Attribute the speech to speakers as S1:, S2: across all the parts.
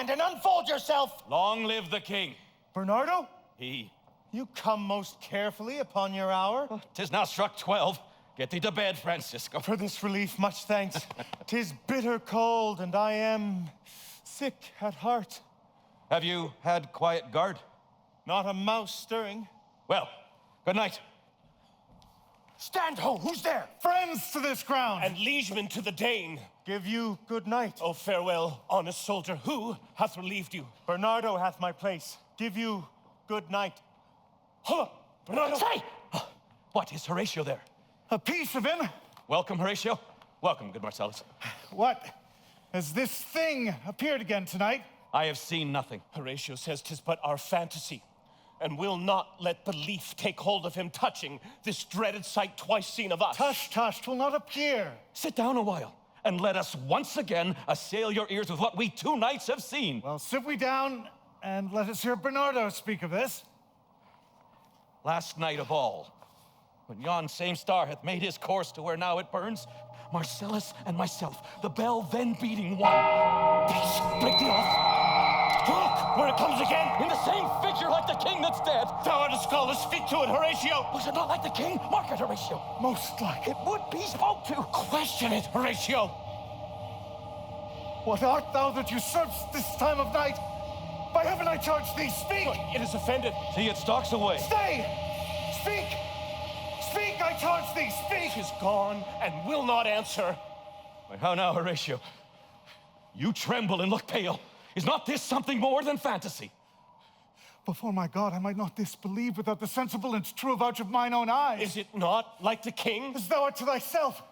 S1: stand and unfold yourself.
S2: Long live the king.
S1: Bernardo?
S2: He.
S1: You come most carefully upon your hour.
S2: 'Tis now struck 12. Get thee to bed, Francisco.
S1: For this relief, much thanks. 'Tis bitter cold, and I am sick at heart.
S2: Have you had quiet guard?
S1: Not a mouse stirring.
S2: Well, good night.
S1: Stand ho, who's there? Friends to this ground.
S3: And liegemen to the Dane.
S1: Give you good night.
S3: Oh, farewell, honest soldier. Who hath relieved you?
S1: Bernardo hath my place. Give you good night.
S3: Huh, Bernardo.
S2: Say! What, is Horatio there?
S1: A piece of him.
S2: Welcome, Horatio. Welcome, good Marcellus.
S1: What? Has this thing appeared again tonight?
S2: I have seen nothing.
S3: Horatio says 'tis but our fantasy, and will not let belief take hold of him touching this dreaded sight twice seen of us.
S1: Tush, tush, 'twill not appear.
S2: Sit down a while, and let us once again assail your ears with what we 2 nights have seen.
S1: Well, sit we down, and let us hear Bernardo speak of this.
S2: Last night of all, when yon same star hath made his course to where now it burns, Marcellus and myself, the bell then beating one. Peace, break thee off.
S3: Look, where it comes again.
S2: In the same figure like the king that's dead.
S3: Thou art a scholar, speak to it, Horatio.
S2: Was it not like the king? Mark it, Horatio.
S1: Most like.
S2: It would be spoke to.
S3: Question it, Horatio.
S1: What art thou that usurps this time of night? By heaven I charge thee, speak!
S3: It is offended.
S2: See, it stalks away.
S1: Stay! Speak! Speak, I charge thee, speak!
S3: Is gone and will not answer.
S2: Why, how now, Horatio? You tremble and look pale. Is not this something more than fantasy?
S1: Before my God, I might not disbelieve without the sensible and true avouch of mine own eyes.
S3: Is it not like the king?
S1: As thou art to thyself.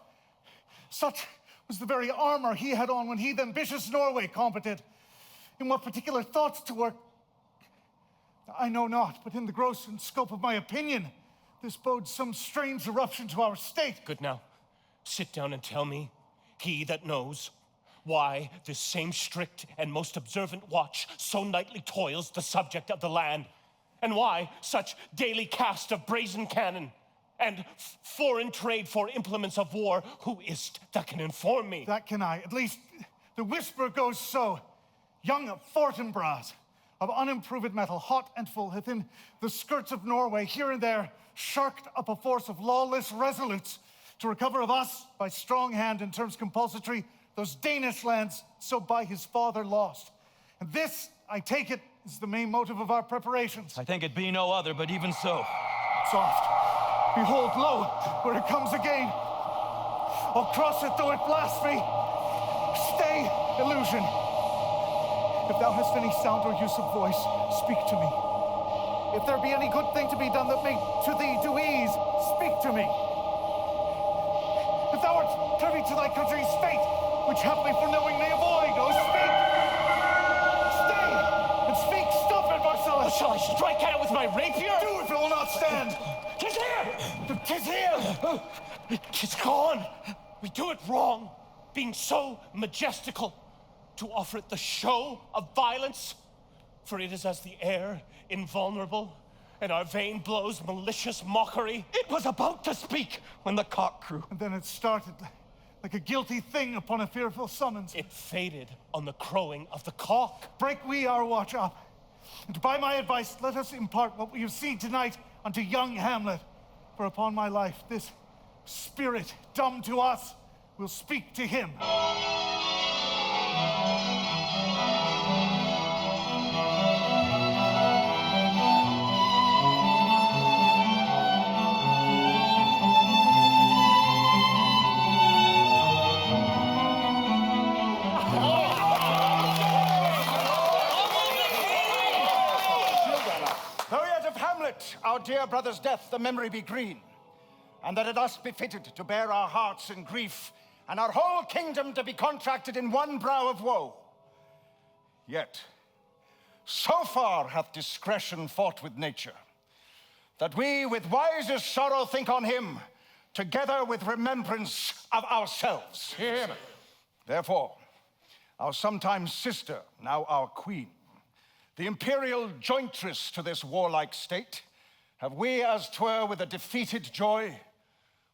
S1: Such was the very armor he had on when he the ambitious Norway combated. In what particular thoughts to work, I know not, but in the gross and scope of my opinion, this bodes some strange eruption to our state.
S3: Good now, sit down and tell me, he that knows, why this same strict and most observant watch so nightly toils the subject of the land, and why such daily cast of brazen cannon, and foreign trade for implements of war. Who is't that can inform me?
S1: That can I, at least the whisper goes so. Young Fortinbras, of unimproved metal, hot and full, hath in the skirts of Norway, here and there, sharked up a force of lawless resolutes to recover of us, by strong hand in terms compulsory, those Danish lands so by his father lost. And this, I take it, is the main motive of our preparations.
S2: I think it be no other, but even so.
S1: Soft. Behold, lo, where it comes again. I'll cross it though it blast me. Stay, illusion. If thou hast any sound or use of voice, speak to me. If there be any good thing to be done that may to thee do ease, speak to me. If thou art privy to thy country's fate, which haply for knowing may avoid, oh, speak! Stay, and speak, stop it, Marcellus!
S3: Shall I strike at it with my rapier?
S1: Do if it will not stand!
S3: 'Tis here!
S1: 'Tis here!
S3: 'Tis gone! We do it wrong, being so majestical, to offer it the show of violence, for it is as the air invulnerable, and our vain blows malicious mockery.
S2: It was about to speak when the cock crew.
S1: And then it started like a guilty thing upon a fearful summons.
S3: It faded on the crowing of the cock.
S1: Break we our watch up, and by my advice, let us impart what we have seen tonight unto young Hamlet. For upon my life, this spirit, dumb to us, will speak to him.
S4: Though yet of Hamlet, our dear brother's death, the memory be green, and that it us befitted to bear our hearts in grief, and our whole kingdom to be contracted in one brow of woe. Yet, so far hath discretion fought with nature, that we with wisest sorrow think on him, together with remembrance of ourselves.
S2: Hear him.
S4: Therefore, our sometime sister, now our queen, the imperial jointress to this warlike state, have we as 'twere with a defeated joy,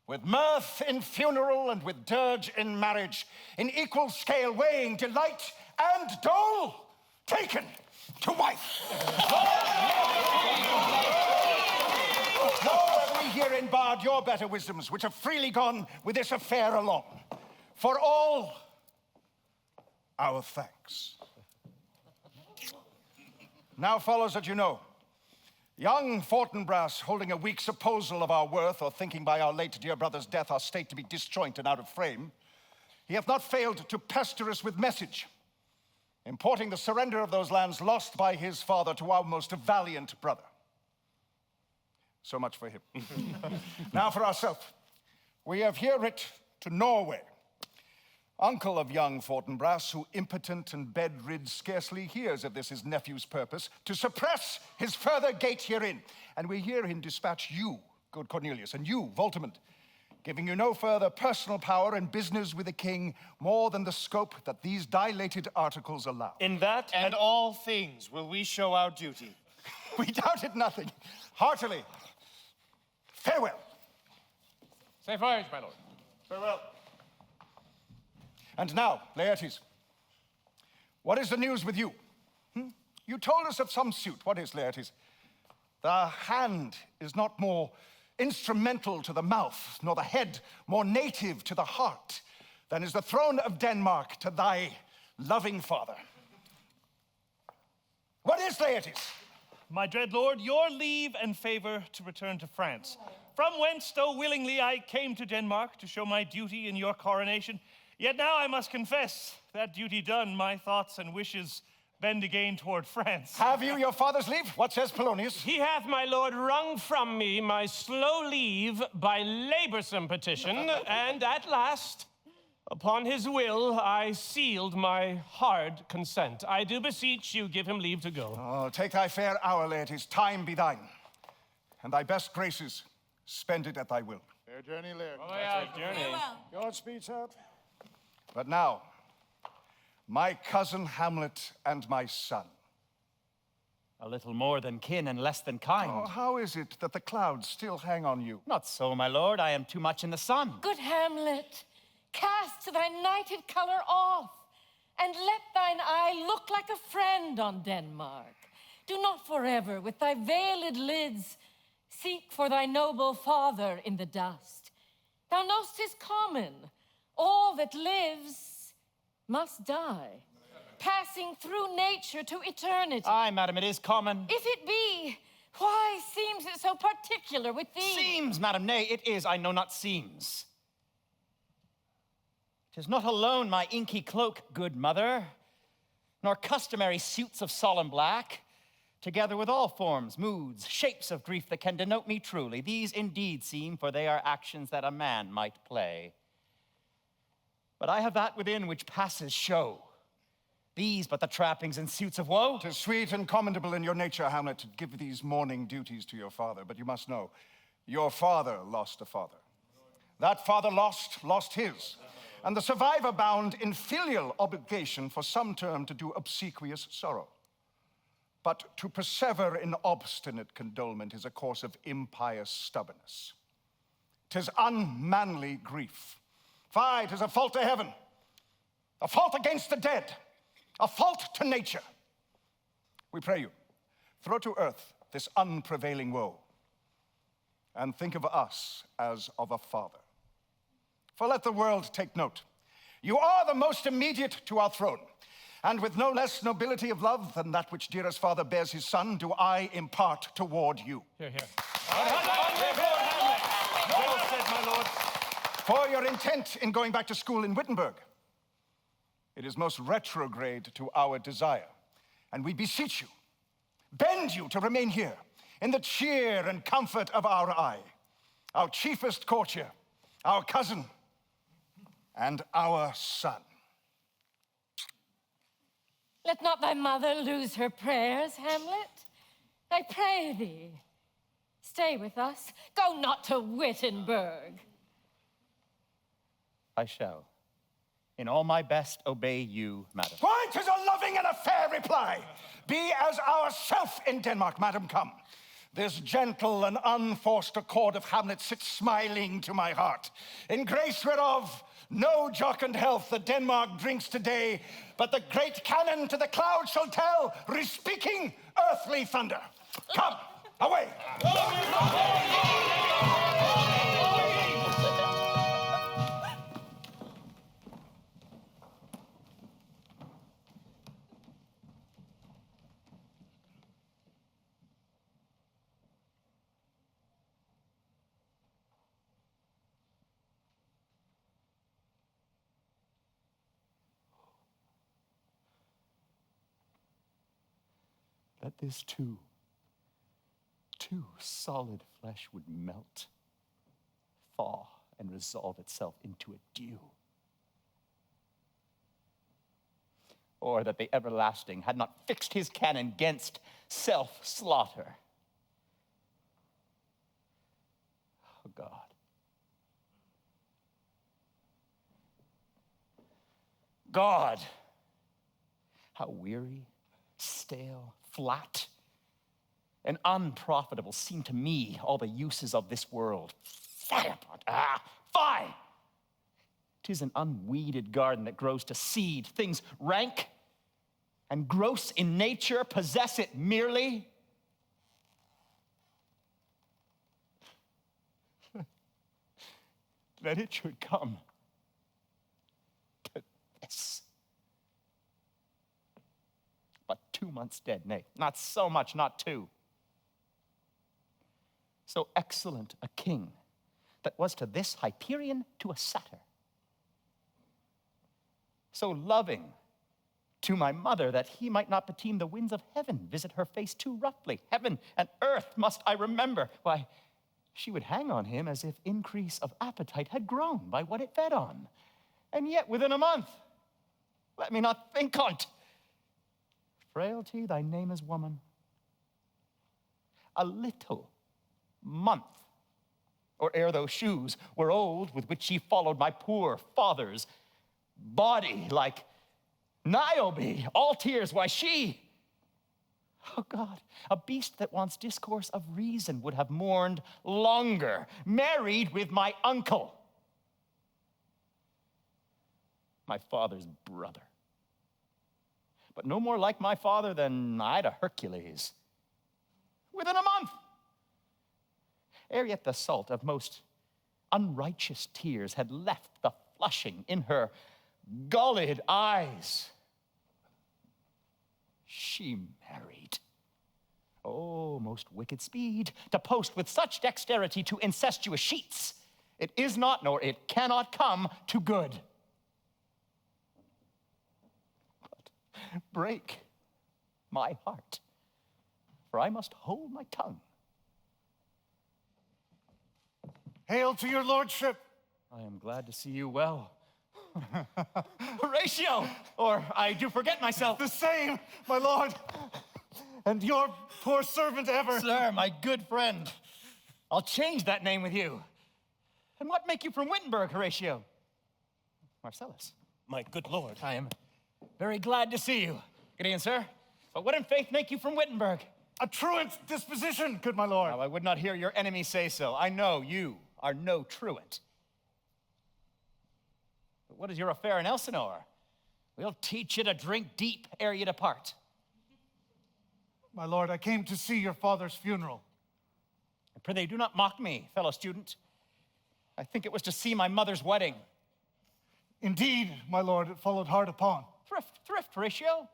S4: with mirth in funeral and with dirge in marriage, in equal scale weighing delight and dole, taken to wife. Nor have we herein barred your better wisdoms, which have freely gone with this affair along. For all our thanks. Now follows that you know, young Fortinbras, holding a weak supposal of our worth, or thinking by our late dear brother's death our state to be disjoint and out of frame, he hath not failed to pester us with message, importing the surrender of those lands lost by his father to our most valiant brother. So much for him. Now for ourselves. We have here writ to Norway, uncle of young Fortinbras, who impotent and bedrid scarcely hears of this his nephew's purpose, to suppress his further gait herein. And we hear him dispatch you, good Cornelius, and you, Voltimand, giving you no further personal power and business with the king, more than the scope that these dilated articles allow.
S5: In that and all things will we show our duty.
S4: We doubted nothing. Heartily, farewell.
S6: Safe voyage, my lord.
S4: Farewell. And now, Laertes, what is the news with you? You told us of some suit. What is, Laertes? The hand is not more instrumental to the mouth, nor the head more native to the heart, than is the throne of Denmark to thy loving father. What is, Laertes?
S3: My dread lord, your leave and favor to return to France, from whence, though willingly, I came to Denmark to show my duty in your coronation. Yet now I must confess, that duty done, my thoughts and wishes bend again toward France.
S4: Have you your father's leave? What says Polonius?
S5: He hath, my lord, wrung from me my slow leave by laborsome petition, and at last, upon his will, I sealed my hard consent. I do beseech you, give him leave to go.
S4: Oh, take thy fair hour, Laertes. Time be thine. And thy best graces, spend it at thy will.
S7: Fair journey, Laird.
S5: Safe journey.
S7: Godspeed, sir.
S4: But now, my cousin Hamlet and my son.
S8: A little more than kin and less than kind.
S4: Oh, how is it that the clouds still hang on you?
S8: Not so, my lord. I am too much in the sun.
S9: Good Hamlet, cast thy nighted colour off, and let thine eye look like a friend on Denmark. Do not forever with thy veiled lids seek for thy noble father in the dust. Thou know'st 'tis common, all that lives must die, passing through nature to eternity.
S8: Aye, madam, it is common.
S9: If it be, why seems it so particular with thee?
S8: Seems, madam, nay, it is, I know not seems. 'Tis not alone my inky cloak, good mother, nor customary suits of solemn black, together with all forms, moods, shapes of grief that can denote me truly. These indeed seem, for they are actions that a man might play. But I have that within which passes show. These but the trappings and suits of woe.
S4: 'Tis sweet and commendable in your nature, Hamlet, to give these mourning duties to your father. But you must know, your father lost a father. That father lost his. And the survivor bound in filial obligation for some term to do obsequious sorrow. But to persever in obstinate condolement is a course of impious stubbornness. 'Tis unmanly grief. Fie, 'tis a fault to heaven, a fault against the dead, a fault to nature. We pray you, throw to earth this unprevailing woe, and think of us as of a father. For let the world take note, you are the most immediate to our throne, and with no less nobility of love than that which dearest father bears his son, do I impart toward you.
S3: Here, here.
S4: Well said, my lord. For your intent in going back to school in Wittenberg, it is most retrograde to our desire, and we beseech you, bend you to remain here in the cheer and comfort of our eye, our chiefest courtier, our cousin, and our son.
S9: Let not thy mother lose her prayers, Hamlet. I pray thee, stay with us. Go not to Wittenberg.
S8: I shall, in all my best, obey you, madam.
S4: Why, 'tis a loving and a fair reply. Be as ourself in Denmark, madam, come. This gentle and unforced accord of Hamlet sits smiling to my heart, in grace whereof no jocund health that Denmark drinks today, but the great cannon to the clouds shall tell, respeaking earthly thunder. Come, away!
S8: That this too solid flesh would melt, thaw, and resolve itself into a dew. Or that the everlasting had not fixed his cannon against self-slaughter. Oh, God. God, how weary, stale, flat, and unprofitable seem to me all the uses of this world. Fie! 'Tis an unweeded garden that grows to seed. Things rank and gross in nature possess it merely. That it should come to this. But 2 months dead, nay, not so much, not 2. So excellent a king that was to this Hyperion to a satyr. So loving to my mother that he might not beteem the winds of heaven visit her face too roughly. Heaven and earth must I remember. Why, she would hang on him as if increase of appetite had grown by what it fed on. And yet within a month, let me not think on't. Frailty, thy name is woman. A little month, or ere those shoes were old with which she followed my poor father's body like Niobe, all tears, why she, oh God, a beast that wants discourse of reason would have mourned longer, married with my uncle, my father's brother. But no more like my father than I to Hercules. Within a month, ere yet the salt of most unrighteous tears had left the flushing in her gulled eyes, she married. Oh, most wicked speed, to post with such dexterity to incestuous sheets. It is not, nor it cannot come to good. But break my heart, for I must hold my tongue.
S1: Hail to your lordship.
S8: I am glad to see you well. Horatio, or I do forget myself.
S1: The same, my lord. And your poor servant ever.
S8: Sir, my good friend. I'll change that name with you. And what make you from Wittenberg, Horatio? Marcellus.
S3: My good lord.
S8: I am very glad to see you. Good evening, sir. But what in faith make you from Wittenberg?
S1: A truant disposition, good my lord.
S8: Now, I would not hear your enemy say so. I know you are no truant. But what is your affair in Elsinore? We'll teach you to drink deep ere you depart.
S1: My lord, I came to see your father's funeral.
S8: And prithee, do not mock me, fellow student. I think it was to see my mother's wedding.
S1: Indeed, my lord, it followed hard upon.
S8: Thrift, Horatio.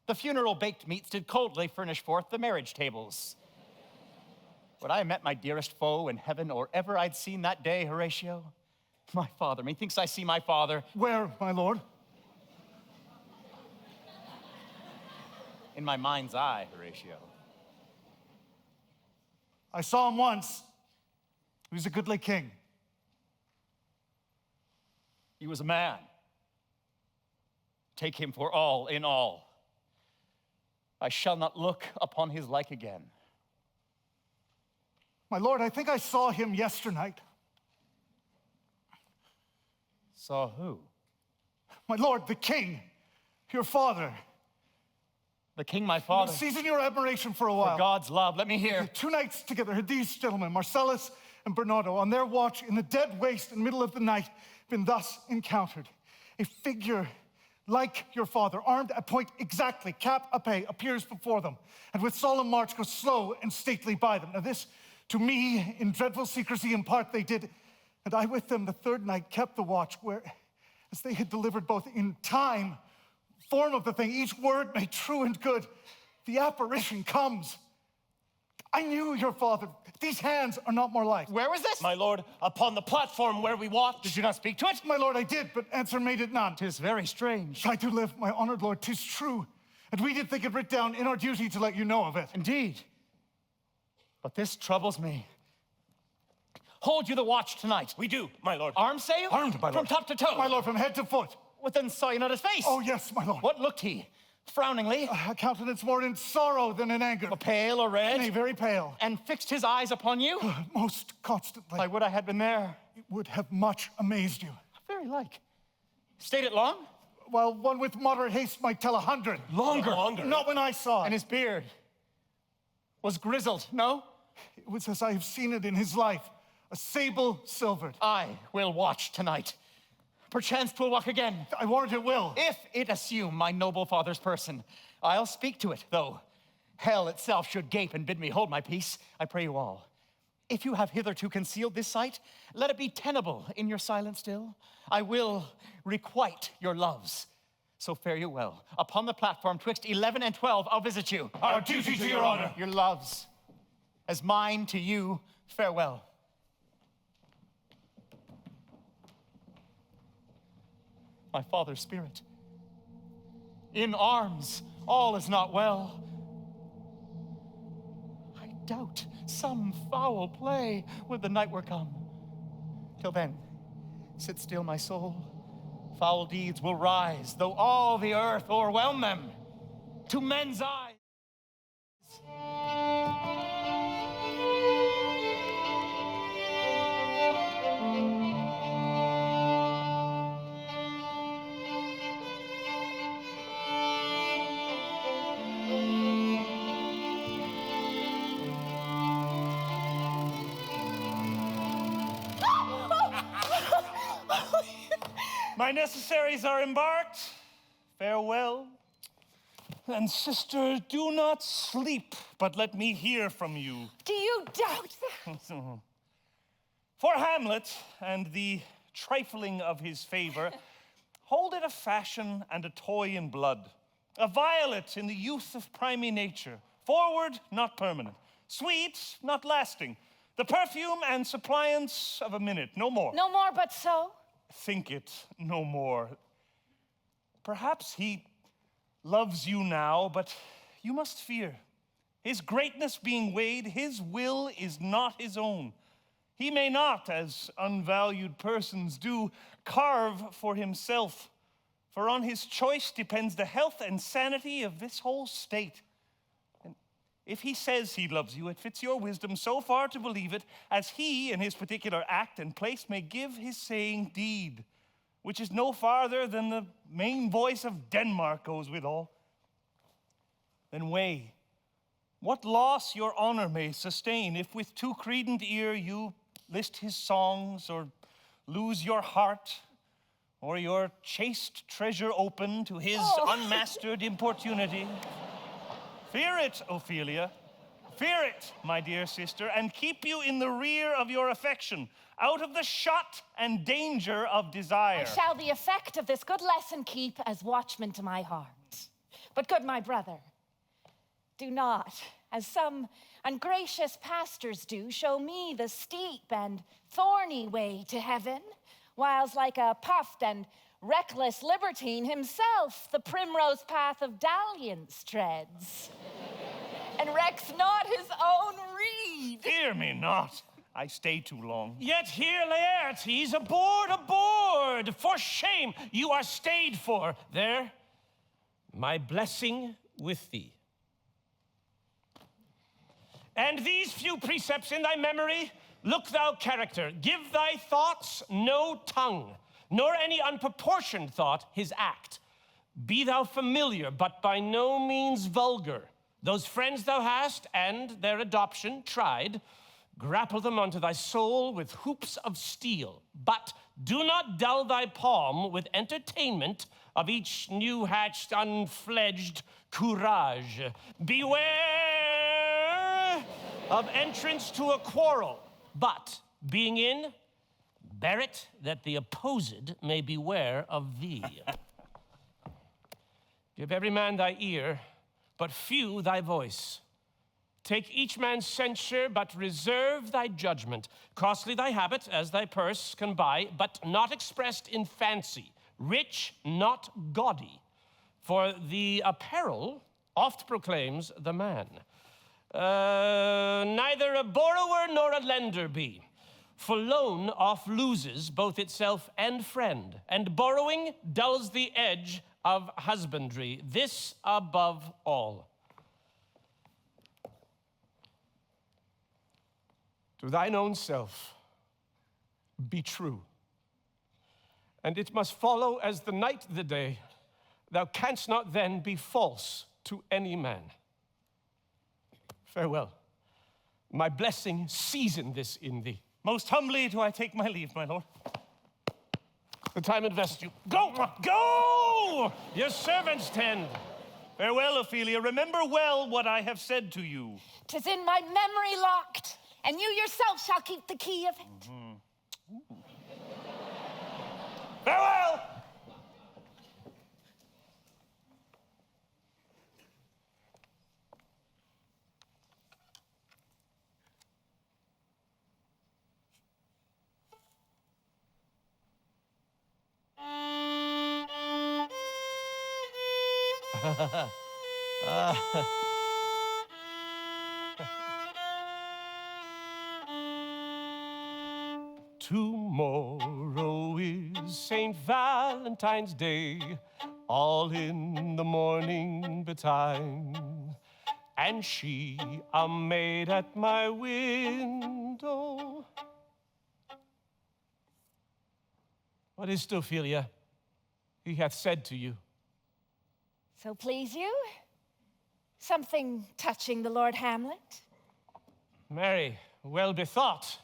S8: The funeral baked meats did coldly furnish forth the marriage tables. Would I met my dearest foe in heaven, or ever I'd seen that day, Horatio? My father, methinks I see my father.
S1: Where, my lord?
S8: In my mind's eye, Horatio.
S1: I saw him once. He was a goodly king.
S8: He was a man. Take him for all in all. I shall not look upon his like again.
S1: My lord, I think I saw him yesternight.
S8: Saw who?
S1: My lord, the king, your father.
S8: The king, my father.
S1: Season your admiration for a while.
S8: For God's love, let me hear.
S1: 2 nights together had these gentlemen, Marcellus and Bernardo, on their watch in the dead waste in the middle of the night, been thus encountered. A figure like your father, armed at point exactly, cap a pay, appears before them, and with solemn march goes slow and stately by them. Now this, to me, in dreadful secrecy in part they did, and I with them the 3rd night kept the watch, where, as they had delivered both in time, form of the thing, each word made true and good, the apparition comes. I knew your father. These hands are not more like.
S8: Where was this?
S3: My lord, upon the platform where we watched.
S8: Did you not speak to it?
S1: My lord, I did, but answer made it none.
S8: 'Tis very strange.
S1: I do live, my honored lord, 'tis true. And we did think it writ down in our duty to let you know of it.
S8: Indeed. But this troubles me. Hold you the watch tonight.
S3: We do, my lord.
S8: Armed, say you?
S2: Armed, my lord.
S8: From top to toe?
S1: My lord, from head to foot.
S8: Well, then saw you not his face?
S1: Oh, yes, my lord.
S8: What looked he? Frowningly?
S1: A countenance more in sorrow than in anger.
S8: Pale or red?
S1: Nay, very pale.
S8: And fixed his eyes upon you?
S1: Most constantly.
S8: I would I had been there.
S1: It would have much amazed you.
S8: Very like. Stayed it long?
S1: While one with moderate haste might tell 100.
S3: Longer.
S1: Not when I saw it.
S8: And his beard was grizzled, no?
S1: It was as I have seen it in his life, a sable silvered.
S8: I will watch tonight. Perchance 'twill walk again.
S1: I warrant it will.
S8: If it assume my noble father's person, I'll speak to it, though hell itself should gape and bid me hold my peace. I pray you all, if you have hitherto concealed this sight, let it be tenable in your silence still. I will requite your loves. So fare you well. Upon the platform twixt 11 and 12, I'll visit you.
S1: Our duty to your honor.
S8: Your loves, as mine to you, farewell. My father's spirit. In arms, all is not well. I doubt some foul play would the night were come. Till then, sit still, my soul. Foul deeds will rise, though all the earth o'erwhelm them. To men's eyes.
S3: My necessaries are embarked. Farewell. And sister, do not sleep, but let me hear from you.
S9: Do you doubt that?
S3: For Hamlet and the trifling of his favor, hold it a fashion and a toy in blood, a violet in the youth of primy nature, forward, not permanent, sweet, not lasting, the perfume and suppliance of a minute, no more.
S9: No more but so?
S3: Think it no more. Perhaps he loves you now, but you must fear. His greatness being weighed, his will is not his own. He may not, as unvalued persons do, carve for himself, for on his choice depends the health and sanity of this whole state. And if he says he loves you, it fits your wisdom so far to believe it, as he, in his particular act and place, may give his saying deed, which is no farther than the main voice of Denmark goes withal. Then weigh what loss your honor may sustain if with too credent ear you list his songs, or lose your heart, or your chaste treasure open to his unmastered importunity. Fear it, Ophelia. Fear it, my dear sister, and keep you in the rear of your affection, out of the shot and danger of desire.
S9: I shall the effect of this good lesson keep as watchman to my heart. But good my brother, do not, as some ungracious pastors do, show me the steep and thorny way to heaven, whiles like a puffed and reckless libertine himself the primrose path of dalliance treads, and recks not his own reed.
S3: Fear me not. I stay too long.
S5: Yet here, Laertes, aboard, aboard! For shame, you are stayed for. There, my blessing with thee. And these few precepts in thy memory, look thou character, give thy thoughts no tongue, nor any unproportioned thought his act. Be thou familiar, but by no means vulgar. Those friends thou hast, and their adoption tried, grapple them unto thy soul with hoops of steel. But do not dull thy palm with entertainment of each new-hatched, unfledged courage. Beware of entrance to a quarrel, but being in, bear it that the opposed may beware of thee. Give every man thy ear, but few thy voice. Take each man's censure, but reserve thy judgment. Costly thy habit, as thy purse can buy, but not expressed in fancy. Rich, not gaudy. For the apparel oft proclaims the man. Neither a borrower nor a lender be. For loan oft loses both itself and friend, and borrowing dulls the edge of husbandry. This above all. To thine own self be true, and it must follow as the night the day. Thou canst not then be false to any man. Farewell. My blessing season this in thee.
S3: Most humbly do I take my leave, my lord.
S5: The time invests you. Go! Go! Your servants tend.
S3: Farewell, Ophelia. Remember well what I have said to you.
S10: 'Tis in my memory locked, and you yourself shall keep the key of it.
S3: Farewell!
S5: Tomorrow is St. Valentine's Day, all in the morning betime, and she a maid at my window. What is it, Ophelia? He hath said to you.
S10: So please you? Something touching the Lord Hamlet?
S5: Marry, well bethought.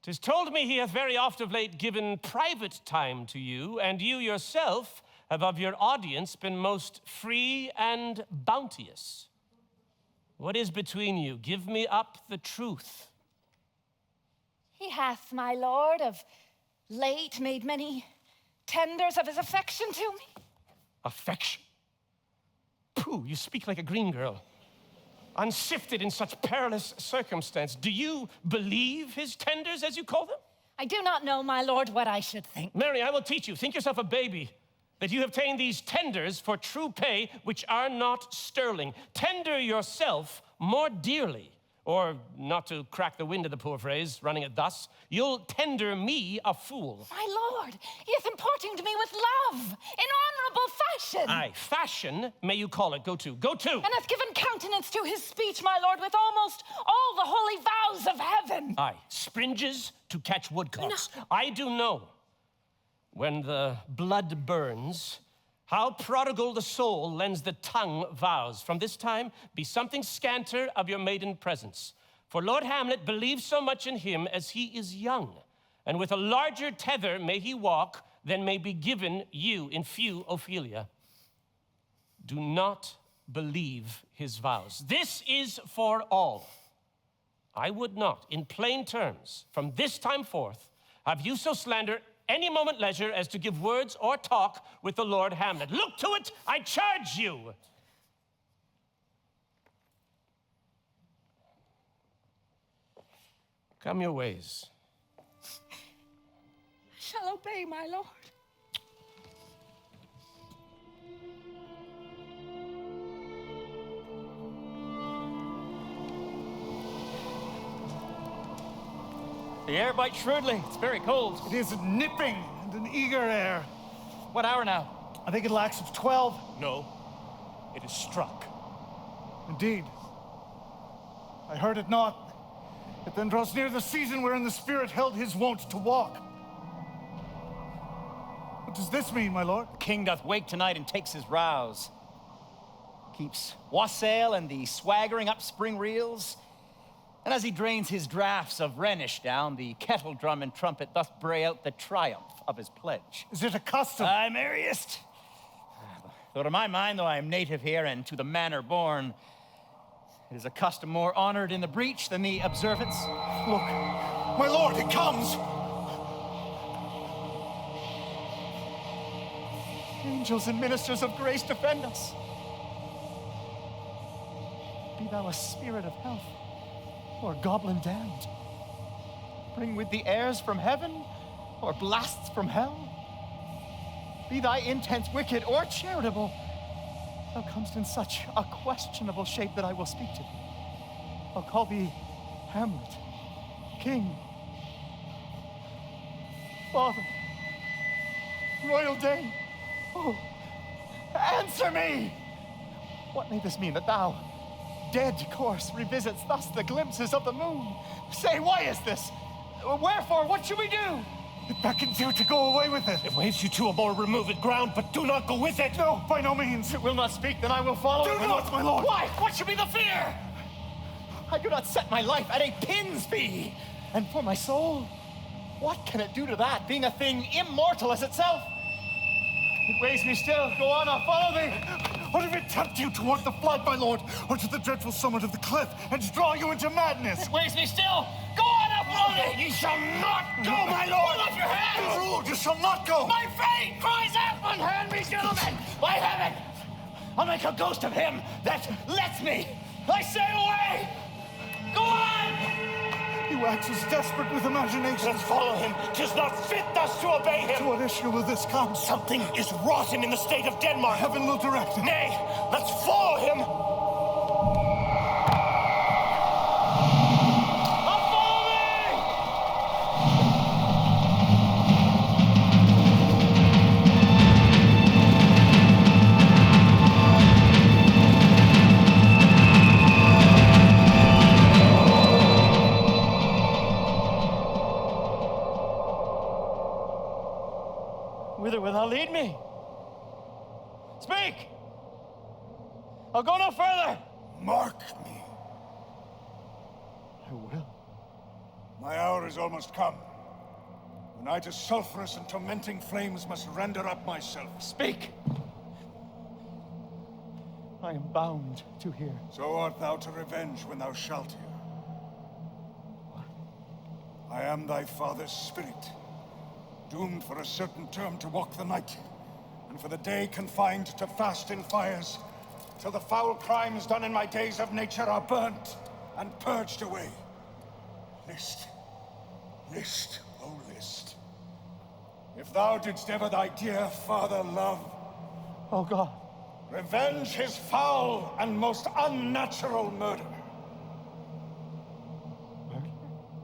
S5: 'Tis told me he hath very oft of late given private time to you, and you yourself have of your audience been most free and bounteous. What is between you? Give me up the truth.
S10: He hath, my lord, of late made many tenders of his affection to me.
S5: Affection? Pooh, you speak like a green girl. Unsifted in such perilous circumstance. Do you believe his tenders, as you call them?
S10: I do not know, my lord, what I should think.
S5: Mary, I will teach you. Think yourself a baby, that you have ta'en these tenders for true pay, which are not sterling. Tender yourself more dearly, or, not to crack the wind of the poor phrase, running it thus, you'll tender me a fool.
S10: My lord, he is importing to me with love, in honorable fashion.
S5: Aye, fashion, may you call it. Go to.
S10: And hath given countenance to his speech, my lord, with almost all the holy vows of heaven.
S5: Aye, springes to catch woodcocks. No. I do know, when the blood burns, how prodigal the soul lends the tongue vows. From this time, be something scanter of your maiden presence. For Lord Hamlet believes so much in him as he is young, and with a larger tether may he walk than may be given you in few, Ophelia. Do not believe his vows. This is for all. I would not, in plain terms, from this time forth, have you so slander any moment leisure as to give words or talk with the Lord Hamlet. Look to it, I charge you. Come your ways.
S10: I shall obey, my lord.
S8: The air bites shrewdly. It's very cold.
S1: It is nipping and an eager air.
S8: What hour now?
S1: I think it lacks of 12.
S3: No, it is struck.
S1: Indeed. I heard it not. It then draws near the season wherein the spirit held his wont to walk. does this mean, my lord?
S8: The king doth wake tonight and takes his rouse. Keeps wassail and the swaggering up spring reels. And as he drains his draughts of Rhenish down, the kettle drum and trumpet thus bray out the triumph of his pledge.
S1: Is it a custom?
S8: Aye, merriest. Though to my mind, though I am native here and to the manor born, it is a custom more honored in the breach than the observance.
S1: Look, my lord, it comes!
S8: Angels and ministers of grace defend us. Be thou a spirit of health, or goblin damned. Bring with the airs from heaven, or blasts from hell. Be thy intent wicked or charitable, thou comest in such a questionable shape that I will speak to thee. I'll call thee Hamlet, King, Father, Royal Dane. Oh, answer me! What may this mean, that thou, dead course, revisits thus the glimpses of the moon? Say, why is this? Wherefore, what should we do?
S1: It beckons you to go away with it.
S3: It waves you to a more removed ground, but do not go with it.
S1: No, by no means.
S8: It will not speak, then I will follow
S1: Do
S8: it.
S1: not, my lord.
S8: Why? What should be the fear? I do not set my life at a pin's fee. And for my soul, what can it do to that, being a thing immortal as itself? It weighs me still. Go on, I'll follow thee.
S1: What if it tempt you toward the flood, my lord, or to the dreadful summit of the cliff, and draw you into madness?
S8: It weighs me still. Go on, I'll follow thee.
S1: Ye shall not go, my lord!
S8: Hold up your hands!
S1: Rule, you shall not go!
S8: My fate cries out, unhand me, gentlemen! By heaven! I'll make a ghost of him that lets me! I say away! Go on!
S1: He waxes desperate with imagination.
S3: Let's follow him. 'Tis not fit thus to obey
S1: To
S3: him.
S1: what issue will this come?
S3: Something is rotten in the state of Denmark.
S1: Heaven will direct it.
S3: Nay, let's follow him.
S8: I'll follow thee! Whither will thou lead me? Speak! I'll go no further!
S7: Mark me.
S8: I will.
S7: My hour is almost come. When I to sulphurous and tormenting flames must render up myself.
S8: Speak! I am bound to hear.
S7: So art thou to revenge when thou shalt hear. I am thy father's spirit, doomed for a certain term to walk the night, and for the day confined to fast in fires, till the foul crimes done in my days of nature are burnt and purged away. List, list, oh list. If thou didst ever thy dear father love,
S8: Oh God.
S7: revenge his foul and most unnatural murder.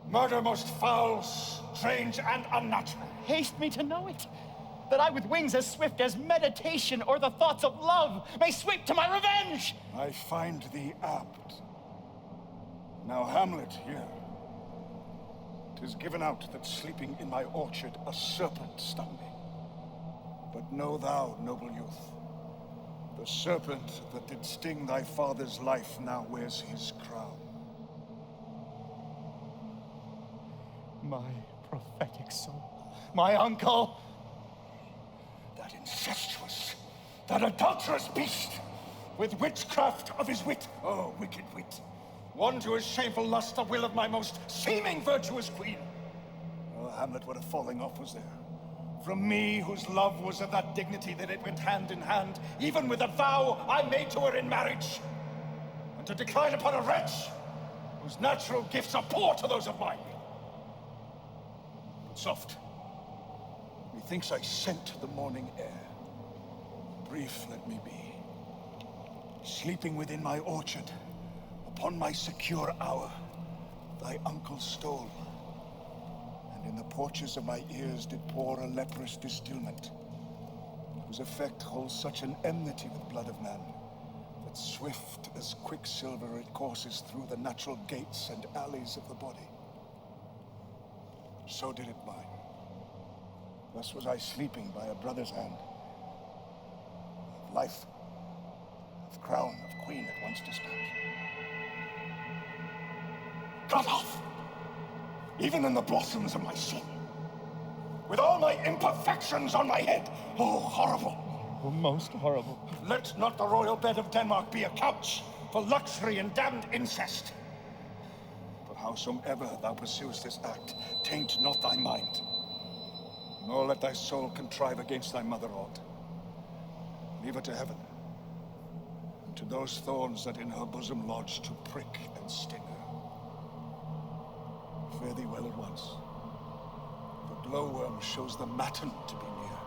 S7: Murder most foul, strange, and unnatural.
S8: Haste me to know it, that I with wings as swift as meditation or the thoughts of love may sweep to my revenge.
S7: I find thee apt. Now, Hamlet, here. 'Tis given out that sleeping in my orchard a serpent stung me. But know thou, noble youth, the serpent that did sting thy father's life now wears his crown.
S8: My prophetic soul, my uncle.
S7: That incestuous, that adulterous beast, with witchcraft of his wit, oh, wicked wit, won to his shameful lust the will of my most seeming virtuous queen. Oh, Hamlet, what a falling off was there. From me, whose love was of that dignity that it went hand in hand, even with a vow I made to her in marriage, and to decline upon a wretch whose natural gifts are poor to those of mine. But soft, methinks I scent the morning air. Brief let me be. Sleeping within my orchard, upon my secure hour, thy uncle stole, and in the porches of my ears did pour a leprous distilment, whose effect holds such an enmity with blood of man, that swift as quicksilver it courses through the natural gates and alleys of the body. So did it mine. Thus was I sleeping by a brother's hand. Of life, of crown, of queen at once dispatched. Cut off, even in the blossoms of my soul, with all my imperfections on my head. Oh, horrible.
S8: Oh, most horrible.
S7: Let not the royal bed of Denmark be a couch for luxury and damned incest. But howsoever thou pursuest this act, taint not thy mind, nor let thy soul contrive against thy mother aught. Leave her to heaven, and to those thorns that in her bosom lodge to prick and sting her. Fare thee well at once. The glowworm shows the matin to be near.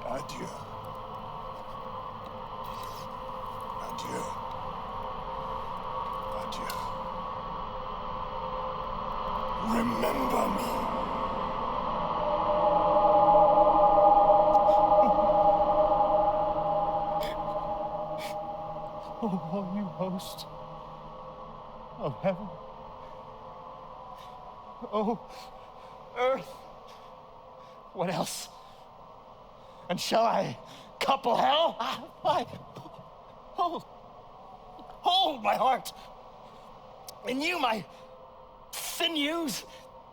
S7: Adieu. Adieu. Adieu. Remember me.
S8: Oh, all you host of heaven. Oh, earth. What else? And shall I couple hell? Hold my heart. And you, my sinews,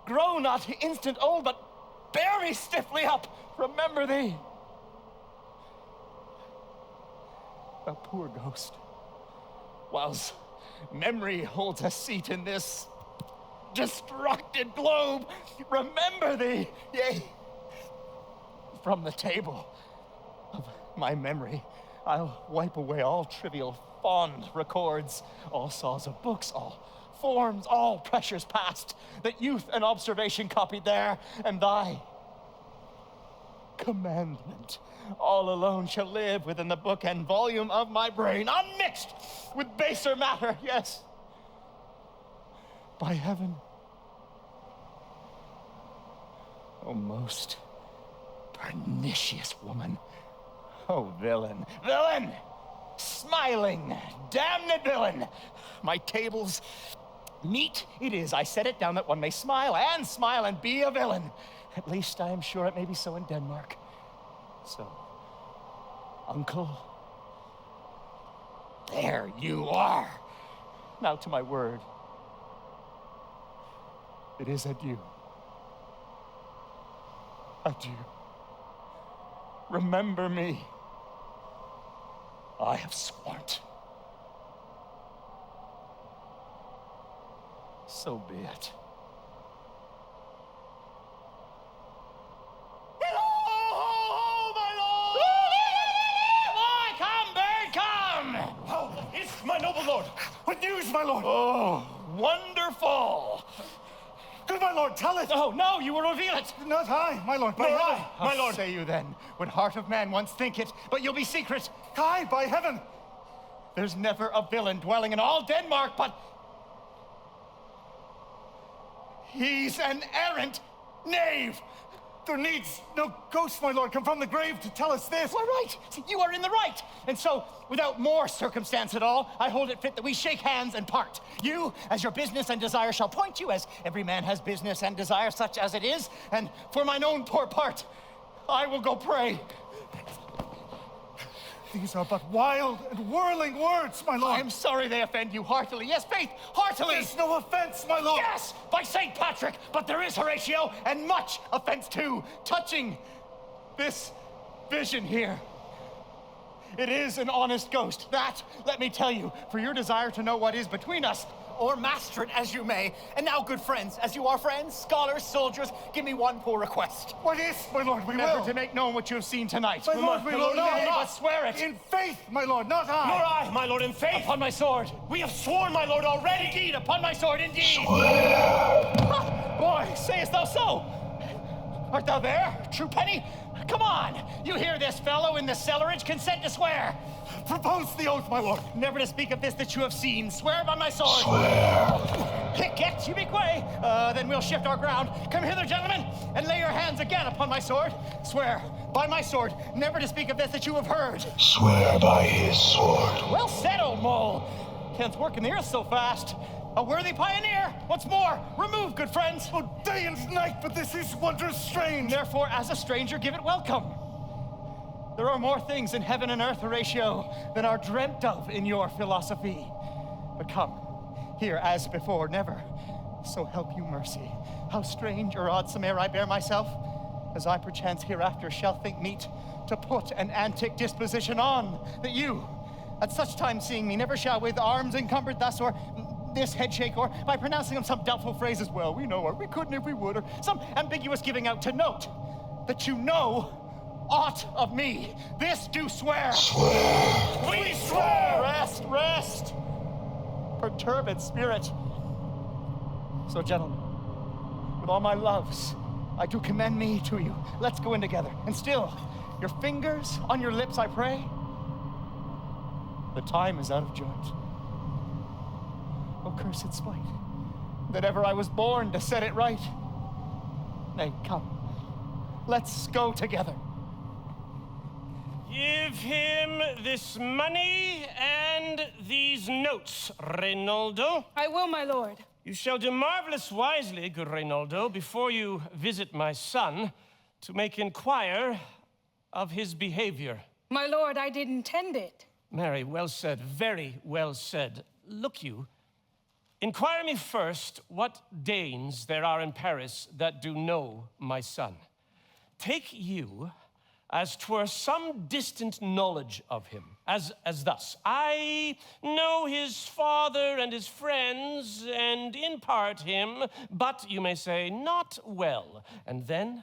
S8: grow not instant old, but bear me stiffly up. Remember thee. A poor ghost, whilst memory holds a seat in this destructed globe, remember thee, yea, from the table of my memory, I'll wipe away all trivial fond records, all saws of books, all forms, all pressures past, that youth and observation copied there, and thy commandment all alone shall live within the book and volume of my brain, unmixed with baser matter, yes. By heaven, O most pernicious woman, O villain, villain, smiling, damned villain, my table's meat it is, I set it down that one may smile and be a villain. At least I am sure it may be so in Denmark. So, uncle, there you are. Now to my word. It is adieu. Adieu. Remember me. I have sworn. So be it.
S3: My noble lord!
S1: What news, my lord?
S8: Oh, wonderful!
S1: Good, my lord, tell it!
S8: Oh, no, you will reveal it!
S1: Not I, my lord, by heaven!
S8: My lord! Say you then, would heart of man once think it, but you'll be secret.
S1: Aye, by heaven!
S8: There's never a villain dwelling in all Denmark, but he's an errant knave!
S1: There needs no ghost, my lord, come from the grave to tell us this.
S8: Why, right. You are in the right. And so, without more circumstance at all, I hold it fit that we shake hands and part. You, as your business and desire shall point you, as every man has business and desire, such as it is. And for mine own poor part, I will go pray.
S1: These are but wild and whirling words, my lord.
S8: I am sorry they offend you heartily. Yes, faith, heartily.
S1: There's no offense, my lord.
S8: Yes, by St. Patrick, but there is, Horatio, and much offense too, touching this vision here. It is an honest ghost. That, let me tell you, for your desire to know what is between us, or master it as you may. And now, good friends, as you are friends, scholars, soldiers, give me one poor request.
S1: What is, my lord? We
S8: Never
S1: will.
S8: to make known what you have seen tonight.
S1: My lord, we will not.
S8: But swear it.
S1: In faith, my lord, not I.
S3: Nor I, my lord, in faith.
S8: Upon my sword.
S3: We have sworn, my lord, already.
S8: Indeed, upon my sword, indeed. Boy, sayest thou so? Art thou there, true penny? Come on, you hear this fellow in the cellarage, consent to swear.
S1: Propose the oath, my lord.
S8: Never to speak of this that you have seen. Swear by my sword.
S7: Swear.
S8: Get you make way. Then we'll shift our ground. Come hither, gentlemen, and lay your hands again upon my sword. Swear by my sword, never to speak of this that you have heard.
S7: Swear by his sword.
S8: Well said, old mole. Can't work in the earth so fast. A worthy pioneer! Once more, remove, good friends!
S1: Oh, day and night, but this is wondrous strange!
S8: Therefore, as a stranger, give it welcome. There are more things in heaven and earth, Horatio, than are dreamt of in your philosophy. But come, here as before, never. So help you mercy. How strange or odd some'er I bear myself, as I perchance hereafter shall think meet to put an antic disposition on, that you, at such time seeing me, never shall with arms encumbered thus, or this head shake, or by pronouncing them some doubtful phrases, well, we know, or we couldn't if we would, or some ambiguous giving out to note that you know aught of me. This do swear. Swear. We swear. Rest, rest. Perturbed spirit. So, gentlemen, with all my loves, I do commend me to you. Let's go in together. And still, your fingers on your lips, I pray. The time is out of joint. Oh, cursed spite, that ever I was born to set it right. Nay, come, let's go together.
S5: Give him this money and these notes, Reynaldo.
S10: I will, my lord.
S5: You shall do marvelous wisely, good Reynaldo, before you visit my son, to make inquire of his behavior.
S10: My lord, I did intend it.
S5: Mary, well said, very well said. Look you, inquire me first what Danes there are in Paris that do know my son. Take you as 'twere some distant knowledge of him, as thus. I know his father and his friends, and in part him, but you may say, not well. And then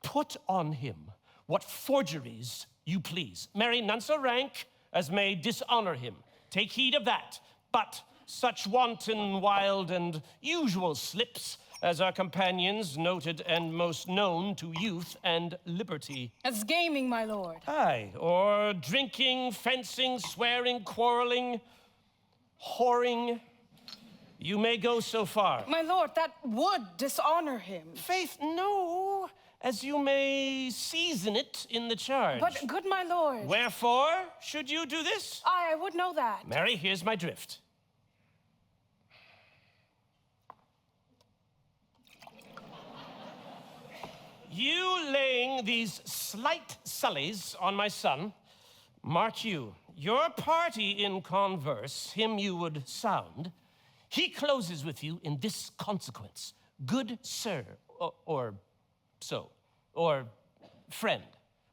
S5: put on him what forgeries you please. Marry none so rank as may dishonor him. Take heed of that. But such wanton, wild, and usual slips as our companions noted and most known to youth and liberty.
S10: As gaming, my lord.
S5: Aye, or drinking, fencing, swearing, quarreling, whoring. You may go so far.
S10: My lord, that would dishonor him.
S5: Faith, no, as you may season it in the charge.
S10: But, good my lord.
S5: Wherefore should you do this?
S10: I would know that.
S5: Mary, here's my drift. You laying these slight sullies on my son, mark you, your party in converse, him you would sound, he closes with you in this consequence, good sir, or so, or friend,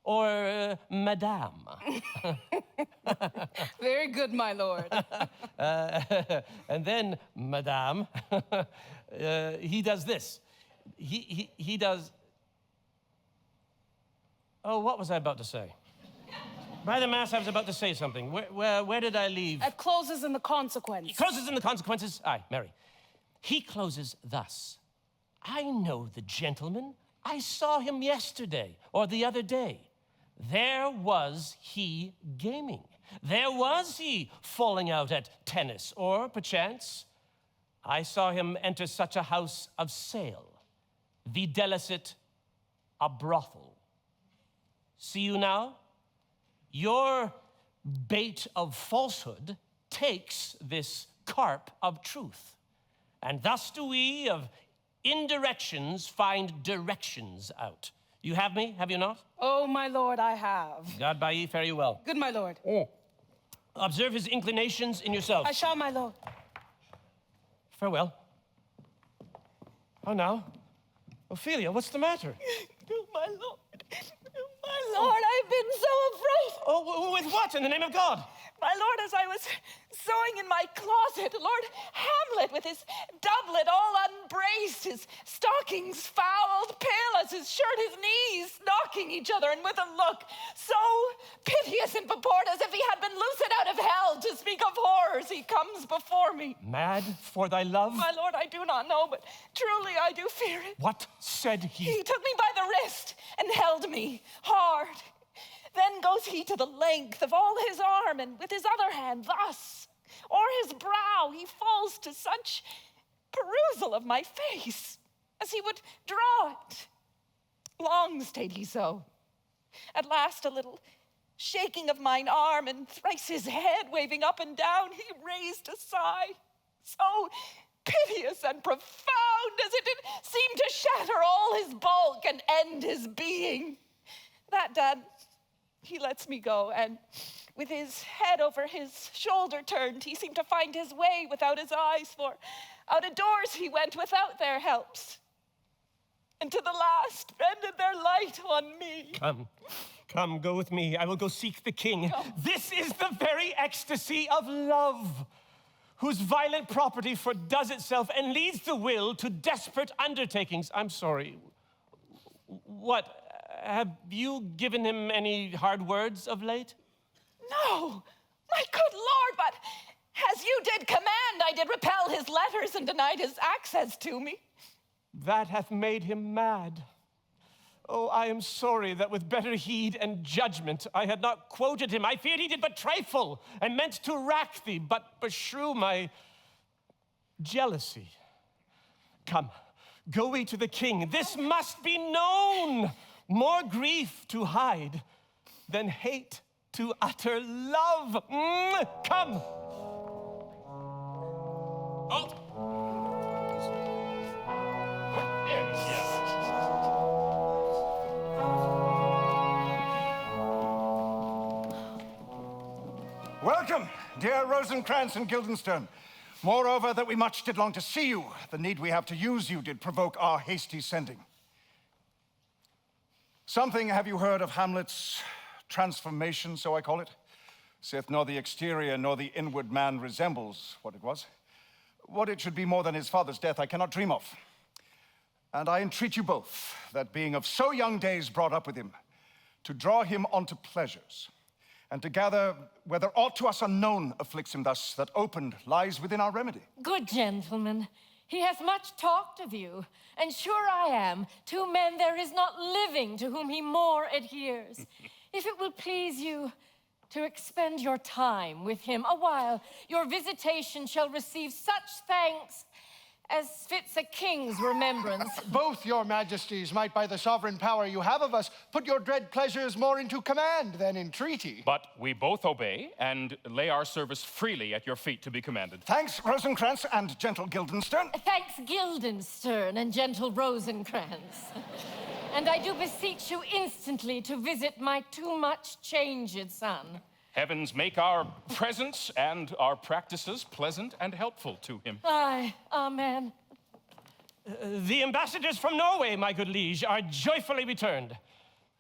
S5: or madame.
S10: Very good, my lord.
S5: And then, madame, he does this. He does... Oh, what was I about to say? By the mass, I was about to say something. Where did I leave?
S10: It closes in the consequence.
S5: He closes in the consequences? Aye, Mary. He closes thus. I know the gentleman. I saw him yesterday or the other day. There was he gaming. There was he falling out at tennis, or perchance, I saw him enter such a house of sale, videlicet a brothel. See you now? Your bait of falsehood takes this carp of truth. And thus do we of indirections find directions out. You have me, have you not?
S10: Oh, my lord, I have.
S5: God by ye, fare you well.
S10: Good, my lord.
S5: Observe his inclinations in yourself.
S10: I shall, my lord.
S5: Farewell. Oh, now. Ophelia, what's the matter?
S10: Oh, my lord. My lord, I've been so afraid.
S5: Oh, with what, in the name of God?
S10: My lord, as I was sewing in my closet, Lord Hamlet, with his doublet all unbraced, his stockings fouled, pale as his shirt, his knees knocking each other, and with a look so piteous in purport as if he had been loosed out of hell to speak of horrors, he comes before me.
S5: Mad for thy love?
S10: My lord, I do not know, but truly I do fear it.
S5: What said he?
S10: He took me by the wrist and held me hard. Then goes he to the length of all his arm, and with his other hand thus, o'er his brow, he falls to such perusal of my face, as he would draw it. Long stayed he so. At last a little shaking of mine arm, and thrice his head waving up and down, he raised a sigh, so glorious and profound as it did seem to shatter all his bulk and end his being. That done, he lets me go, and with his head over his shoulder turned, he seemed to find his way without his eyes, for out of doors he went without their helps. And to the last ended their light on me.
S5: Come, go with me. I will go seek the king. Oh. This is the very ecstasy of love, whose violent property fordoes itself and leads the will to desperate undertakings. I'm sorry. What, have you given him any hard words of late?
S10: No, my good lord, but as you did command, I did repel his letters and denied his access to me.
S5: That hath made him mad. Oh, I am sorry that with better heed and judgment I had not quoted him. I feared he did but trifle, and meant to rack thee, but beshrew my jealousy. Come, go we to the king. This must be known. More grief to hide than hate to utter love. Come.
S6: Halt!
S4: Welcome, dear Rosencrantz and Guildenstern. Moreover, that we much did long to see you, the need we have to use you did provoke our hasty sending. Something have you heard of Hamlet's transformation, so I call it? Saith nor the exterior nor the inward man resembles what it was. What it should be more than his father's death, I cannot dream of. And I entreat you both, that being of so young days brought up with him, to draw him onto pleasures, and to gather whether aught to us unknown afflicts him thus, that opened lies within our remedy.
S9: Good gentleman, he hath much talked of you, and sure I am, two men there is not living to whom he more adheres. If it will please you to expend your time with him a while, your visitation shall receive such thanks as fits a king's remembrance.
S11: Both your majesties might, by the sovereign power you have of us, put your dread pleasures more into command than entreaty.
S6: But we both obey and lay our service freely at your feet to be commanded.
S4: Thanks, Rosencrantz and gentle Guildenstern.
S9: Thanks, Guildenstern and gentle Rosencrantz. And I do beseech you instantly to visit my too much changed son.
S6: Heavens make our presence and our practices pleasant and helpful to him.
S9: Aye, amen.
S5: The ambassadors from Norway, my good liege, are joyfully returned.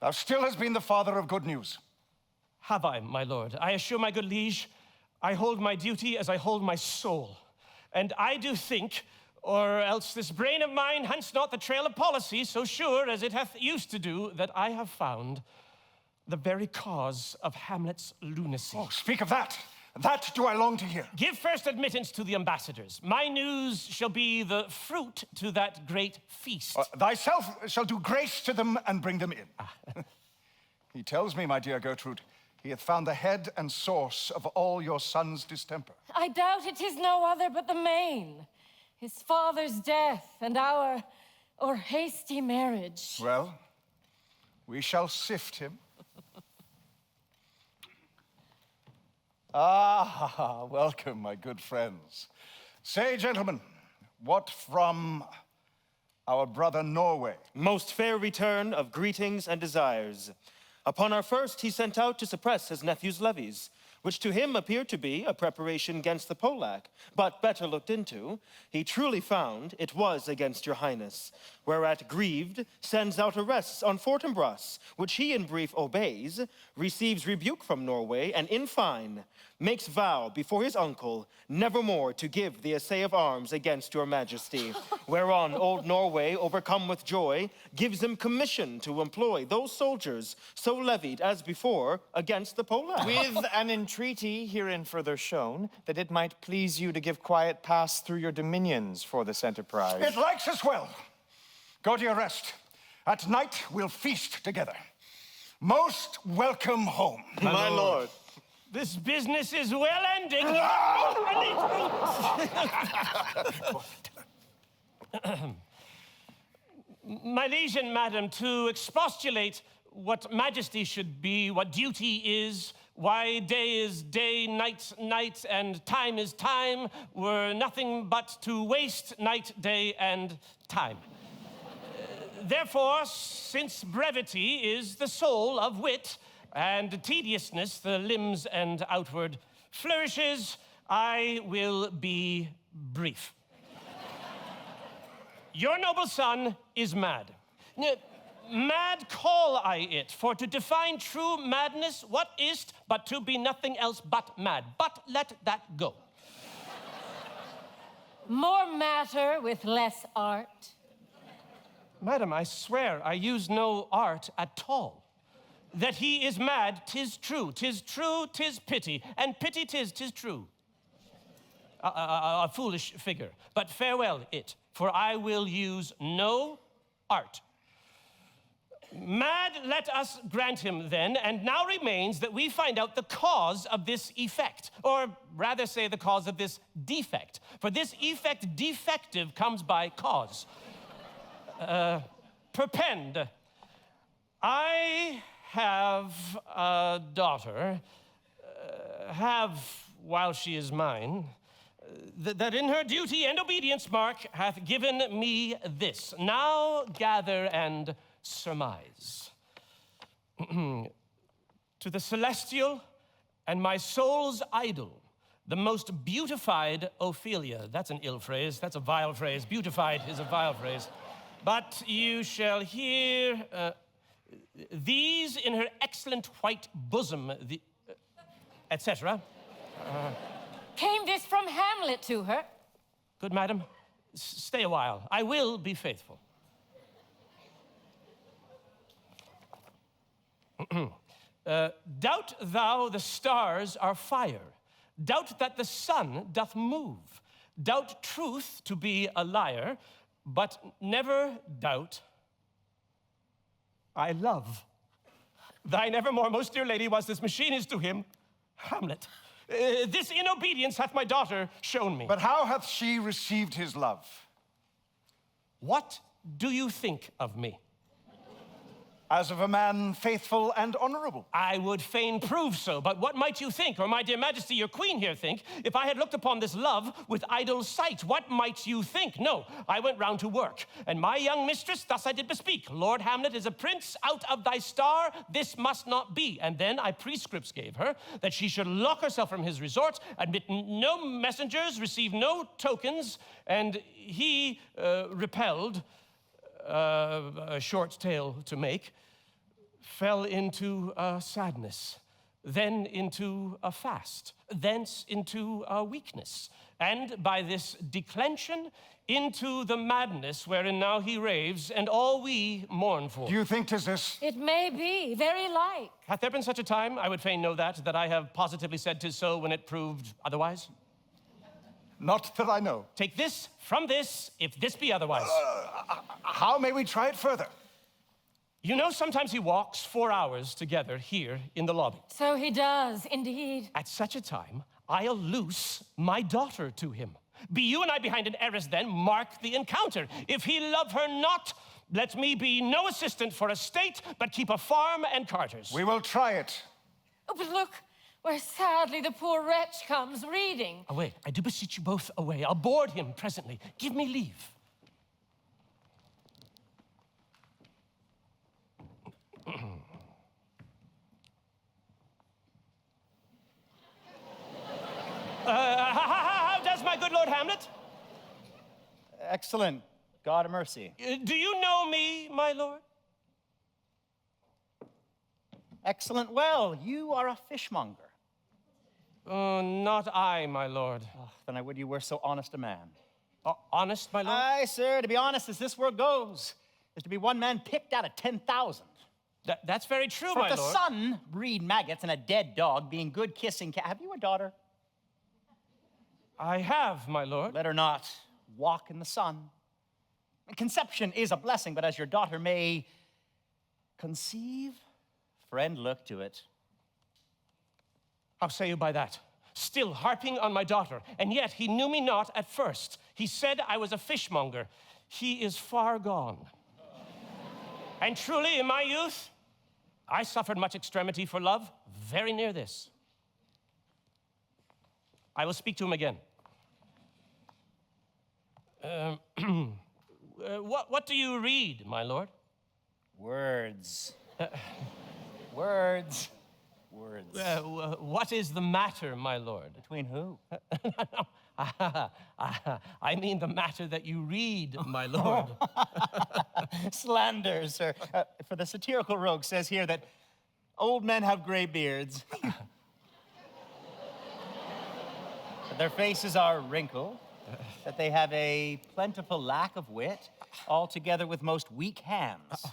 S4: Thou still hast been the father of good news.
S5: Have I, my lord? I assure my good liege, I hold my duty as I hold my soul. And I do think, or else this brain of mine hunts not the trail of policy so sure as it hath used to do, that I have found the very cause of Hamlet's lunacy.
S4: Oh, speak of that. That do I long to hear.
S5: Give first admittance to the ambassadors. My news shall be the fruit to that great feast.
S4: Thyself shall do grace to them and bring them in. He tells me, my dear Gertrude, he hath found the head and source of all your son's distemper.
S9: I doubt it is no other but the main. His father's death and our hasty marriage.
S4: Well, we shall sift him. Welcome, my good friends. Say, gentlemen, what from our brother Norway?
S12: Most fair return of greetings and desires. Upon our first, he sent out to suppress his nephew's levies, which to him appeared to be a preparation against the Polack, but better looked into, he truly found it was against your highness, whereat grieved sends out arrests on Fortinbras, which he in brief obeys, receives rebuke from Norway, and in fine, makes vow before his uncle nevermore to give the assay of arms against your majesty, whereon old Norway, overcome with joy, gives him commission to employ those soldiers so levied as before against the Polack.
S13: With an entreaty herein further shown, that it might please you to give quiet pass through your dominions for this enterprise.
S4: It likes us well. Go to your rest. At night, we'll feast together. Most welcome home.
S12: My lord.
S5: This business is well ending. My liege and madam, to expostulate what majesty should be, what duty is, Why day is day, night, night, and time is time, were nothing but to waste night, day, and time. Therefore, since brevity is the soul of wit, and tediousness the limbs and outward flourishes, I will be brief. Your noble son is mad. Mad call I it, for to define true madness, what is't but to be nothing else but mad. But let that go.
S9: More matter with less art.
S5: Madam, I swear I use no art at all. That he is mad, 'tis true. 'Tis true, 'tis pity, and pity 'tis true. A foolish figure, but farewell it, for I will use no art. Mad, let us grant him then, and now remains that we find out the cause of this effect, or rather say the cause of this defect, for this effect defective comes by cause. Perpend. I have a daughter, while she is mine, that in her duty and obedience, mark, hath given me this. Now gather and surmise. To the celestial and my soul's idol, the most beautified Ophelia. That's an ill phrase, that's a vile phrase. Beautified is a vile phrase. But you shall hear these in her excellent white bosom, etc.
S9: Came this from Hamlet to her?
S5: Good madam, stay a while. I will be faithful. Doubt thou the stars are fire. Doubt that the sun doth move. Doubt truth to be a liar, but never doubt I love. Thine evermore most dear lady was this machine is to him, Hamlet. This in obedience hath my daughter shown me.
S4: But how hath she received his love?
S5: What do you think of me?
S4: As of a man faithful and honorable.
S5: I would fain prove so, but what might you think, or my dear majesty, your queen here think, if I had looked upon this love with idle sight? What might you think? No, I went round to work, and my young mistress thus I did bespeak. Lord Hamlet is a prince out of thy star, this must not be. And then I prescripts gave her, that she should lock herself from his resort, admit no messengers, receive no tokens, and he repelled, a short tale to make, fell into sadness, then into a fast, thence into a weakness, and by this declension into the madness wherein now he raves, and all we mourn for.
S4: Do you think 'tis this?
S9: It may be, very like.
S5: Hath there been such a time, I would fain know that I have positively said 'tis so when it proved otherwise?
S4: Not that I know.
S5: Take this from this, if this be otherwise.
S4: How may we try it further?
S5: You know, sometimes he walks 4 hours together here in the lobby.
S9: So he does, indeed.
S5: At such a time, I'll loose my daughter to him. Be you and I behind an arras then, mark the encounter. If he love her not, let me be no assistant for a state, but keep a farm and carters.
S4: We will try it.
S9: Oh, but look, where sadly the poor wretch comes reading.
S5: Away, I do beseech you both away. I'll board him presently. Give me leave. How does my good Lord Hamlet?
S8: Excellent. God of mercy.
S5: Do you know me, my lord?
S8: Excellent. Well, you are a fishmonger.
S5: Not I, my lord.
S8: Oh, then I would you were so honest a man.
S5: Honest, my lord?
S8: Aye, sir, to be honest, as this world goes, is to be one man picked out of 10,000.
S5: That's very true,
S8: For
S5: my
S8: if the
S5: lord.
S8: sun breed maggots and a dead dog being good kissing cat. Have you a daughter?
S5: I have, my lord.
S8: Let her not walk in the sun. Conception is a blessing, but as your daughter may conceive, friend, look to it.
S5: How say you by that? Still harping on my daughter, and yet he knew me not at first. He said I was a fishmonger. He is far gone. And truly, in my youth, I suffered much extremity for love, very near this. I will speak to him again. What do you read, my lord?
S8: Words. Words. Words.
S5: What is the matter, my lord?
S8: Between who?
S5: I mean the matter that you read, my lord.
S8: Slander, sir. For the satirical rogue says here that old men have gray beards. That their faces are wrinkled. That they have a plentiful lack of wit, altogether with most weak hands.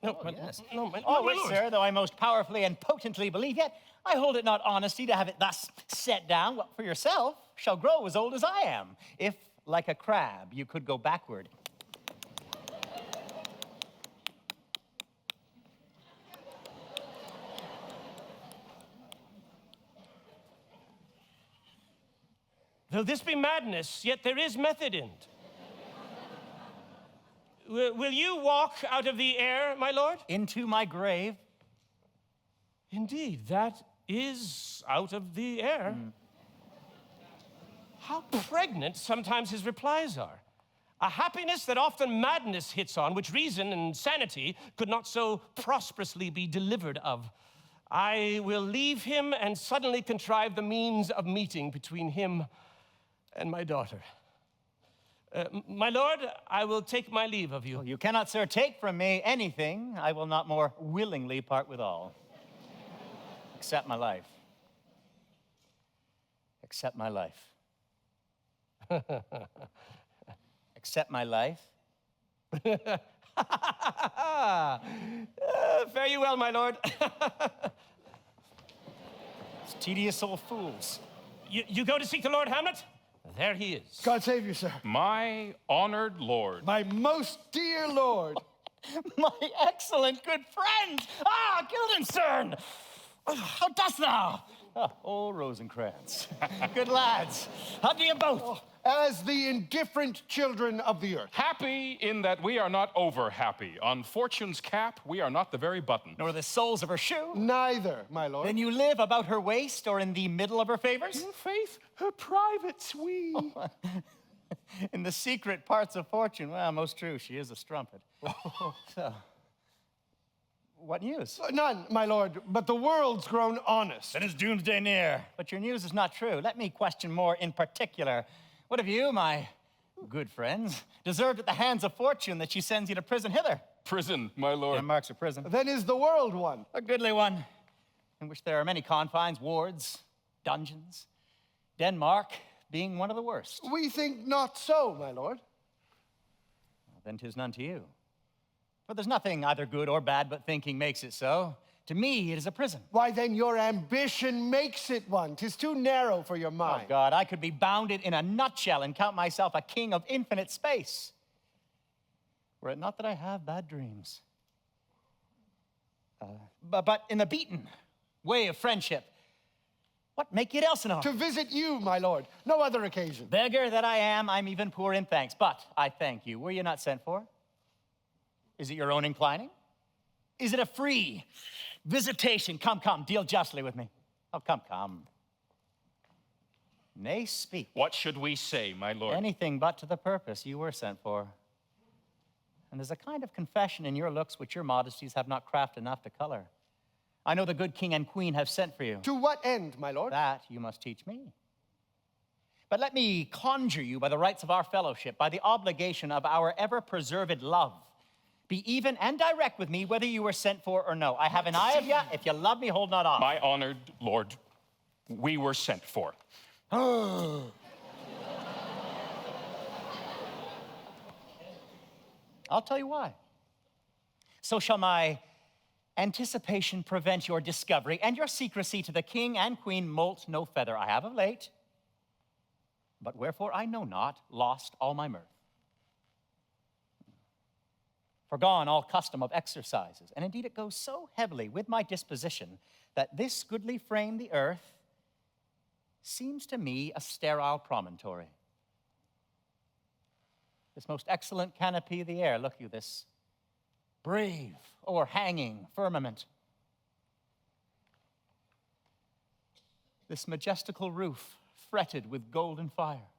S5: No,
S8: Yes.
S5: no, my
S8: Which,
S5: lord.
S8: sir, though I most powerfully and potently believe, yet I hold it not honesty to have it thus set down. What for yourself shall grow as old as I am, if, like a crab, you could go backward.
S5: Though this be madness, yet there is method in't. Will you walk out of the air, my lord?
S8: Into my grave?
S5: Indeed, that is out of the air. How pregnant sometimes his replies are. A happiness that often madness hits on, which reason and sanity could not so prosperously be delivered of. I will leave him and suddenly contrive the means of meeting between him and my daughter. My lord, I will take my leave of you.
S8: Well, you cannot, sir, take from me anything I will not more willingly part with all. Except my life. Except my life. Except my life.
S5: Fare you well, my lord.
S8: It's tedious old fools.
S5: You go to seek the Lord Hamlet? There he is.
S11: God save you, sir.
S6: My honored lord.
S11: My most dear lord.
S8: My excellent good friend! Ah, Guildenstern! How dost thou? Old Rosencrantz. Good lads. How do you both?
S11: As the indifferent children of the earth.
S6: Happy in that we are not over happy. On fortune's cap, we are not the very button.
S8: Nor the soles of her shoe?
S11: Neither, my lord.
S8: Then you live about her waist or in the middle of her favors?
S6: In faith, her privates we.
S8: In the secret parts of fortune. Well, most true, she is a strumpet. So, what news?
S11: None, my lord, but the world's grown honest.
S8: Then is doomsday near. But your news is not true. Let me question more in particular. What have you, my good friends, deserved at the hands of fortune that she sends you to prison hither?
S6: Prison, my lord.
S8: Denmark's a prison.
S11: Then is the world one.
S8: A goodly one, in which there are many confines, wards, dungeons. Denmark being one of the worst.
S11: We think not so, my lord.
S8: Well, then 'tis none to you. For there's nothing either good or bad, but thinking makes it so. To me, it is a prison.
S11: Why, then your ambition makes it one. 'Tis too narrow for your
S8: Oh,
S11: mind.
S8: God, I could be bounded in a nutshell and count myself a king of infinite space. Were it not that I have bad dreams. But in the beaten way of friendship, what make it Elsinore?
S11: To visit you, my lord. No other occasion.
S8: Beggar that I am, I'm even poor in thanks. But I thank you. Were you not sent for? Is it your own inclining? Is it a free visitation? Come, deal justly with me. Oh, come. Nay, speak.
S6: What should we say, my lord?
S8: Anything but to the purpose you were sent for. And there's a kind of confession in your looks which your modesties have not craft enough to color. I know the good king and queen have sent for you.
S11: To what end, my lord?
S8: That you must teach me. But let me conjure you by the rights of our fellowship, by the obligation of our ever-preserved love, be even and direct with me whether you were sent for or no. I have an eye of you. If you love me, hold not off.
S6: My honored lord, we were sent for.
S8: I'll tell you why. So shall my anticipation prevent your discovery, and your secrecy to the king and queen molt no feather. I have of late, but wherefore I know not, lost all my mirth. Forgone all custom of exercises, and indeed it goes so heavily with my disposition that this goodly frame, the earth, seems to me a sterile promontory. This most excellent canopy of the air, look you, this brave o'erhanging firmament. this majestical roof fretted with golden fire?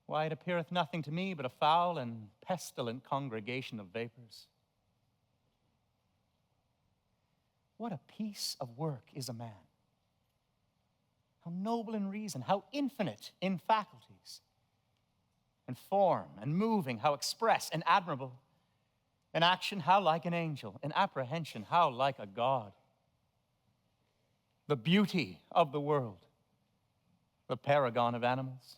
S8: Why, it appeareth nothing to me but a foul and pestilent congregation of vapors. What a piece of work is a man. How noble in reason, how infinite in faculties, in form and moving, how express and admirable. In action, how like an angel. In apprehension, how like a god. The beauty of the world, the paragon of animals.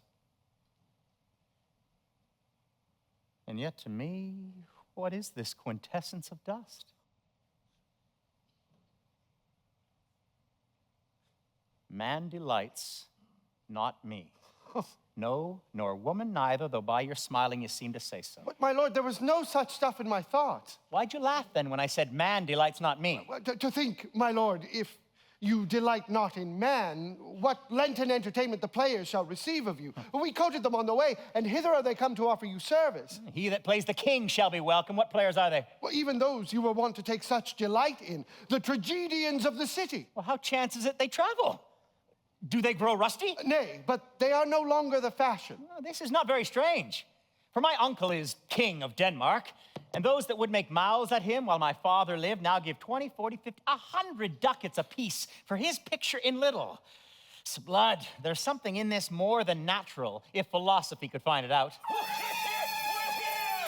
S8: And yet, to me, what is this quintessence of dust? Man delights, not me. No, nor woman neither, though by your smiling you seem to say so.
S11: But, my lord, there was no such stuff in my thoughts.
S8: Why'd you laugh then when I said man delights, not me?
S11: Well, to think, my lord, if you delight not in man, what Lenten entertainment the players shall receive of you. We courted them on the way, and hither are they come to offer you service.
S8: He that plays the king shall be welcome. What players are they?
S11: Well, even those you were wont to take such delight in, the tragedians of the city.
S8: Well, how chances it they travel? Do they grow rusty?
S11: Nay, but they are no longer the fashion.
S8: Well, this is not very strange. For my uncle is king of Denmark, and those that would make mouths at him while my father lived now give 20, 40, 50, 100 ducats apiece for his picture in little. S'blood, there's something in this more than natural, if philosophy could find it out.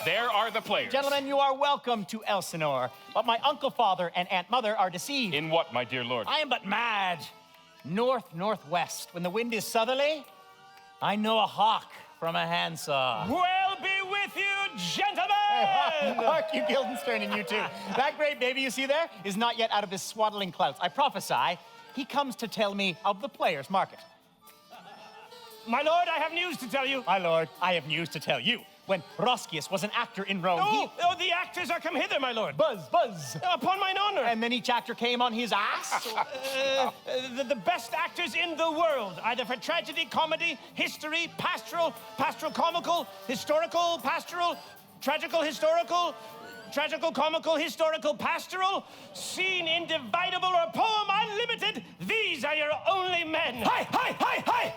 S6: There are the players.
S8: Gentlemen, you are welcome to Elsinore, but my uncle father and aunt mother are deceived.
S6: In what, my dear lord?
S8: I am but mad. North-northwest, when the wind is southerly, I know a hawk from a handsaw.
S5: Well be with you, gentlemen!
S8: Hark you, Guildenstern, and you too. That great baby you see there is not yet out of his swaddling clouts. I prophesy, he comes to tell me of the players' market.
S5: My lord, I have news to tell you.
S8: My lord, I have news to tell you. When Roscius was an actor in Rome,
S5: the actors are come hither, my lord.
S8: Buzz, buzz.
S5: Upon mine honor.
S8: And then each actor came on his ass?
S5: The best actors in the world, either for tragedy, comedy, history, pastoral, pastoral comical, historical, pastoral, tragical, historical, tragical, comical, historical, pastoral, scene individable, or poem unlimited. These are your only men. Hi, hi, hi, hi!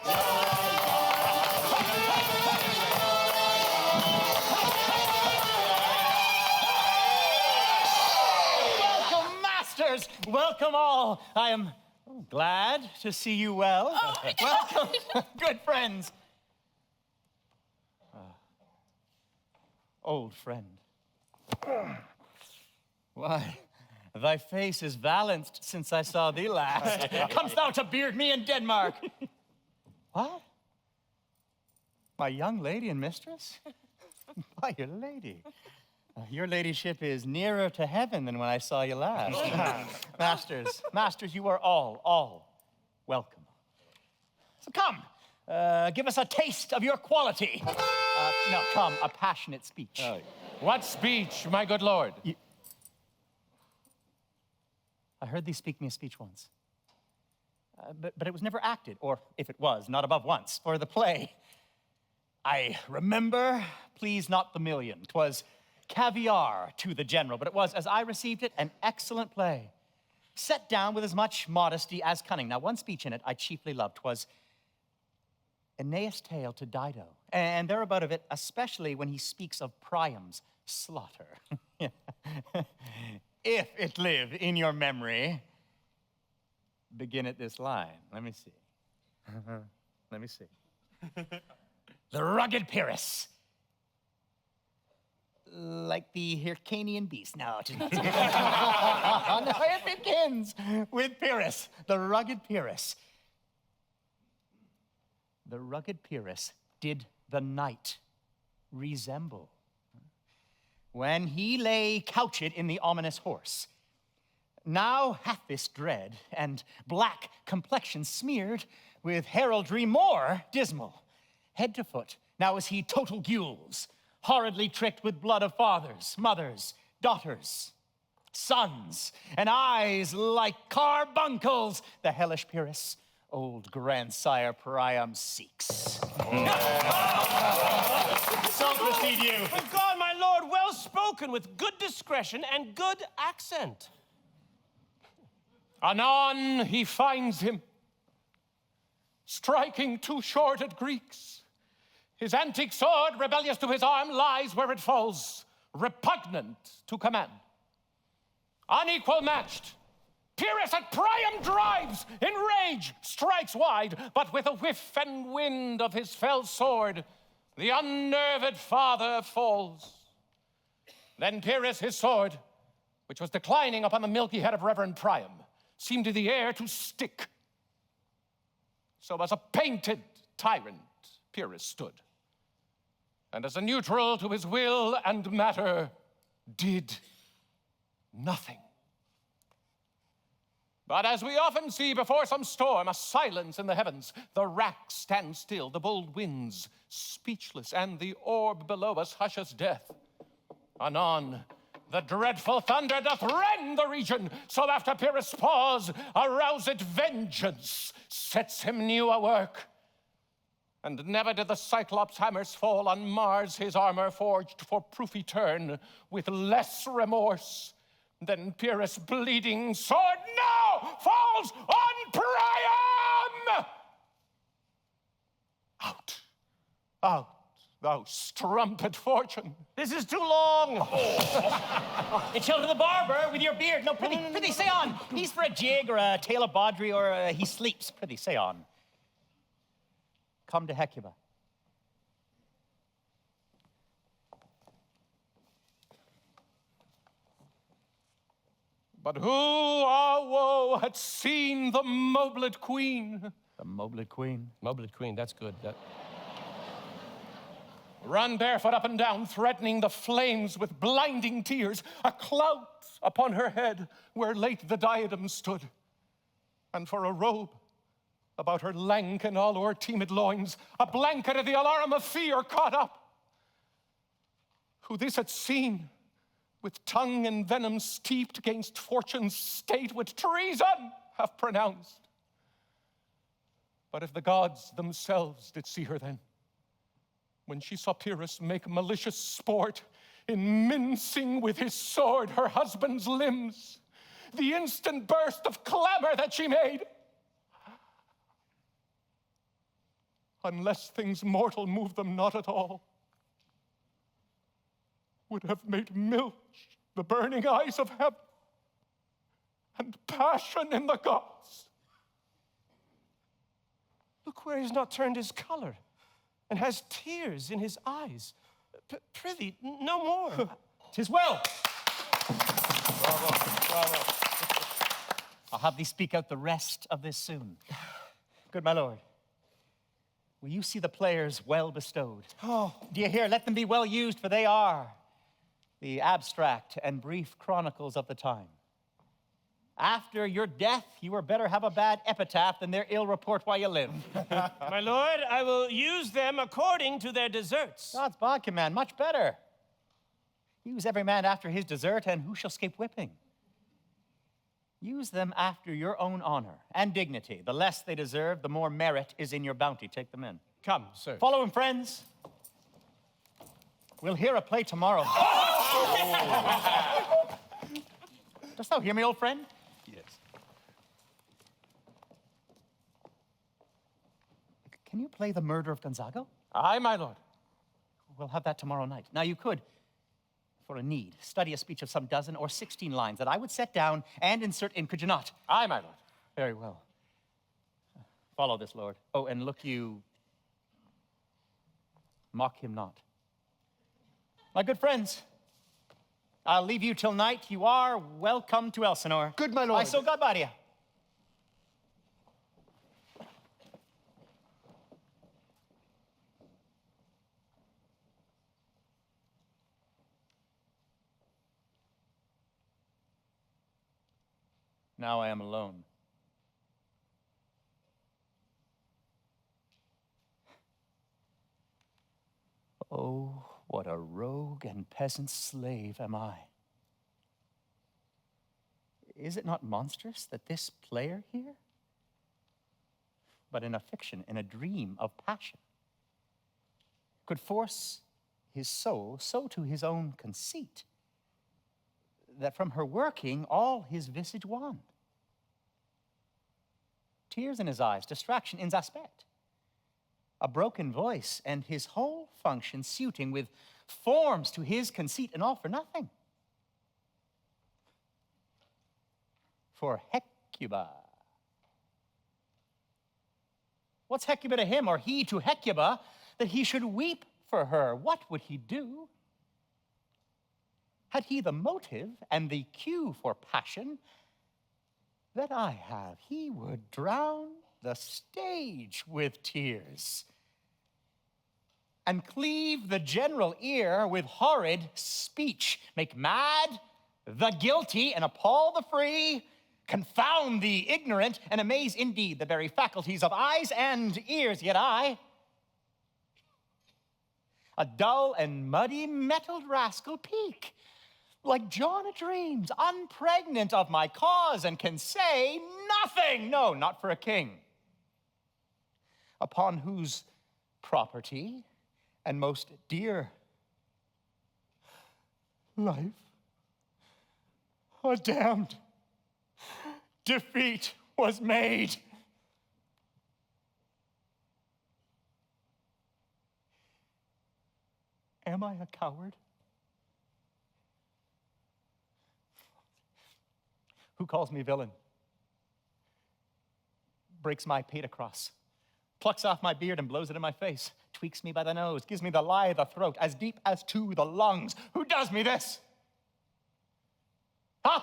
S8: Welcome all. I am glad to see you well. Welcome, good friends. Old friend. Why, thy face is valanced since I saw thee last. Comest thou to beard me in Denmark? What? My young lady and mistress? Why, your lady. Your ladyship is nearer to heaven than when I saw you last. Masters, you are all welcome. So come, give us a taste of your quality. No, come, a passionate speech.
S14: What speech, my good lord?
S8: I heard thee speak me a speech once. But it was never acted, or if it was, not above once, for the play. I remember, please not the million. 'Twas caviar to the general, but it was, as I received it, an excellent play, set down with as much modesty as cunning. Now, one speech in it I chiefly loved. 'Twas Aeneas' tale to Dido, and thereabout of it, especially when he speaks of Priam's slaughter. If it live in your memory, begin at this line. Let me see. Let me see. The rugged Pyrrhus, like the Hyrcanian beast. No, it begins with Pyrrhus, the rugged Pyrrhus. The rugged Pyrrhus did the knight resemble when he lay couched in the ominous horse. Now hath this dread and black complexion smeared with heraldry more dismal. Head to foot, now is he total gules, horridly tricked with blood of fathers, mothers, daughters, sons, and eyes like carbuncles. The hellish Pyrrhus, old grandsire Priam seeks. So proceed you.
S5: For God, my lord, well spoken, with good discretion and good accent.
S14: Anon he finds him, striking two shorted Greeks. His antique sword, rebellious to his arm, lies where it falls, repugnant to command. Unequal matched, Pyrrhus at Priam drives, in rage strikes wide, but with a whiff and wind of his fell sword, the unnerved father falls. Then Pyrrhus his sword, which was declining upon the milky head of Reverend Priam, seemed to the air to stick. So as a painted tyrant Pyrrhus stood, and as a neutral to his will and matter, did nothing. But as we often see before some storm, a silence in the heavens, the rack stands still, the bold winds speechless, and the orb below us hushes death. Anon, the dreadful thunder doth rend the region, so after Pyrrhus' pause, aroused vengeance sets him new a work. And never did the Cyclops' hammers fall on Mars, his armor forged for proof etern, with less remorse than Pyrrhus' bleeding sword now falls on Priam! Out, out, thou strumpet fortune.
S5: This is too long.
S8: It's Children the barber with your beard. No, prithee, say on. He's for a jig or a tale of Baudry or he sleeps. Prithee, say on. Come to Hecuba.
S14: But who, ah woe, had seen the mobled queen?
S8: The mobled queen?
S5: Mobled queen, that's good.
S14: Run barefoot up and down, threatening the flames with blinding tears, a clout upon her head where late the diadem stood. And for a robe about her lank and all o'er teemid loins, a blanket of the alarum of fear caught up. Who this had seen, with tongue and venom steeped against fortune's state, with treason have pronounced. But if the gods themselves did see her then, when she saw Pyrrhus make malicious sport in mincing with his sword her husband's limbs, the instant burst of clamor that she made, unless things mortal move them not at all, would have made milch the burning eyes of heaven and passion in the gods.
S5: Look where he's not turned his color and has tears in his eyes. Prithee, no more.
S8: 'Tis well. Bravo, bravo. I'll have thee speak out the rest of this soon. Good my lord, will you see the players well bestowed?
S11: Oh.
S8: Do you hear? Let them be well used, for they are the abstract and brief chronicles of the time. After your death, you were better have a bad epitaph than their ill report while you live.
S5: My lord, I will use them according to their deserts.
S8: God's bodkin, man, much better. Use every man after his desert, and who shall escape whipping? Use them after your own honor and dignity. The less they deserve, the more merit is in your bounty. Take them in.
S5: Come, sir.
S8: Follow him, friends. We'll hear a play tomorrow. Dost thou hear me, old friend?
S14: Yes.
S8: Can you play The Murder of Gonzago?
S14: Aye, my lord.
S8: We'll have that tomorrow night. Now, you could, for a need, study a speech of some 12 or 16 lines that I would set down and insert in, could you not?
S14: Aye, my lord.
S8: Very well. Follow this, Lord. Oh, and look you, mock him not. My good friends, I'll leave you till night. You are welcome to Elsinore.
S11: Good, my lord.
S8: I so God body you. Now I am alone. Oh, what a rogue and peasant slave am I. Is it not monstrous that this player here, but in a fiction, in a dream of passion, could force his soul so to his own conceit that from her working all his visage wand? tears in his eyes, distraction in his aspect, a broken voice, and his whole function suiting with forms to his conceit, and all for nothing. For Hecuba. What's Hecuba to him, or he to Hecuba, that he should weep for her? What would he do? Had he the motive and the cue for passion that I have, he would drown the stage with tears and cleave the general ear with horrid speech, make mad the guilty and appall the free, confound the ignorant, and amaze indeed the very faculties of eyes and ears. Yet I, a dull and muddy mettled rascal, peak like John a dreams, unpregnant of my cause, and can say nothing, no, not for a king, upon whose property and most dear life a damned defeat was made. Am I a coward? Who calls me villain? Breaks my pate across, plucks off my beard and blows it in my face, tweaks me by the nose, gives me the lie of the throat, as deep as to the lungs. Who does me this? Huh?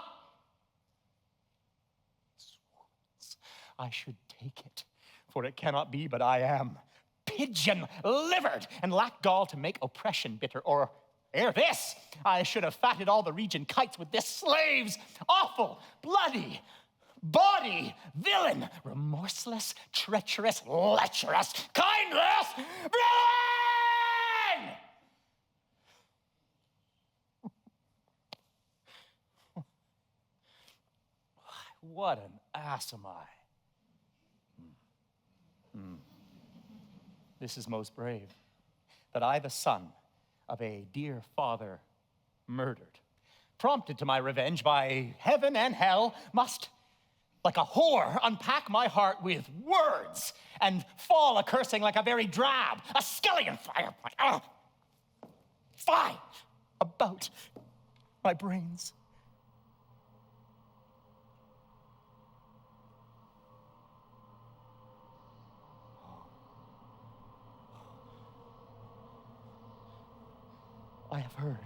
S8: I should take it, for it cannot be but I am pigeon-livered and lack gall to make oppression bitter, or ere this, I should have fatted all the region kites with this slave's awful, bloody body, villain, remorseless, treacherous, lecherous, kindless, villain! What an ass am I. This is most brave, that I, the son of a dear father murdered, prompted to my revenge by heaven and hell, must, like a whore, unpack my heart with words and fall a-cursing like a very drab, a scullion fly about my brains. I have heard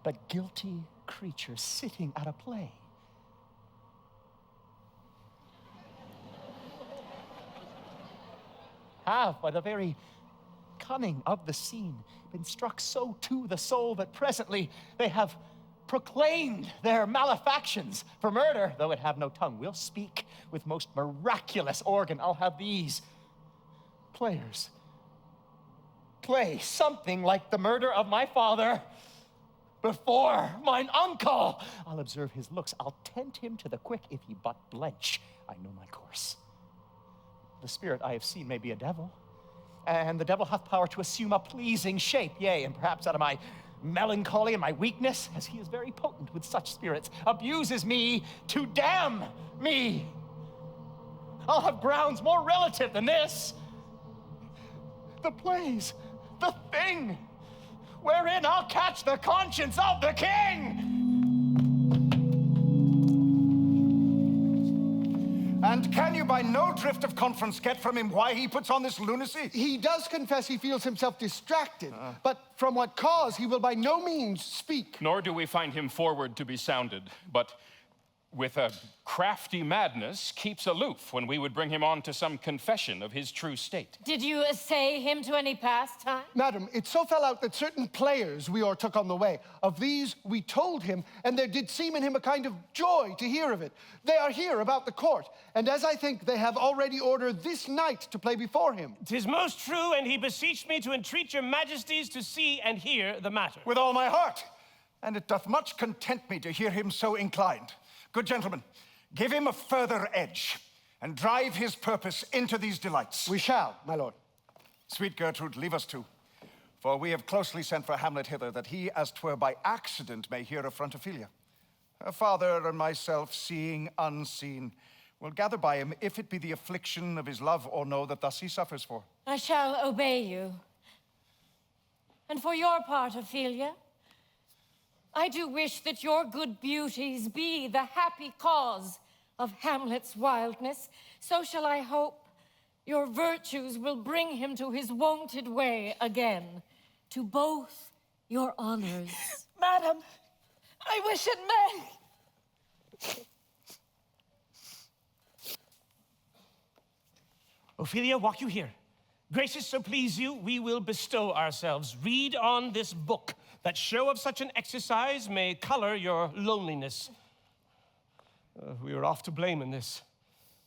S8: but guilty creatures sitting at a play have, by the very cunning of the scene, been struck so to the soul that presently they have proclaimed their malefactions. For murder, though it have no tongue, will speak with most miraculous organ. I'll have these players play something like the murder of my father before mine uncle. I'll observe his looks, I'll tempt him to the quick if he but blench. I know my course. The spirit I have seen may be a devil, and the devil hath power to assume a pleasing shape, yea, and perhaps out of my melancholy and my weakness, as he is very potent with such spirits, abuses me to damn me. I'll have grounds more relative than this. The plays, the thing wherein I'll catch the conscience of the king.
S4: And can you by no drift of conference get from him why he puts on this lunacy?
S11: He does confess he feels himself distracted, but from what cause he will by no means speak.
S6: Nor do we find him forward to be sounded, but with a crafty madness keeps aloof when we would bring him on to some confession of his true state.
S9: Did you assay him to any pastime?
S11: Madam, it so fell out that certain players we o'ertook on the way. Of these we told him, and there did seem in him a kind of joy to hear of it. They are here about the court, and as I think they have already ordered this night to play before him.
S5: 'Tis most true, and he beseeched me to entreat your majesties to see and hear the matter.
S4: With all my heart, and it doth much content me to hear him so inclined. Good gentlemen, give him a further edge, and drive his purpose into these delights.
S11: We shall, my lord.
S4: Sweet Gertrude, leave us too. For we have closely sent for Hamlet hither, that he, as 'twere by accident, may hear affront Ophelia. Her father and myself, seeing unseen, will gather by him, if it be the affliction of his love or no that thus he suffers for.
S9: I shall obey you. And for your part, Ophelia, I do wish that your good beauties be the happy cause of Hamlet's wildness. So shall I hope your virtues will bring him to his wonted way again, to both your honors.
S10: Madam, I wish it may.
S5: Ophelia, walk you here. Gracious, so please you, we will bestow ourselves. Read on this book, that show of such an exercise may color your loneliness. We are oft to blame in this.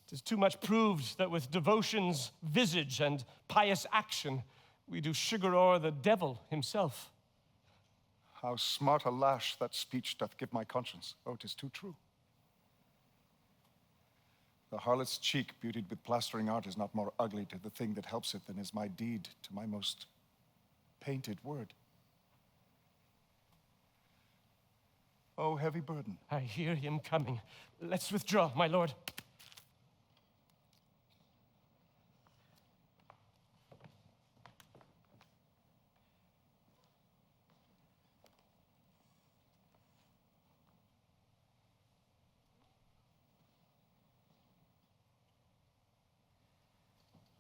S5: 'Tis too much proved that with devotion's visage and pious action, we do sugar o'er the devil himself.
S4: How smart a lash that speech doth give my conscience. Oh, 'tis too true. The harlot's cheek, beautied with plastering art, is not more ugly to the thing that helps it than is my deed to my most painted word. Oh, heavy burden.
S5: I hear him coming. Let's withdraw, my lord.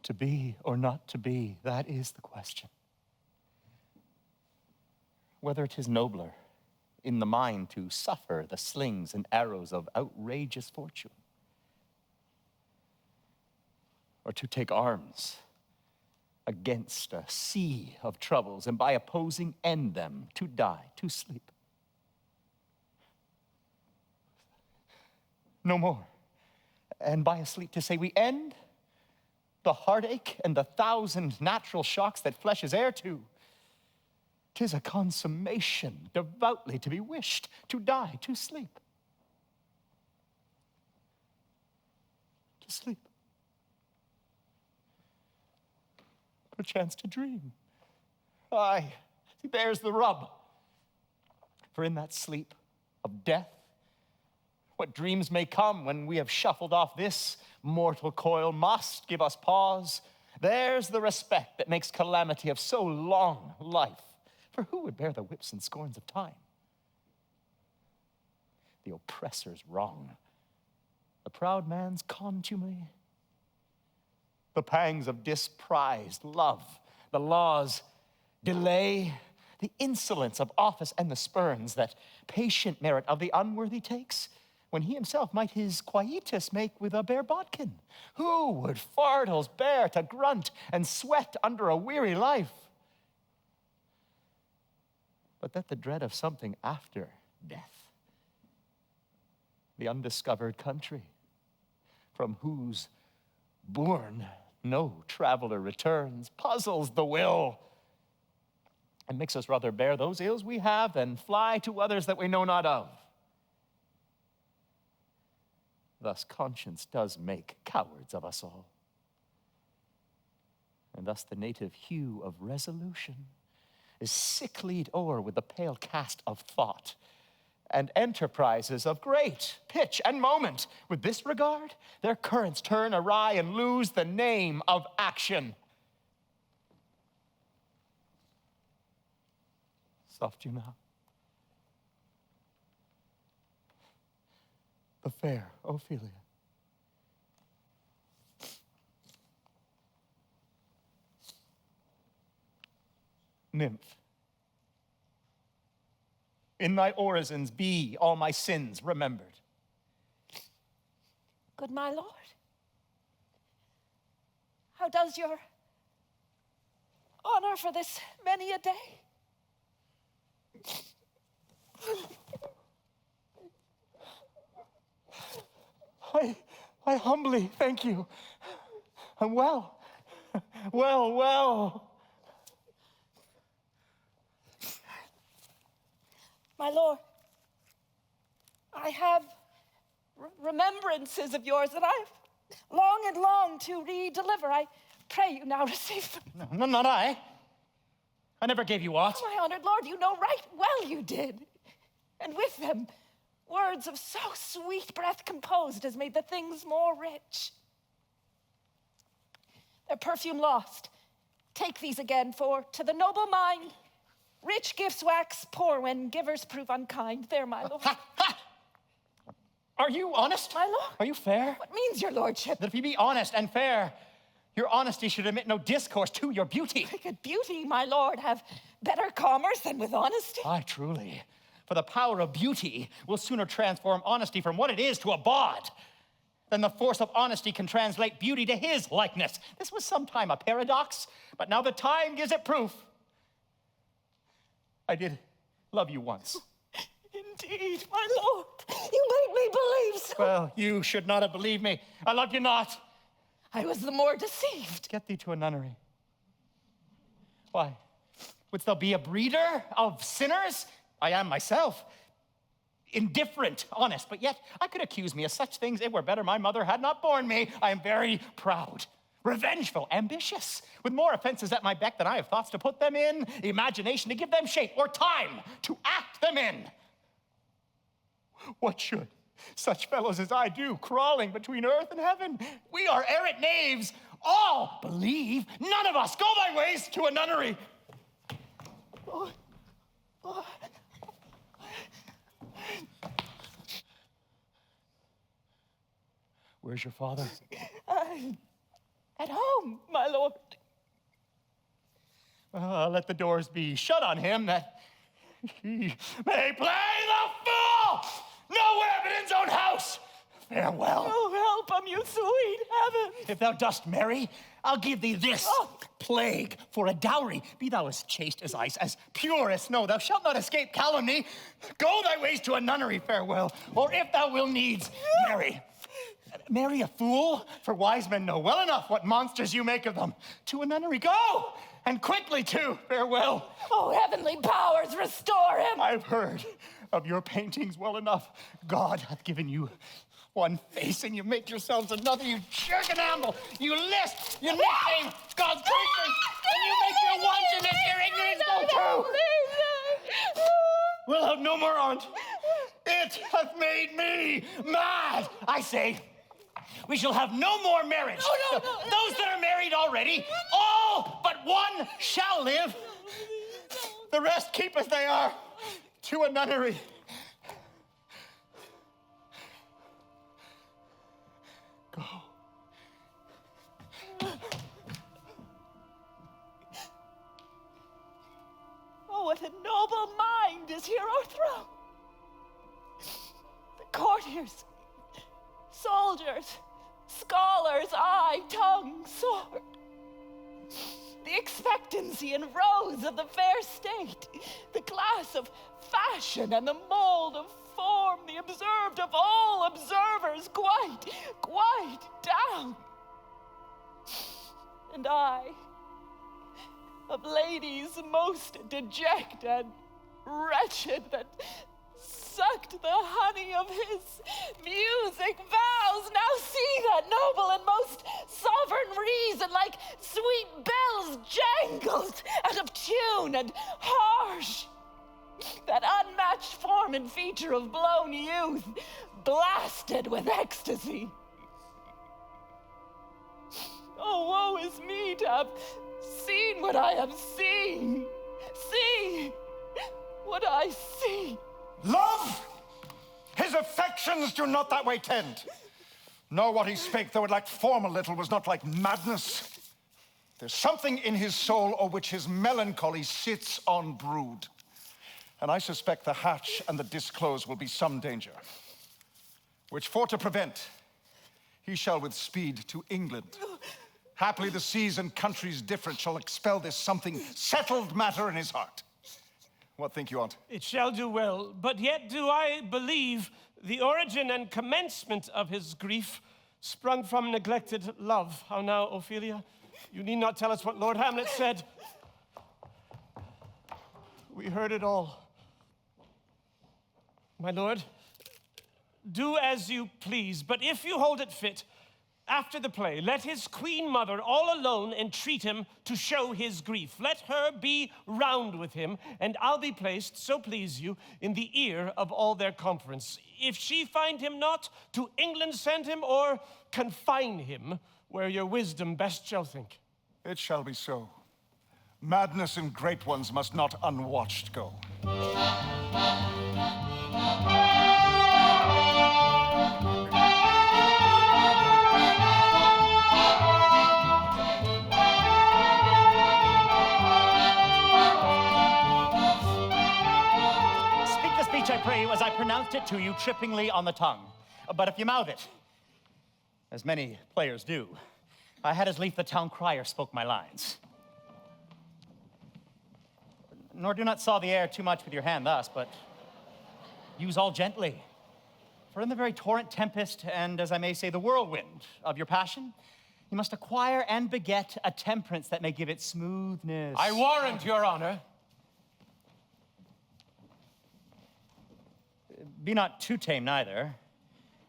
S13: To be or not to be, that is the question. Whether it is nobler in the mind to suffer the slings and arrows of outrageous fortune, or to take arms against a sea of troubles and by opposing end them, to die, to sleep. No more. And by a sleep to say we end the heartache and the thousand natural shocks that flesh is heir to. 'Tis a consummation devoutly to be wished, to die, to sleep. To sleep. Perchance to dream. Aye, see, there's the rub. For in that sleep of death, what dreams may come when we have shuffled off this mortal coil must give us pause. There's the respect that makes calamity of so long life. For who would bear the whips and scorns of time? The oppressor's wrong, the proud man's contumely, the pangs of disprized love, the law's delay, the insolence of office and the spurns that patient merit of the unworthy takes, when he himself might his quietus make with a bare bodkin. Who would fardels bear to grunt and sweat under a weary life? But that the dread of something after death, the undiscovered country, from whose bourne no traveler returns, puzzles the will, and makes us rather bear those ills we have than fly to others that we know not of. Thus conscience does make cowards of us all. And thus the native hue of resolution is sicklied o'er with the pale cast of thought, and enterprises of great pitch and moment, with this regard, their currents turn awry and lose the name of action. Soft you now. The fair Ophelia. Nymph, in thy orisons be all my sins remembered.
S10: Good my lord, how does your honor for this many a day?
S13: I humbly thank you. I'm well. Well.
S10: My lord, I have remembrances of yours that I've long and longed to re-deliver. I pray you now receive them.
S13: No, not I. I never gave you aught.
S10: My honored lord, you know right well you did. And with them, Words of so sweet breath composed as made the things more rich. Their perfume lost. Take these again, for to the noble mind, rich gifts wax poor when givers prove unkind. There, my lord.
S8: Are you honest?
S10: My lord?
S8: Are you fair?
S10: What means your lordship?
S8: That if you be honest and fair, your honesty should admit no discourse to your beauty.
S10: Could beauty, my lord, have better commerce than with honesty?
S8: Aye, truly. For the power of beauty will sooner transform honesty from what it is to a bawd than the force of honesty can translate beauty to his likeness. This was sometime a paradox, but now the time gives it proof. I did love you once.
S10: Indeed, my lord, you make me believe so.
S8: Well, you should not have believed me. I loved you not.
S10: I was the more deceived.
S8: Get thee to a nunnery. Why? Wouldst thou be a breeder of sinners? I am myself. Indifferent, honest, but yet I could accuse me of such things. It were better my mother had not borne me. I am very proud, revengeful, ambitious, with more offenses at my beck than I have thoughts to put them in, imagination to give them shape, or time to act them in. What should such fellows as I do, crawling between earth and heaven? We are errant knaves, all believe, none of us. Go thy ways to a nunnery.
S10: Lord, Lord.
S8: Where's your father?
S10: At home, my lord.
S8: Let the doors be shut on him, that he may play the fool nowhere but in his own house. Farewell.
S10: Oh, help him, you sweet heaven.
S8: If thou dost marry, I'll give thee this plague for a dowry. Be thou as chaste as ice, as pure as snow. Thou shalt not escape calumny. Go thy ways to a nunnery, farewell. Or if thou will needs, marry. Marry a fool, for wise men know well enough what monsters you make of them. To a nunnery, go, and quickly too, farewell.
S10: Oh, heavenly powers, restore him.
S8: I've heard of your paintings well enough. God hath given you one face, and you make yourselves another, you jerk amble. You list, you nickname God's creatures, and you make your wantonness, your ignorance go true. We'll have no more on't. It hath made me mad. I say, we shall have no more marriage.
S10: No.
S8: Those that are married already, all but one shall live. The rest keep as they are, to a nunnery. Go.
S10: Oh, what a noble mind is here o'erthrown. The courtiers, soldiers, scholars, eye, tongue, sword. The expectancy and rose of the fair state, the glass of fashion and the mold of form, the observed of all observers, quite down. And I, of ladies most deject and wretched, that sucked the honey of his music vows, now see that noble and most sovereign reason, like sweet bells jangled out of tune and harsh. That unmatched form and feature of blown youth, blasted with ecstasy. Oh, woe is me to have seen what I have seen. See what I see.
S4: Love! His affections do not that way tend. Nor what he spake, though it lacked form a little, was not like madness. There's something in his soul o' which his melancholy sits on brood. And I suspect the hatch and the disclose will be some danger, which for to prevent, he shall with speed to England. Haply the seas and countries different shall expel this something settled matter in his heart. What think you on't?
S5: It shall do well, but yet do I believe the origin and commencement of his grief sprung from neglected love. How now, Ophelia? You need not tell us what Lord Hamlet said. We heard it all. My lord, do as you please, but if you hold it fit, after the play, let his queen mother all alone entreat him to show his grief. Let her be round with him, and I'll be placed, so please you, in the ear of all their conference. If she find him not, to England send him, or confine him where your wisdom best shall think.
S7: It shall be so. Madness in great ones must not unwatched go.
S8: I pray you, as I pronounced it to you trippingly on the tongue. But if you mouth it, as many players do, I had as lief the town crier spoke my lines. Nor do not saw the air too much with your hand thus, but use all gently. For in the very torrent tempest, and as I may say, the whirlwind of your passion, you must acquire and beget a temperance that may give it smoothness.
S14: I warrant, your honor.
S8: Be not too tame neither,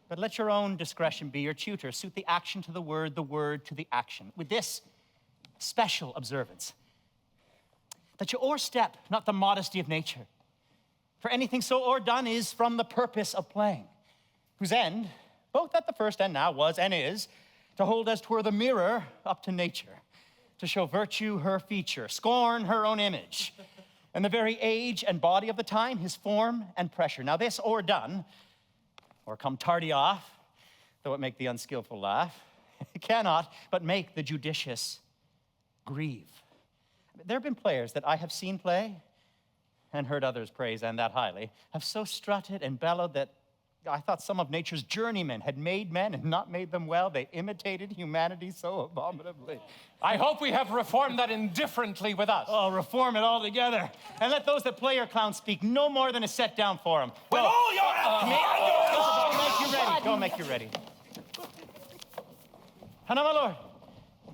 S8: but let your own discretion be your tutor. Suit the action to the word to the action. With this special observance, that you o'erstep not the modesty of nature. For anything so o'erdone is from the purpose of playing, whose end, both at the first and now, was and is, to hold as 'twere the mirror up to nature, to show virtue her feature, scorn her own image, and the very age and body of the time, his form and pressure. Now this o'erdone, or come tardy off, though it make the unskillful laugh, cannot but make the judicious grieve. There have been players that I have seen play, and heard others praise, and that highly, have so strutted and bellowed that I thought some of nature's journeymen had made men and not made them well. They imitated humanity so abominably.
S14: I hope we have reformed that indifferently with us.
S8: Oh, reform it altogether. And let those that play your clown speak no more than is set down for them.
S14: With all your
S8: Go make you ready. Go make you ready. And now, my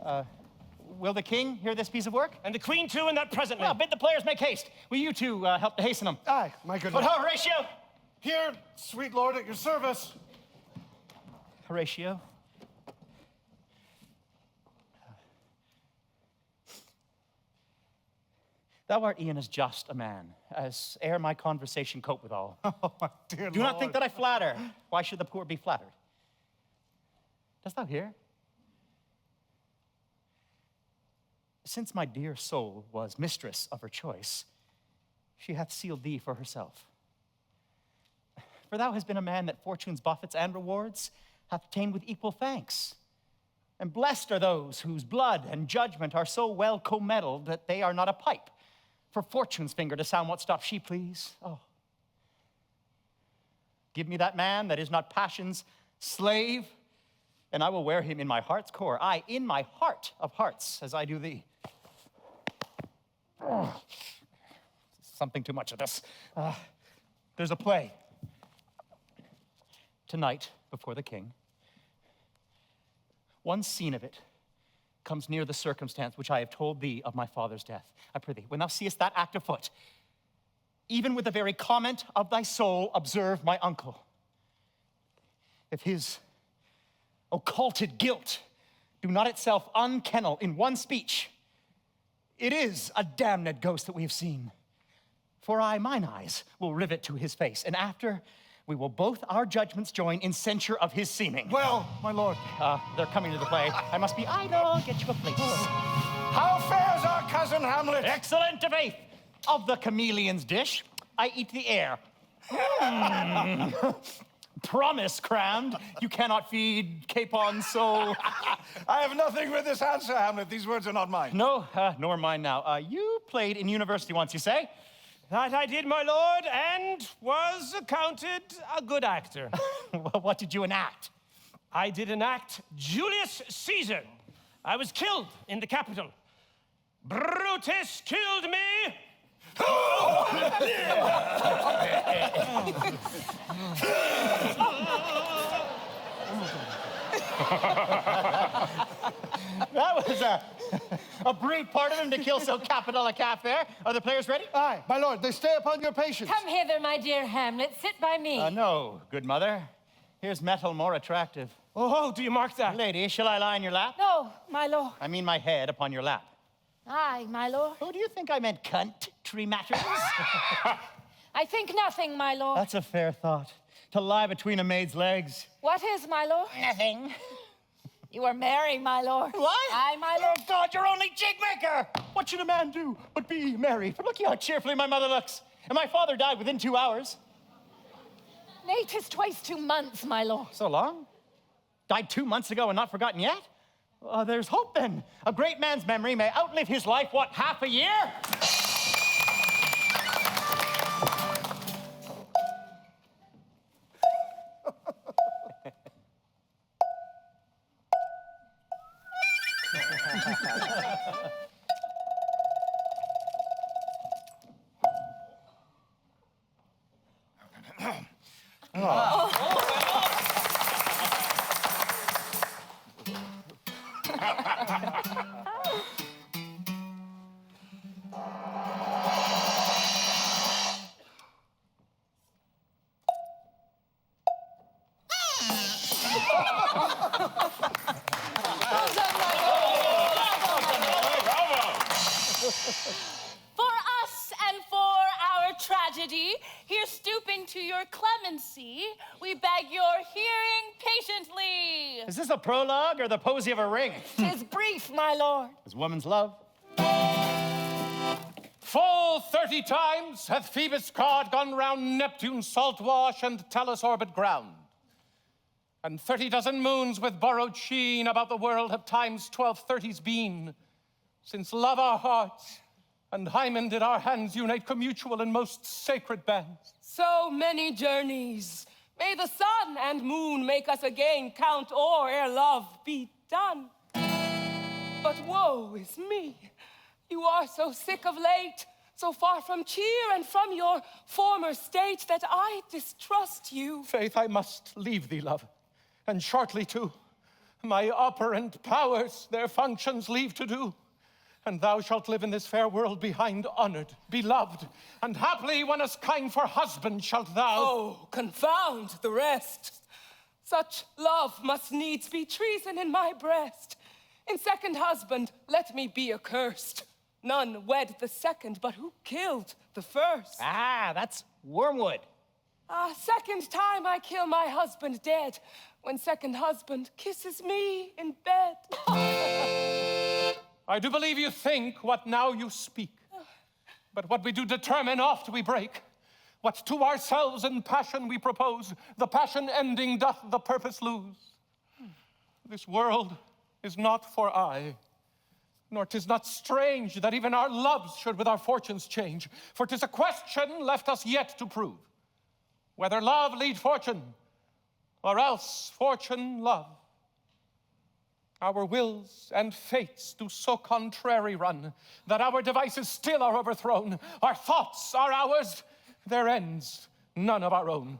S8: lord, will the king hear this piece of work?
S5: And the queen too, and that presently.
S8: Well, bid the players make haste. Will you two help to hasten them?
S11: Aye, my good
S8: But
S11: lord.
S8: Horatio!
S1: Here, sweet lord, at your service.
S8: Horatio. Thou art e'en as just a man, as ere my conversation cope withal.
S1: Oh, my dear
S8: Do not think that I flatter. Why should the poor be flattered? Dost thou hear? Since my dear soul was mistress of her choice, she hath sealed thee for herself. For thou hast been a man that fortune's buffets and rewards hath ta'en with equal thanks. And blessed are those whose blood and judgment are so well commedled that they are not a pipe for fortune's finger to sound what stop she please. Oh. Give me that man that is not passion's slave, and I will wear him in my heart's core, aye, in my heart of hearts, as I do thee. Oh. Something too much of this. There's a play tonight before the king. One scene of it comes near the circumstance which I have told thee of my father's death. I pray thee, when thou seest that act afoot, even with the very comment of thy soul, observe my uncle. If his occulted guilt do not itself unkennel in one speech, it is a damned ghost that we have seen. For mine eyes will rivet to his face, and after we will both our judgments join in censure of his seeming.
S1: Well, my lord.
S8: They're coming to the play. I must be idle. Get you a place.
S4: How fares our cousin Hamlet?
S8: Excellent faith. Of the chameleon's dish, I eat the air. Promise, crammed, you cannot feed capon so.
S4: I have nothing with this answer, Hamlet. These words are not mine.
S8: No, nor mine now. You played in university once, you say?
S5: That I did, my lord, and was accounted a good actor.
S8: What did you enact?
S5: I did enact Julius Caesar. I was killed in the Capitol. Brutus killed me.
S8: That was a brief part of him to kill so capital a calf there. Are the players ready?
S11: Aye, my lord, they stay upon your patience.
S9: Come hither, my dear Hamlet. Sit by me.
S8: No, good mother. Here's metal more attractive.
S5: Oh, do you mark that?
S8: Lady, shall I lie in your lap?
S10: No, my lord.
S8: I mean my head upon your lap.
S10: Aye, my lord.
S8: Oh, do you think I meant country matters?
S10: I think nothing, my lord.
S8: That's a fair thought. To lie between a maid's legs.
S10: What is, my lord?
S8: Nothing.
S10: You are merry, my lord.
S8: What?
S10: Aye, my lord.
S8: Oh, God, you're only jig maker. What should a man do but be merry? For look how cheerfully my mother looks. And my father died within 2 hours.
S10: Nay, 'tis twice 2 months, my lord.
S8: So long? Died 2 months ago and not forgotten yet? There's hope then. A great man's memory may outlive his life, what, half a year?
S9: For us and for our tragedy, here stooping to your clemency, we beg your hearing patiently.
S8: Is this a prologue or the posy of a ring?
S10: 'Tis brief, my lord.
S8: Is woman's love?
S14: Full 30 times hath Phoebus' god gone round Neptune's salt wash and Talus' orbit ground. And 30 dozen moons with borrowed sheen about the world have times 1230s been, since love our hearts and Hymen did our hands unite commutual in most sacred bands.
S15: So many journeys. May the sun and moon make us again count o'er ere love be done. But woe is me. You are so sick of late, so far from cheer and from your former state that I distrust you.
S14: Faith, I must leave thee, love, and shortly too. My operant powers their functions leave to do. And thou shalt live in this fair world behind honored, beloved, and haply one as kind for husband shalt thou.
S15: Oh, confound the rest. Such love must needs be treason in my breast. In second husband, let me be accursed. None wed the second, but who killed the first?
S8: Ah, that's wormwood.
S15: Second time I kill my husband dead, when second husband kisses me in bed.
S14: I do believe you think what now you speak, but what we do determine oft we break. What to ourselves in passion we propose, the passion ending doth the purpose lose. This world is not for aye, nor 'tis not strange that even our loves should with our fortunes change, for 'tis a question left us yet to prove, whether love lead fortune, or else fortune love. Our wills and fates do so contrary run, that our devices still are overthrown. Our thoughts are ours, their ends none of our own.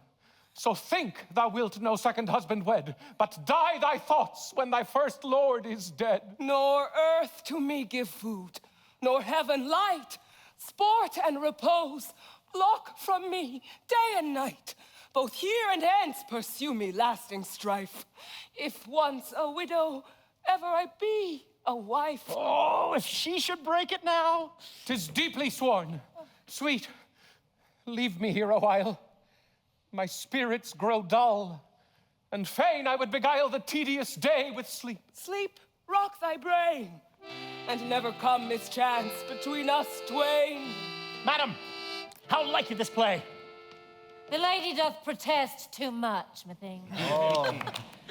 S14: So think thou wilt no second husband wed, but die thy thoughts when thy first lord is dead.
S15: Nor earth to me give food, nor heaven light, sport and repose, lock from me day and night. Both here and hence pursue me lasting strife. If once a widow, ever I be a wife.
S8: Oh, if she should break it now.
S14: 'Tis deeply sworn. Sweet, leave me here a while. My spirits grow dull, and fain I would beguile the tedious day with sleep.
S15: Sleep, rock thy brain, and never come mischance between us twain.
S8: Madam, how like you this play?
S9: The lady doth protest too much, methinks.
S8: Oh,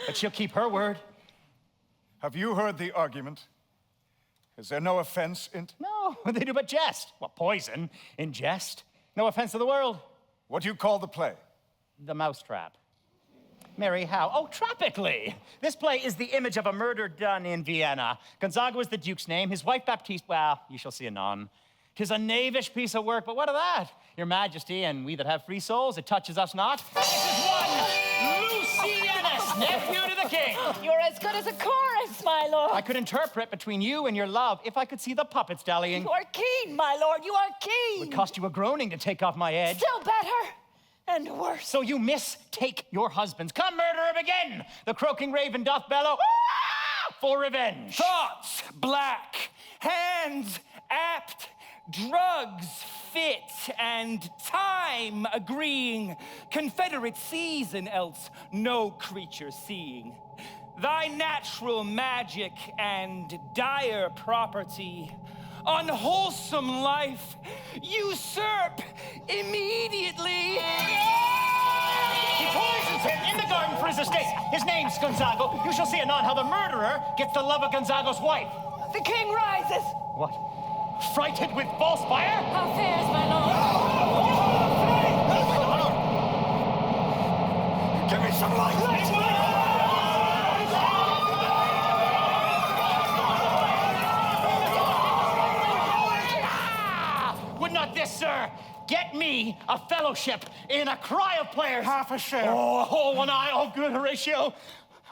S8: but she'll keep her word.
S4: Have you heard the argument? Is there no offense in't?
S8: No, they do but jest. Well, poison in jest. No offense to the world.
S4: What do you call the play?
S8: The Mousetrap. Mary, how? Oh, tropically. This play is the image of a murder done in Vienna. Gonzaga was the Duke's name. His wife Baptiste, well, you shall see anon. 'Tis a knavish piece of work, but what of that? Your Majesty, and we that have free souls, it touches us not. This is one Lucianus, nephew to the king.
S10: You're as good as a chorus, my lord.
S8: I could interpret between you and your love if I could see the puppets dallying.
S10: You are keen, my lord, you are
S8: It
S10: keen.
S8: would cost you a groaning to take off my edge.
S10: Still better.
S8: and worse. So you mistake your husbands. Come, murderer, begin! The croaking raven doth bellow for revenge.
S16: Thoughts black, hands apt, drugs fit, and time agreeing, confederate season else no creature seeing. Thy natural magic and dire property, unwholesome life, usurp immediately.
S8: He poisons him in the garden for his estate. His name's Gonzago. You shall see anon how the murderer gets the love of Gonzago's wife.
S10: The king rises.
S8: What? Frighted with false fire?
S9: How fares my lord?
S7: Give me some light!
S8: Would not this, sir, get me a fellowship in a cry of players?
S1: Half a share.
S8: Oh, one eye, oh, good Horatio.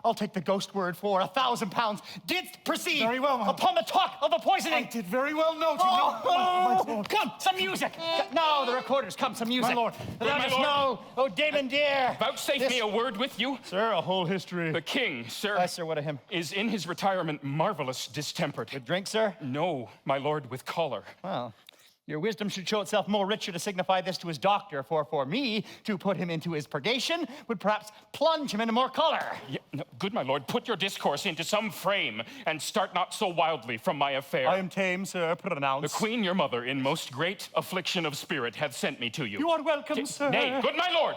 S8: I'll take the ghost word for £1,000. Didst perceive
S1: very well, my
S8: upon the talk of the poisoning?
S1: I did very well note.
S8: Oh,
S1: my lord.
S8: Come, some music. No, the recorders, come, some music.
S1: My lord.
S8: Let us know, oh, Damon dear.
S6: Vouchsafe me a word with you.
S11: Sir, a whole history.
S6: The king, sir,
S8: Aye, sir, what of him?
S6: is in his retirement marvelous distempered.
S8: With drink, sir?
S6: No, my lord, with choler.
S8: Well, your wisdom should show itself more richer to signify this to his doctor, for me to put him into his purgation would perhaps plunge him into more choler.
S6: Yeah, no, good my lord, put your discourse into some frame, and start not so wildly from my affair.
S11: I am tame, sir, pronounce.
S6: The queen, your mother, in most great affliction of spirit, hath sent me to you.
S11: You are welcome, sir.
S6: Nay, good my lord,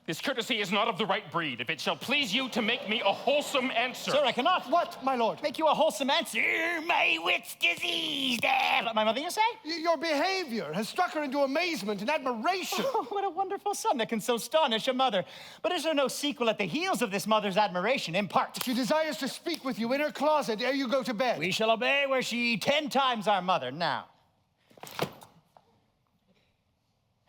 S6: this courtesy is not of the right breed. If it shall please you to make me a wholesome answer.
S8: Sir, I cannot.
S11: What, my lord?
S8: Make you a wholesome answer. My wit's diseased. Let my mother, you say?
S11: Your behavior has struck her into amazement and admiration.
S8: Oh, what a wonderful son that can so astonish a mother. But is there no sequel at the heels of this mother's admiration? Impart.
S11: She desires to speak with you in her closet ere you go to bed.
S8: We shall obey were she 10 times our mother. Now,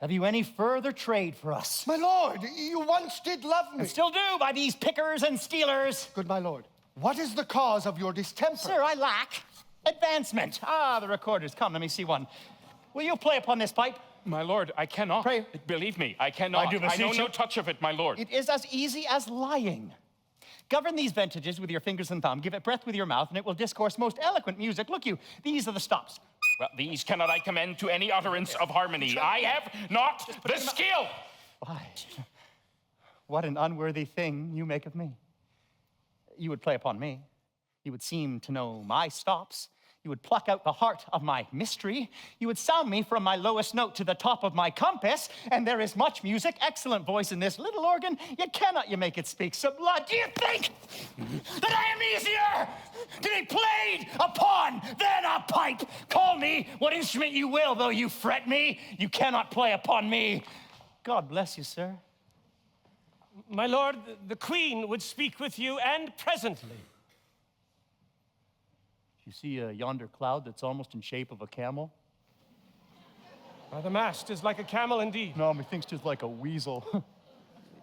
S8: have you any further trade for us?
S11: My lord, you once did love me.
S8: And still do by these pickers and stealers.
S11: Good my lord, what is the cause of your distemper?
S8: Sir, I lack advancement. Ah, the recorders. Come, let me see one. Will you play upon this pipe?
S6: My lord, I cannot.
S8: Pray.
S6: Believe me, I cannot.
S8: I do beseech
S6: know
S8: you.
S6: no touch of it, my lord.
S8: It is as easy as lying. Govern these ventages with your fingers and thumb. Give it breath with your mouth, and it will discourse most eloquent music. Look you, these are the stops.
S6: Well, these cannot I commend to any utterance of harmony. I have not the skill.
S8: Why? What an unworthy thing you make of me. You would play upon me. You would seem to know my stops. You would pluck out the heart of my mystery. You would sound me from my lowest note to the top of my compass. And there is much music, excellent voice in this little organ, yet cannot you make it speak so blood. Do you think that I am easier to be played upon than a pipe? Call me what instrument you will, though you fret me, you cannot play upon me. God bless you, sir.
S5: My lord, the queen would speak with you, and presently.
S8: You see yonder cloud that's almost in shape of a camel?
S5: The mast is like a camel indeed.
S11: No, methinks 'tis like a weasel.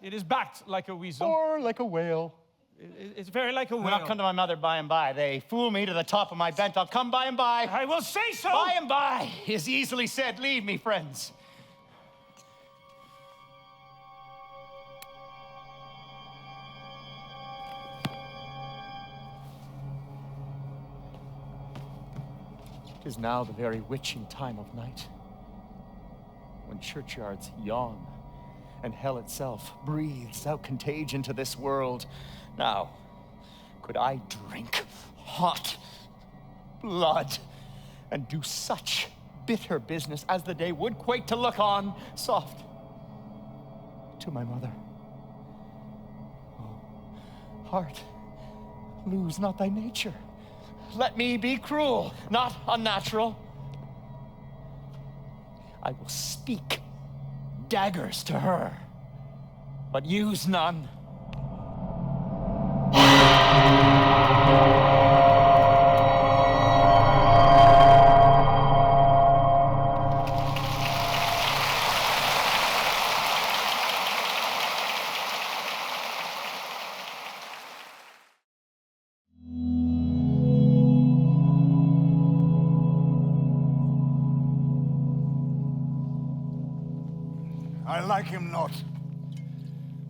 S5: It is backed like a weasel.
S11: Or like a whale.
S5: It's very like a whale.
S8: When I'll come to my mother by and by. They fool me to the top of my bent. I'll come by and by.
S5: I will say so.
S8: By and by is easily said. Leave me, friends. It is now the very witching time of night, when churchyards yawn and hell itself breathes out contagion to this world. Now, could I drink hot blood and do such bitter business as the day would quake to look on, soft to my mother? Oh, heart, lose not thy nature. Let me be cruel, not unnatural. I will speak daggers to her, but use none.
S7: I like him not.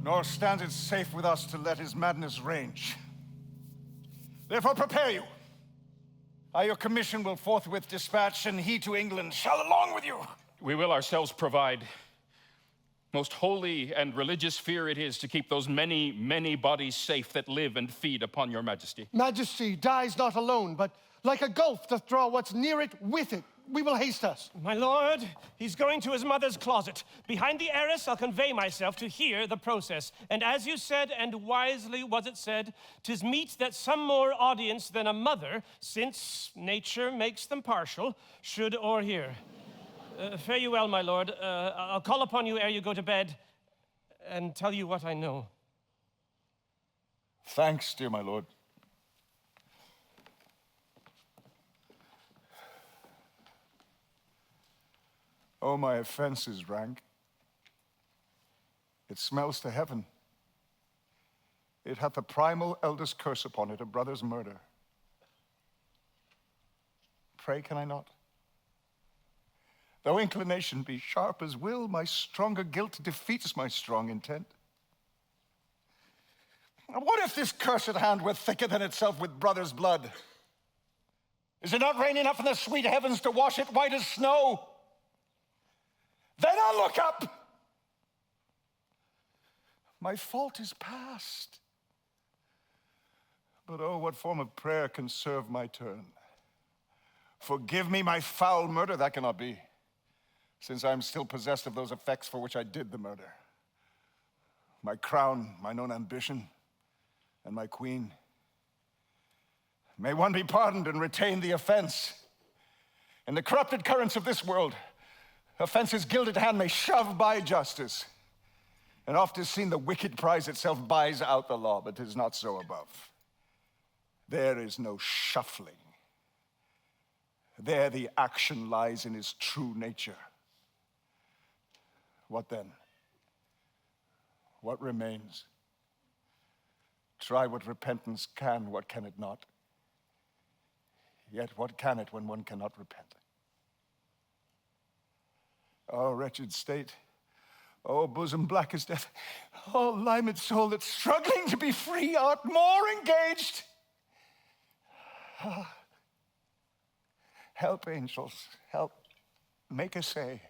S4: nor stands it safe with us to let his madness range. Therefore prepare you. I your commission will forthwith dispatch, and he to England shall along with you.
S6: We will ourselves provide. Most holy and religious fear it is to keep those many, many bodies safe that live and feed upon your majesty.
S11: Majesty dies not alone, but like a gulf doth draw what's near it with it. We will haste us.
S5: My lord, he's going to his mother's closet. Behind the arras, I'll convey myself to hear the process. And as you said, and wisely was it said, 'tis meet that some more audience than a mother, since nature makes them partial, should o'erhear. Fare you well, my lord. I'll call upon you ere you go to bed and tell you what I know.
S4: Thanks, dear my lord. Oh, my offense is rank. It smells to heaven. It hath the primal eldest curse upon it, a brother's murder. Pray, can I not? Though inclination be sharp as will, my stronger guilt defeats my strong intent. What if this cursed hand were thicker than itself with brother's blood? Is it not rain enough in the sweet heavens to wash it white as snow? Then I'll look up. My fault is past. But oh, what form of prayer can serve my turn? Forgive me my foul murder, that cannot be, since I am still possessed of those effects for which I did the murder. My crown, mine own ambition, and my queen. May one be pardoned and retain the offense. In the corrupted currents of this world, offense's gilded hand may shove by justice. And oft is seen the wicked prize itself buys out the law, but 'tis not so above. There is no shuffling. There the action lies in his true nature. What then? What remains? Try what repentance can, what can it not? Yet what can it when one cannot repent? Oh, wretched state. Oh, bosom black as death. Oh, limed soul that's struggling to be free, art more engaged. Ah. Help, angels, help. Make a say.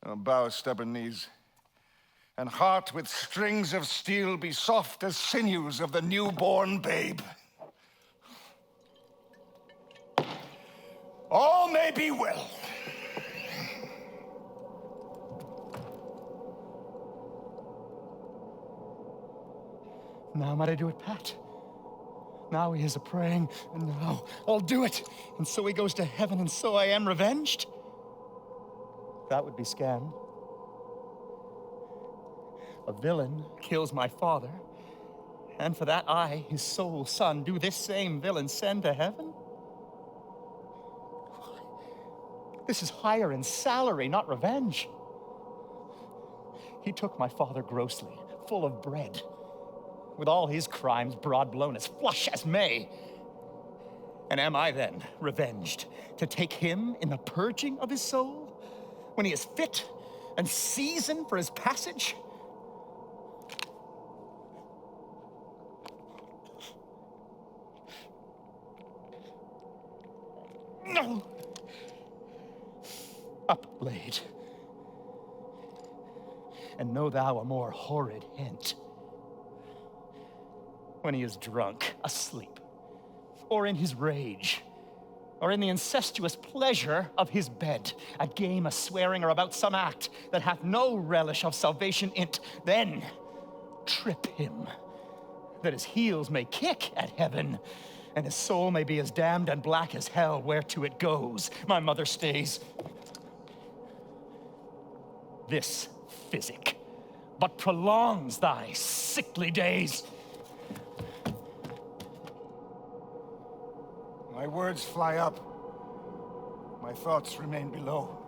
S4: Oh, bow stubborn knees, and heart with strings of steel be soft as sinews of the newborn babe. All may be well.
S11: Now might I do it, Pat? Now he is a praying, and now I'll do it. And so he goes to heaven, and so I am revenged? That would be scam. A villain kills my father, and for that I, his sole son, do this same villain send to heaven? This is higher in salary, not revenge. He took my father grossly, full of bread, with all his crimes broad blown, as flush as May. And am I then revenged to take him in the purging of his soul, when he is fit and seasoned for his passage? No! Up, blade, and know thou a more horrid hint. When he is drunk, asleep, or in his rage, or in the incestuous pleasure of his bed, at game, a swearing, or about some act that hath no relish of salvation in't, then trip him, that his heels may kick at heaven, and his soul may be as damned and black as hell whereto it goes. My mother stays. This physic but prolongs thy sickly days.
S4: My words fly up. My thoughts remain below.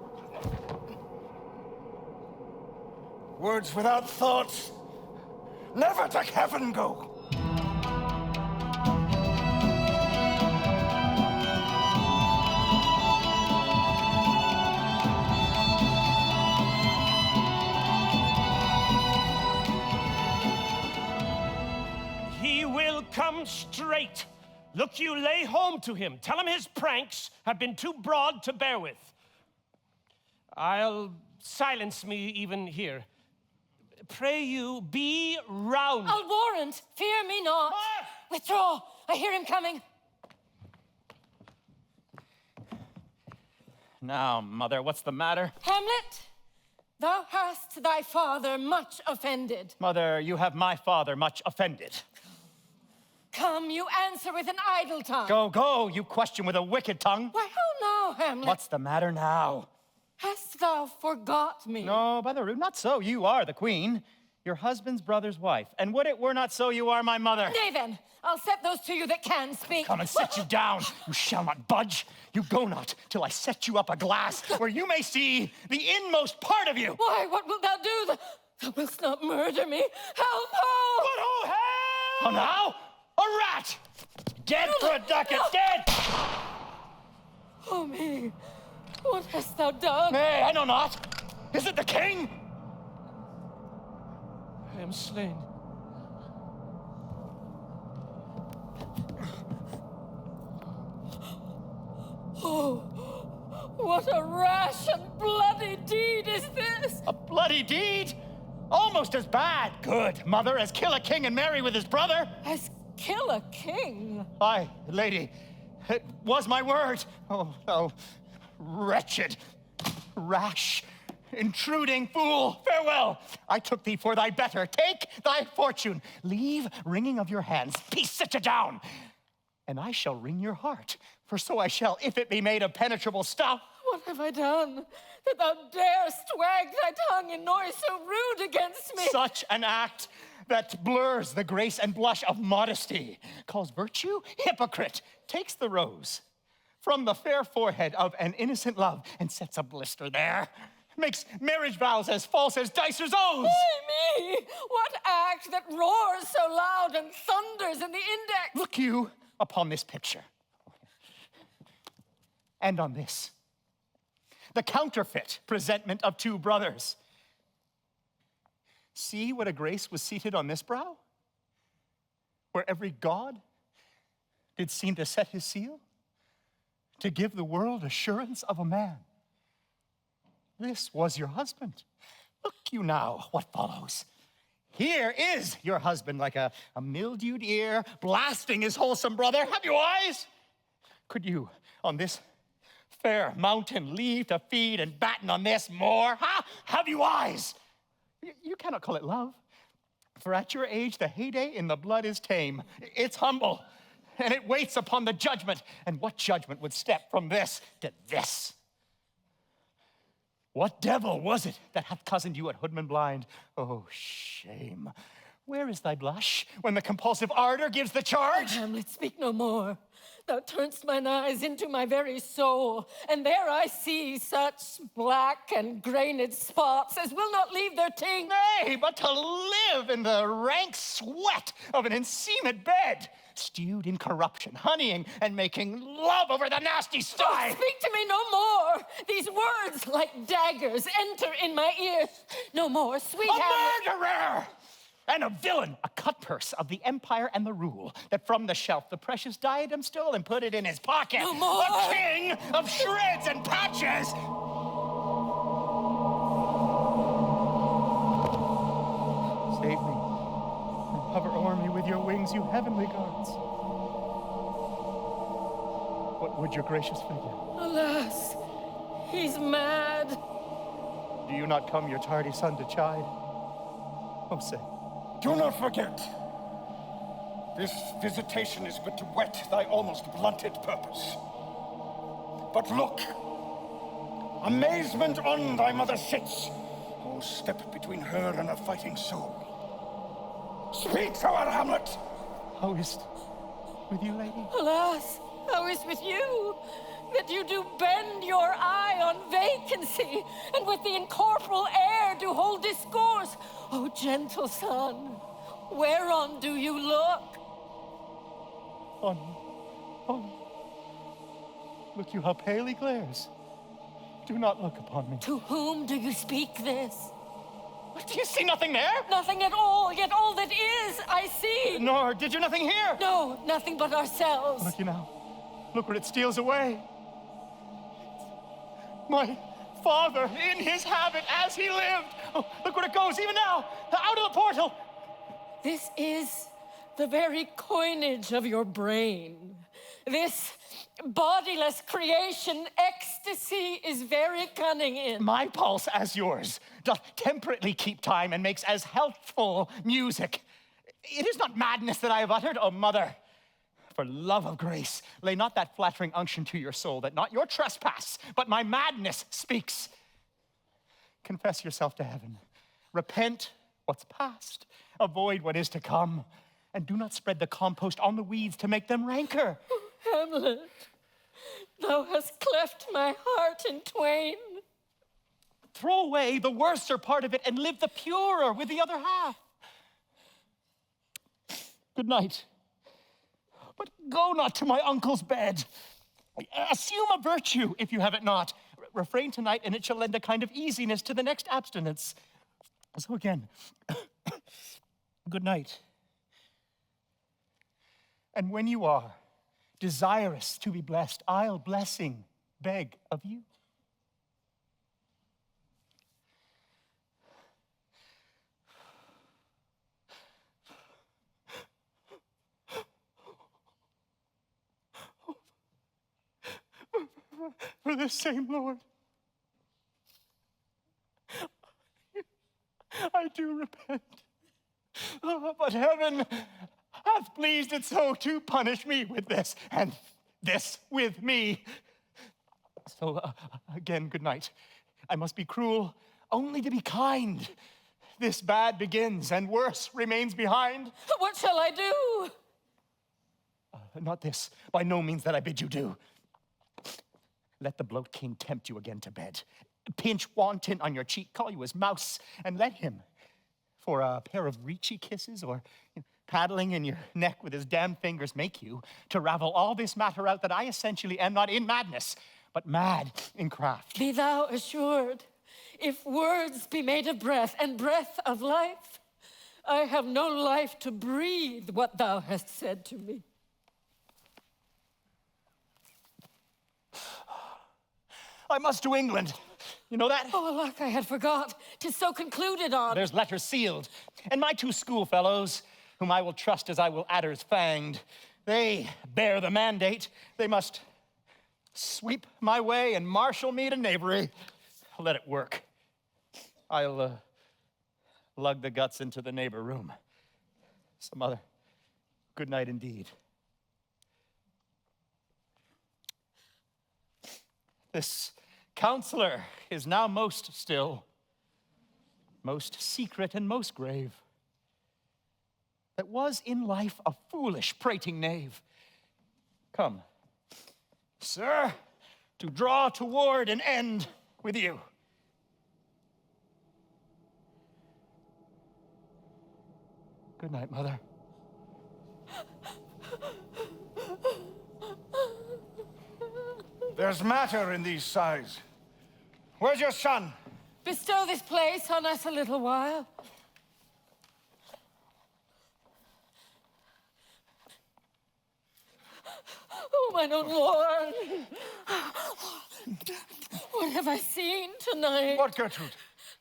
S4: Words without thoughts never to heaven go.
S5: him straight. Look you, lay home to him. Tell him his pranks have been too broad to bear with. I'll silence me even here. Pray you, be round.
S9: I'll warrant, fear me not. Withdraw, I hear him coming.
S8: Now, mother, what's the matter?
S9: Hamlet, thou hast thy father much offended.
S8: Mother, you have my father much offended.
S9: Come, you answer with an idle tongue.
S8: Go, go, you question with a wicked tongue.
S9: Why, how now, Hamlet?
S8: What's the matter now?
S9: Hast thou forgot me?
S8: No, by the rood, not so. You are the queen, your husband's brother's wife. And would it were not so, you are my mother.
S9: Nay then, I'll set those to you that can speak.
S8: Come and sit you down. You shall not budge. You go not till I set you up a glass where you may see the inmost part of you.
S9: Why, what wilt thou do? Thou wilt not murder me. Help, oh!
S8: But oh, hell! Oh, now? A rat! Dead for a ducat, dead!
S9: Oh, me. What hast thou done?
S8: Nay, I know not. Is it the king?
S5: I am slain.
S9: Oh, what a rash and bloody deed is this!
S8: A bloody deed? Almost as bad, good mother, as kill a king and marry with his brother.
S9: As kill a king?
S8: Aye, lady, it was my word. Oh, wretched, rash, intruding fool, farewell. I took thee for thy better. Take thy fortune. Leave wringing of your hands. Peace, sit you down. And I shall wring your heart, for so I shall, if it be made of penetrable stuff.
S9: What have I done, that thou darest wag thy tongue in noise so rude against me?
S8: Such an act that blurs the grace and blush of modesty, calls virtue hypocrite, takes the rose from the fair forehead of an innocent love and sets a blister there, makes marriage vows as false as Dicer's oaths.
S9: Ay me, what act that roars so loud and thunders in the index?
S8: Look you upon this picture, and on this, the counterfeit presentment of two brothers. See what a grace was seated on this brow, where every god did seem to set his seal, to give the world assurance of a man. This was your husband. Look you now what follows. Here is your husband, like a mildewed ear, blasting his wholesome brother. Have you eyes? Could you, on this fair mountain, leave to feed and batten on this moor? Huh? Have you eyes? You cannot call it love, for at your age, the heyday in the blood is tame. It's humble, and it waits upon the judgment. And what judgment would step from this to this? What devil was it that hath cozened you at Hoodman blind? Oh, shame. Where is thy blush when the compulsive ardor gives the charge?
S9: Hamlet, speak no more. Thou turn'st mine eyes into my very soul, and there I see such black and grained spots as will not leave their ting.
S8: Nay, but to live in the rank sweat of an enseamed bed, stewed in corruption, honeying and making love over the nasty sty.
S9: Oh, speak to me no more. These words, like daggers, enter in my ears. No more, sweet
S8: Hamlet. A murderer! And a villain, a cutpurse of the empire and the rule, that from the shelf the precious diadem stole and put it in his pocket.
S9: No more!
S8: A king of shreds and patches! Save me, and hover o'er me with your wings, you heavenly guards. What would your gracious figure?
S9: Alas, he's mad.
S8: Do you not come your tardy son to chide? Oh, say.
S4: Do not forget, this visitation is but to whet thy almost blunted purpose. But look, amazement on thy mother sits. Oh, step between her and a fighting soul. Speak to her, Hamlet!
S8: How is't with you, lady?
S9: Alas, how is with you? That you do bend your eye on vacancy, and with the incorporeal air do hold discourse. O gentle son, whereon do you look?
S8: On. Look you how pale he glares. Do not look upon me.
S9: To whom do you speak this?
S8: Do you see nothing there?
S9: Nothing at all, yet all that is, I see.
S8: Nor did you nothing hear?
S9: No, nothing but ourselves.
S13: Look, you now. Look where it steals away. My father in his habit as he lived. Oh, look where it goes, even now, out of the portal.
S9: This is the very coinage of your brain. This bodiless creation ecstasy is very cunning in.
S13: My pulse as yours doth temperately keep time and makes as healthful music. It is not madness that I have uttered, O mother. For love of grace, lay not that flattering unction to your soul, that not your trespass, but my madness speaks. Confess yourself to heaven. Repent what's past. Avoid what is to come. And do not spread the compost on the weeds to make them rancor.
S9: Hamlet, thou hast cleft my heart in twain.
S13: Throw away the worser part of it and live the purer with the other half. Good night. But go not to my uncle's bed. Assume a virtue if you have it not. Refrain tonight, and it shall lend a kind of easiness to the next abstinence. So again, good night. And when you are desirous to be blessed, I'll blessing beg of you. For this same Lord, I do repent. But heaven hath pleased it so to punish me with this, and this with me. So again, good night. I must be cruel only to be kind. This bad begins, and worse remains behind.
S9: What shall I do?
S13: Not this, by no means that I bid you do. Let the bloat king tempt you again to bed. Pinch wanton on your cheek, call you his mouse, and let him, for a pair of reachy kisses or paddling in your neck with his damn fingers, make you to ravel all this matter out that I essentially am not in madness, but mad in craft.
S9: Be thou assured, if words be made of breath, and breath of life, I have no life to breathe what thou hast said to me.
S13: I must to England. You know that?
S9: Oh, alack, I had forgot. 'Tis so concluded on.
S13: There's letters sealed. And my two schoolfellows, whom I will trust as I will adders fanged, they bear the mandate. They must sweep my way and marshal me to knavery. Let it work. I'll lug the guts into the neighbor room. So, mother, good night indeed. This counselor is now most still, most secret and most grave, that was in life a foolish prating knave. Come, sir, to draw toward an end with you. Good night, mother.
S4: There's matter in these sighs. Where's your son?
S9: Bestow this place on us a little while. Oh, my own Lord. What have I seen tonight?
S4: What, Gertrude?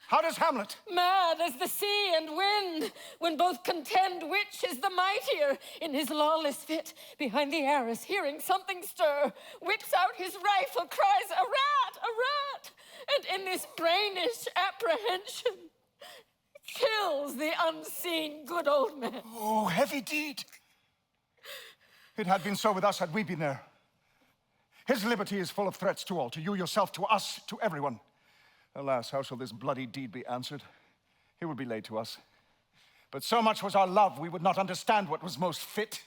S4: How does Hamlet?
S9: Mad as the sea and wind, when both contend which is the mightier. In his lawless fit, behind the arras, hearing something stir, whips out his rifle, cries, "A rat, a rat!" And in this brainish apprehension, kills the unseen good old man.
S4: Oh, heavy deed. It had been so with us had we been there. His liberty is full of threats to all, to you yourself, to us, to everyone. Alas, how shall this bloody deed be answered? It would be laid to us. But so much was our love, we would not understand what was most fit.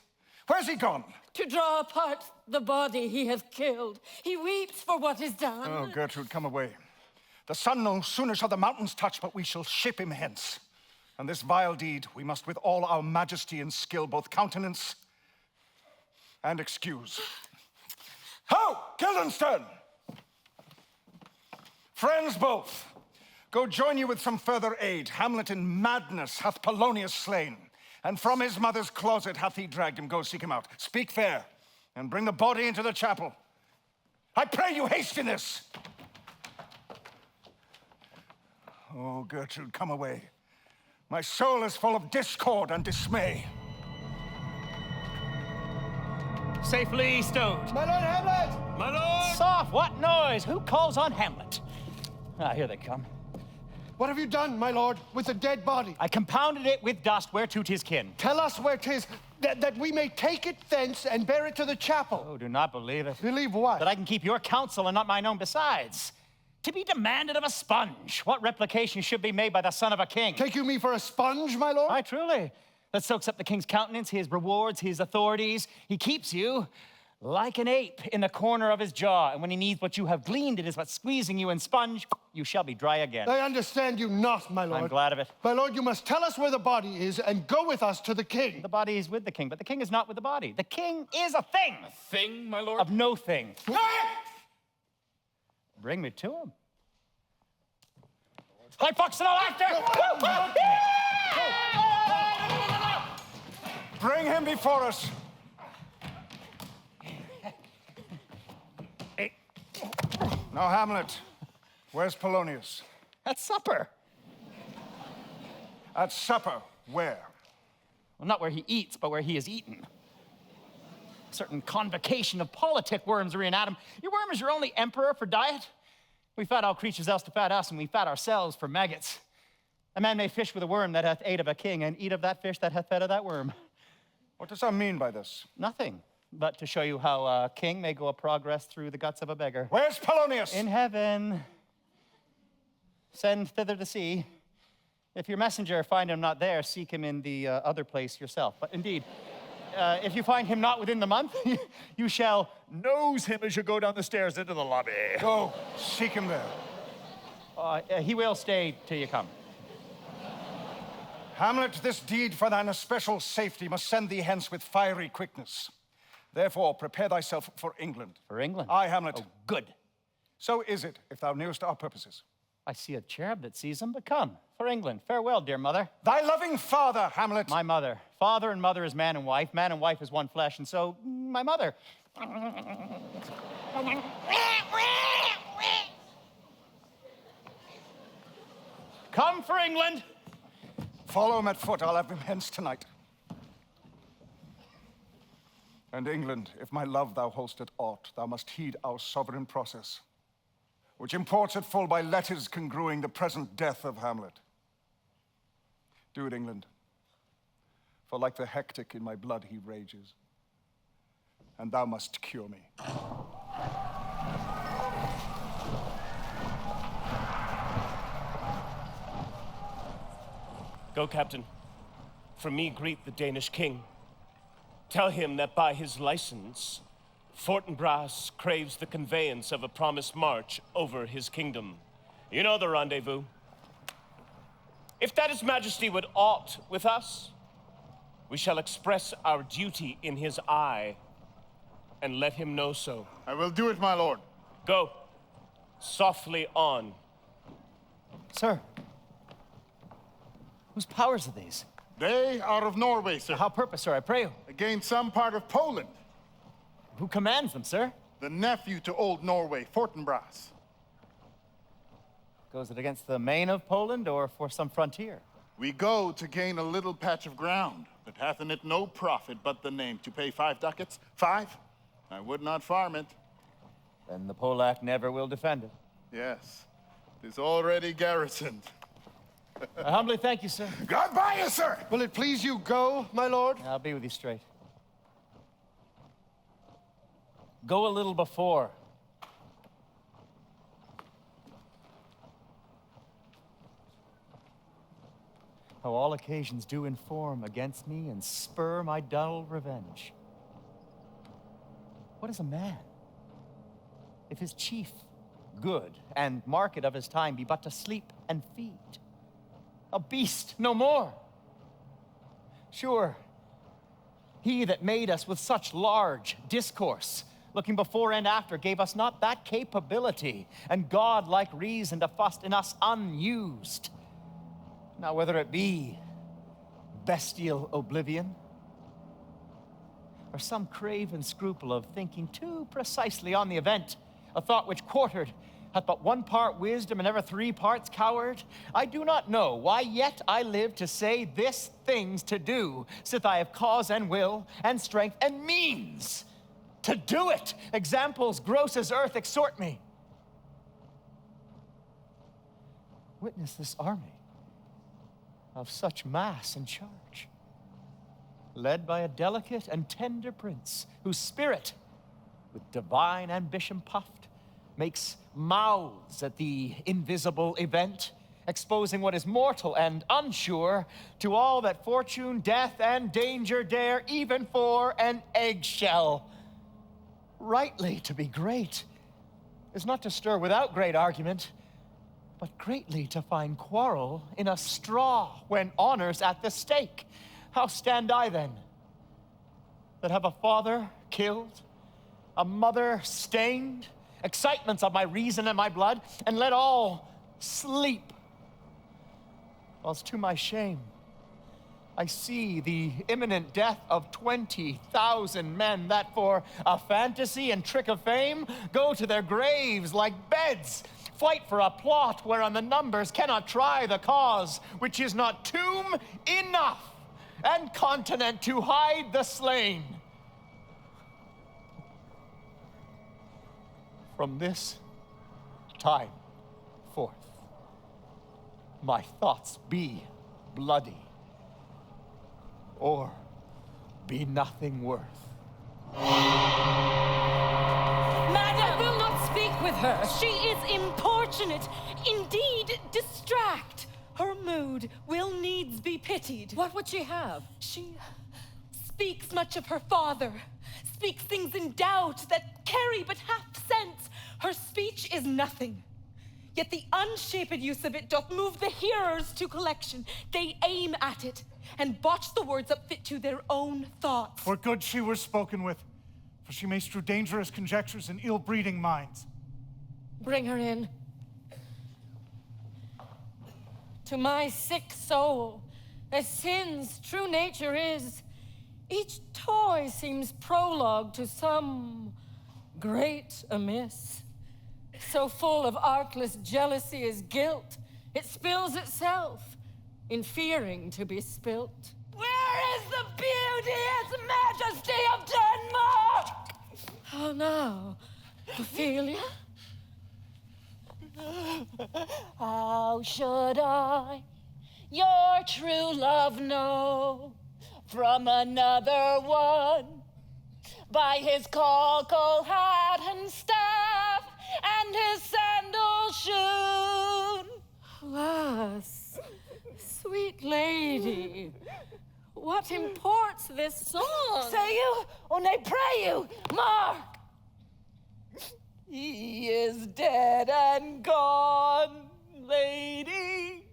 S4: Where's he gone?
S9: To draw apart the body he hath killed. He weeps for what is done.
S4: Oh, Gertrude, come away. The sun no sooner shall the mountains touch, but we shall ship him hence. And this vile deed we must with all our majesty and skill both countenance and excuse. Ho, Guildenstern! Friends both, Go join you with some further aid. Hamlet in madness hath Polonius slain, and from his mother's closet hath he dragged him. Go seek him out. Speak fair, and bring the body into the chapel. I pray you haste in this. Oh, Gertrude, come away. My soul is full of discord and dismay.
S8: Safely stowed.
S11: My lord Hamlet!
S8: My lord! Soft, what noise? Who calls on Hamlet? Ah, here they come.
S11: What have you done, my lord, with the dead body?
S8: I compounded it with dust whereto 'tis kin.
S11: Tell us where 'tis, that we may take it thence and bear it to the chapel.
S8: Oh, do not believe it.
S11: Believe what?
S8: That I can keep your counsel and not mine own besides. To be demanded of a sponge. What replication should be made by the son of a king?
S11: Take you me for a sponge, my lord?
S8: Aye, truly. That soaks up the king's countenance, his rewards, his authorities. He keeps you like an ape in the corner of his jaw. And when he needs what you have gleaned, it is but squeezing you in sponge, you shall be dry again.
S11: I understand you not, my lord.
S8: I'm glad of it.
S11: My lord, you must tell us where the body is and go with us to the king.
S8: The body is with the king, but the king is not with the body. The king is a thing.
S6: A thing, my lord?
S8: Of no thing. Bring me to him. Like fox and all after!
S4: Bring him before us. Now, Hamlet, where's Polonius?
S8: At supper.
S4: At supper, where?
S8: Well, not where he eats, but where he is eaten. A certain convocation of politic worms re-enact him. Your worm is your only emperor for diet. We fat all creatures else to fat us, and we fat ourselves for maggots. A man may fish with a worm that hath ate of a king, and eat of that fish that hath fed of that worm.
S4: What does that mean by this?
S8: Nothing, but to show you how a king may go a progress through the guts of a beggar.
S4: Where's Polonius?
S8: In heaven. Send thither to see. If your messenger find him not there, seek him in the other place yourself. But indeed, if you find him not within the month, you shall nose him as you go down the stairs into the lobby.
S4: Go, seek him there.
S8: He will stay till you come.
S4: Hamlet, this deed for thine especial safety must send thee hence with fiery quickness. Therefore, prepare thyself for England.
S8: For England?
S4: Aye, Hamlet.
S8: Oh, good.
S4: So is it, if thou knewest our purposes.
S8: I see a cherub that sees him, but come, for England. Farewell, dear mother.
S4: Thy loving father, Hamlet.
S8: My mother. Father and mother is man and wife. Man and wife is one flesh, and so, my mother. Come for England.
S4: Follow him at foot. I'll have him hence tonight. And England, if my love thou hold'st at aught, thou must heed our sovereign process, which imports at full by letters congruing the present death of Hamlet. Do it, England, for like the hectic in my blood he rages, and thou must cure me.
S3: Go, Captain. From me greet the Danish king. Tell him that by his license, Fortinbras craves the conveyance of a promised march over his kingdom. You know the rendezvous. If that his majesty would aught with us, we shall express our duty in his eye and let him know so.
S17: I will do it, my lord.
S3: Go. Softly on.
S8: Sir. Whose powers are these?
S17: They are of Norway, sir.
S8: How purpose, sir, I pray you?
S17: Against some part of Poland.
S8: Who commands them, sir?
S17: The nephew to old Norway, Fortinbras.
S8: Goes it against the main of Poland or for some frontier?
S17: We go to gain a little patch of ground that hath in it no profit but the name. To pay 5 ducats? 5? I would not farm it.
S8: Then the Polak never will defend it.
S17: Yes, it is already garrisoned.
S8: I humbly thank you, sir.
S17: God by you, sir!
S11: Will it please you go, my lord?
S8: I'll be with you straight. Go a little before. How all occasions do inform against me and spur my dull revenge. What is a man? If his chief good and market of his time be but to sleep and feed. A beast, no more. Sure, he that made us with such large discourse looking before and after, gave us not that capability, and God-like reason to fust in us unused. Now, whether it be bestial oblivion, or some craven scruple of thinking too precisely on the event, a thought which quartered hath but one part wisdom and ever 3 parts coward, I do not know why yet I live to say this things to do, sith I have cause and will and strength and means to do it. Examples gross as earth exhort me. Witness this army of such mass and charge, led by a delicate and tender prince, whose spirit, with divine ambition puffed, makes mouths at the invisible event, exposing what is mortal and unsure to all that fortune, death, and danger dare, even for an eggshell. Rightly to be great is not to stir without great argument, but greatly to find quarrel in a straw when honor's at the stake. How stand I then, that have a father killed, a mother stained, excitements of my reason and my blood, and let all sleep, whilst to my shame I see the imminent death of 20,000 men that for a fantasy and trick of fame go to their graves like beds, fight for a plot whereon the numbers cannot try the cause, which is not tomb enough and continent to hide the slain. From this time forth, my thoughts be bloody, or be nothing worth.
S9: Madam, I will not speak with her. She is importunate, indeed distract. Her mood will needs be pitied. What would she have? She speaks much of her father, speaks things in doubt that carry but half sense. Her speech is nothing, yet the unshaped use of it doth move the hearers to collection. They aim at it, and botch the words up fit to their own thoughts.
S1: For good she were spoken with, for she may strew dangerous conjectures in ill-breeding minds.
S9: Bring her in. To my sick soul, as sin's true nature is, each toy seems prologue to some great amiss. So full of artless jealousy is guilt, it spills itself in fearing to be spilt.
S10: Where is the beauteous majesty of Denmark?
S9: How now, Ophelia?
S10: How should I your true love know from another one? By his cockle hat and staff, and his sandal shoon.
S9: Alas, sweet lady, what imports this song?
S10: Say you, when they pray you, mark. He is dead and gone, lady.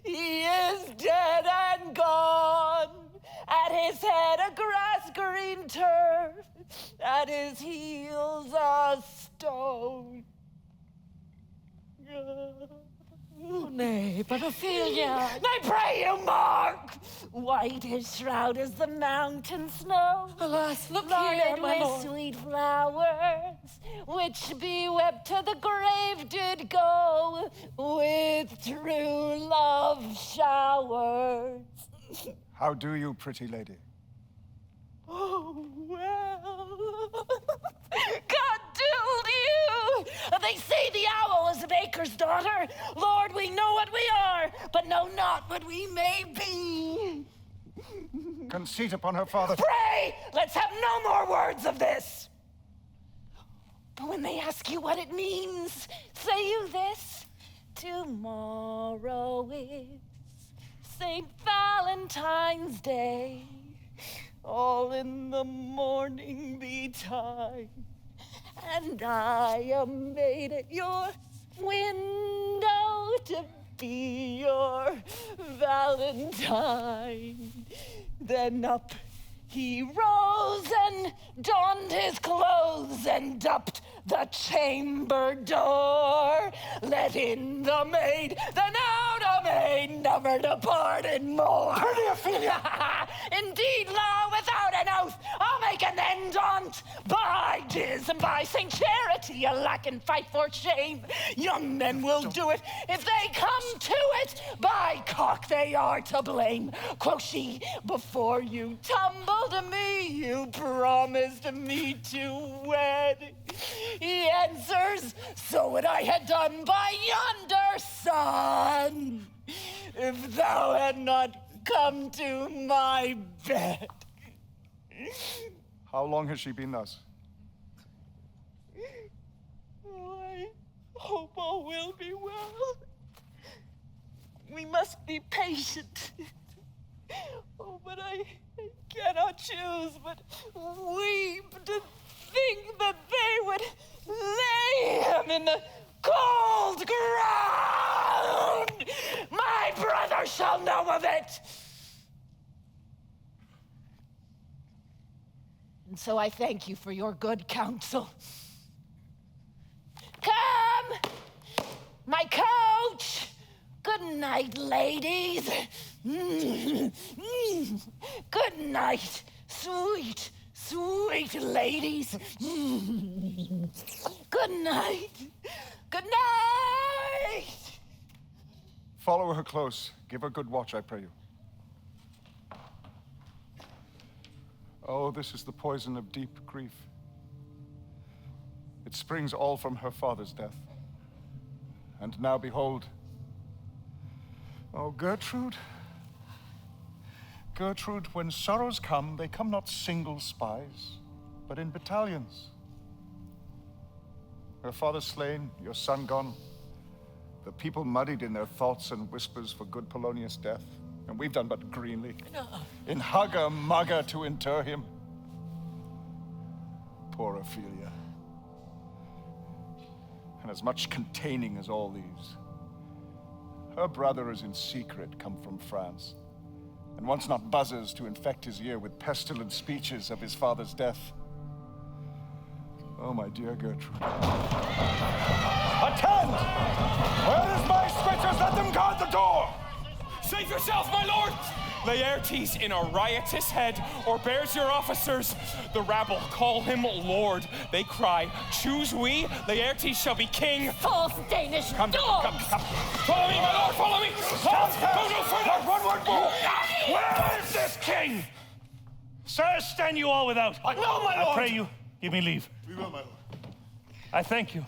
S10: He is dead and gone. At his head a grass-green turf, at his heels a stone.
S9: Oh, nay, but Ophelia.
S10: Nay, pray you, mark! White his shroud as the mountain snow.
S9: Alas, look
S10: Loaded
S9: here, my
S10: with
S9: lord.
S10: sweet flowers, which bewept to the grave did go with true love showers.
S7: How do you, pretty lady?
S10: Oh, well, God dooled you! They say the owl is a baker's daughter. Lord, we know what we are, but know not what we may be.
S4: Conceit upon her father.
S10: Pray, let's have no more words of this. But when they ask you what it means, say you this: tomorrow is St. Valentine's Day. All in the morning betide, and I am made at your window to be your Valentine. Then up He rose and donned his clothes and upped the chamber door. Let in the maid, then out a maid, never departed more.
S4: Pretty Ophelia!
S10: Indeed, law, without an oath, I'll make an end on't. By Diz and by Saint Charity, alack and fight for shame. Young men will do it if they come to it. By cock, they are to blame. Quoth she, before you tumble to me, you promised me to wed. He answers, so would I had done by yonder sun, if thou had not come to my bed.
S7: How long has she been thus?
S10: I hope all will be well. We must be patient. Oh, but I cannot choose but weep to think that they would lay him in the cold ground. My brother shall know of it. And so I thank you for your good counsel. Come, my coach. Good night, ladies. Good night, sweet, sweet ladies. Good night. Good night.
S7: Follow her close. Give her good watch, I pray you. Oh, this is the poison of deep grief. It springs all from her father's death. And now behold, oh, Gertrude, Gertrude, when sorrows come, they come not single spies, but in battalions. Her father slain, your son gone, the people muddied in their thoughts and whispers for good Polonius' death, and we've done but greenly, in hugger mugger to inter him. Poor Ophelia. And as much containing as all these. Her brother is in secret come from France, and wants not buzzers to infect his ear with pestilent speeches of his father's death. Oh, my dear Gertrude.
S4: Attend! Where is my scriptures? Let them guard the door!
S6: Save yourself, my lord! Laertes in a riotous head, or bears your officers. The rabble call him lord. They cry, choose we, Laertes shall be king.
S10: False Danish
S6: Come,
S10: dogs!
S6: come. Follow me, my lord, follow me! Go no further!
S4: Not one word more!
S3: Where is this king? Sir, stand you all without.
S4: No, my lord!
S3: I pray you, give me leave.
S17: We will, my lord.
S3: I thank you.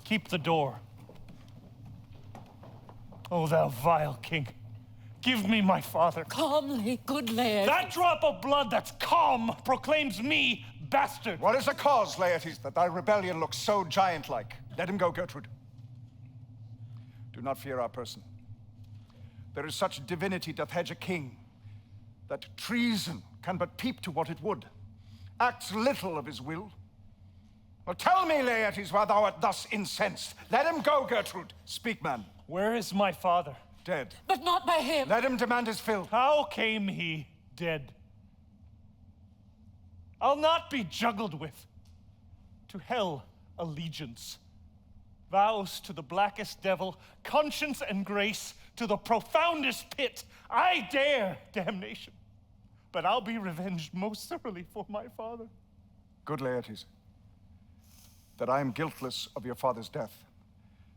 S3: Keep the door. Oh, thou vile king, give me my father.
S9: Calmly, good Laertes.
S3: That drop of blood that's calm proclaims me bastard.
S7: What is the cause, Laertes, that thy rebellion looks so giant-like? Let him go, Gertrude. Do not fear our person. There is such divinity doth hedge a king, that treason can but peep to what it would, acts little of his will. Well, tell me, Laertes, why thou art thus incensed. Let him go, Gertrude. Speak, man.
S3: Where is my father?
S7: Dead.
S9: But not by him.
S7: Let him demand his fill.
S3: How came he dead? I'll not be juggled with. To hell allegiance, vows to the blackest devil, conscience and grace to the profoundest pit. I dare damnation, but I'll be revenged most thoroughly for my father.
S7: Good Laertes, that I am guiltless of your father's death,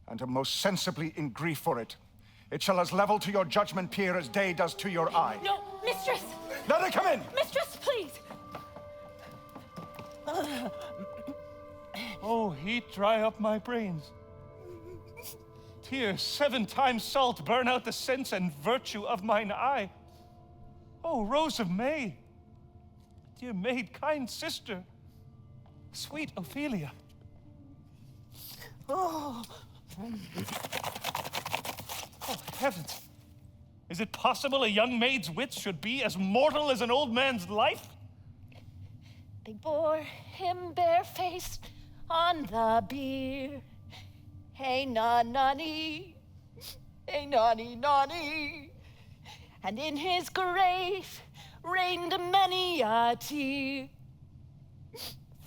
S7: and am most sensibly in grief for it. It shall as level to your judgment peer as day does to your eye.
S10: No, mistress!
S7: Let her come in!
S10: Mistress, please!
S3: Oh, heat dry up my brains. Tears 7 times salt burn out the sense and virtue of mine eye. Oh, Rose of May, dear maid, kind sister, sweet Ophelia. Oh, oh, heavens. Is it possible a young maid's wits should be as mortal as an old man's life?
S10: They bore him barefaced on the bier. Hey, nonny, hey, nonny. And in his grave rained many a tear.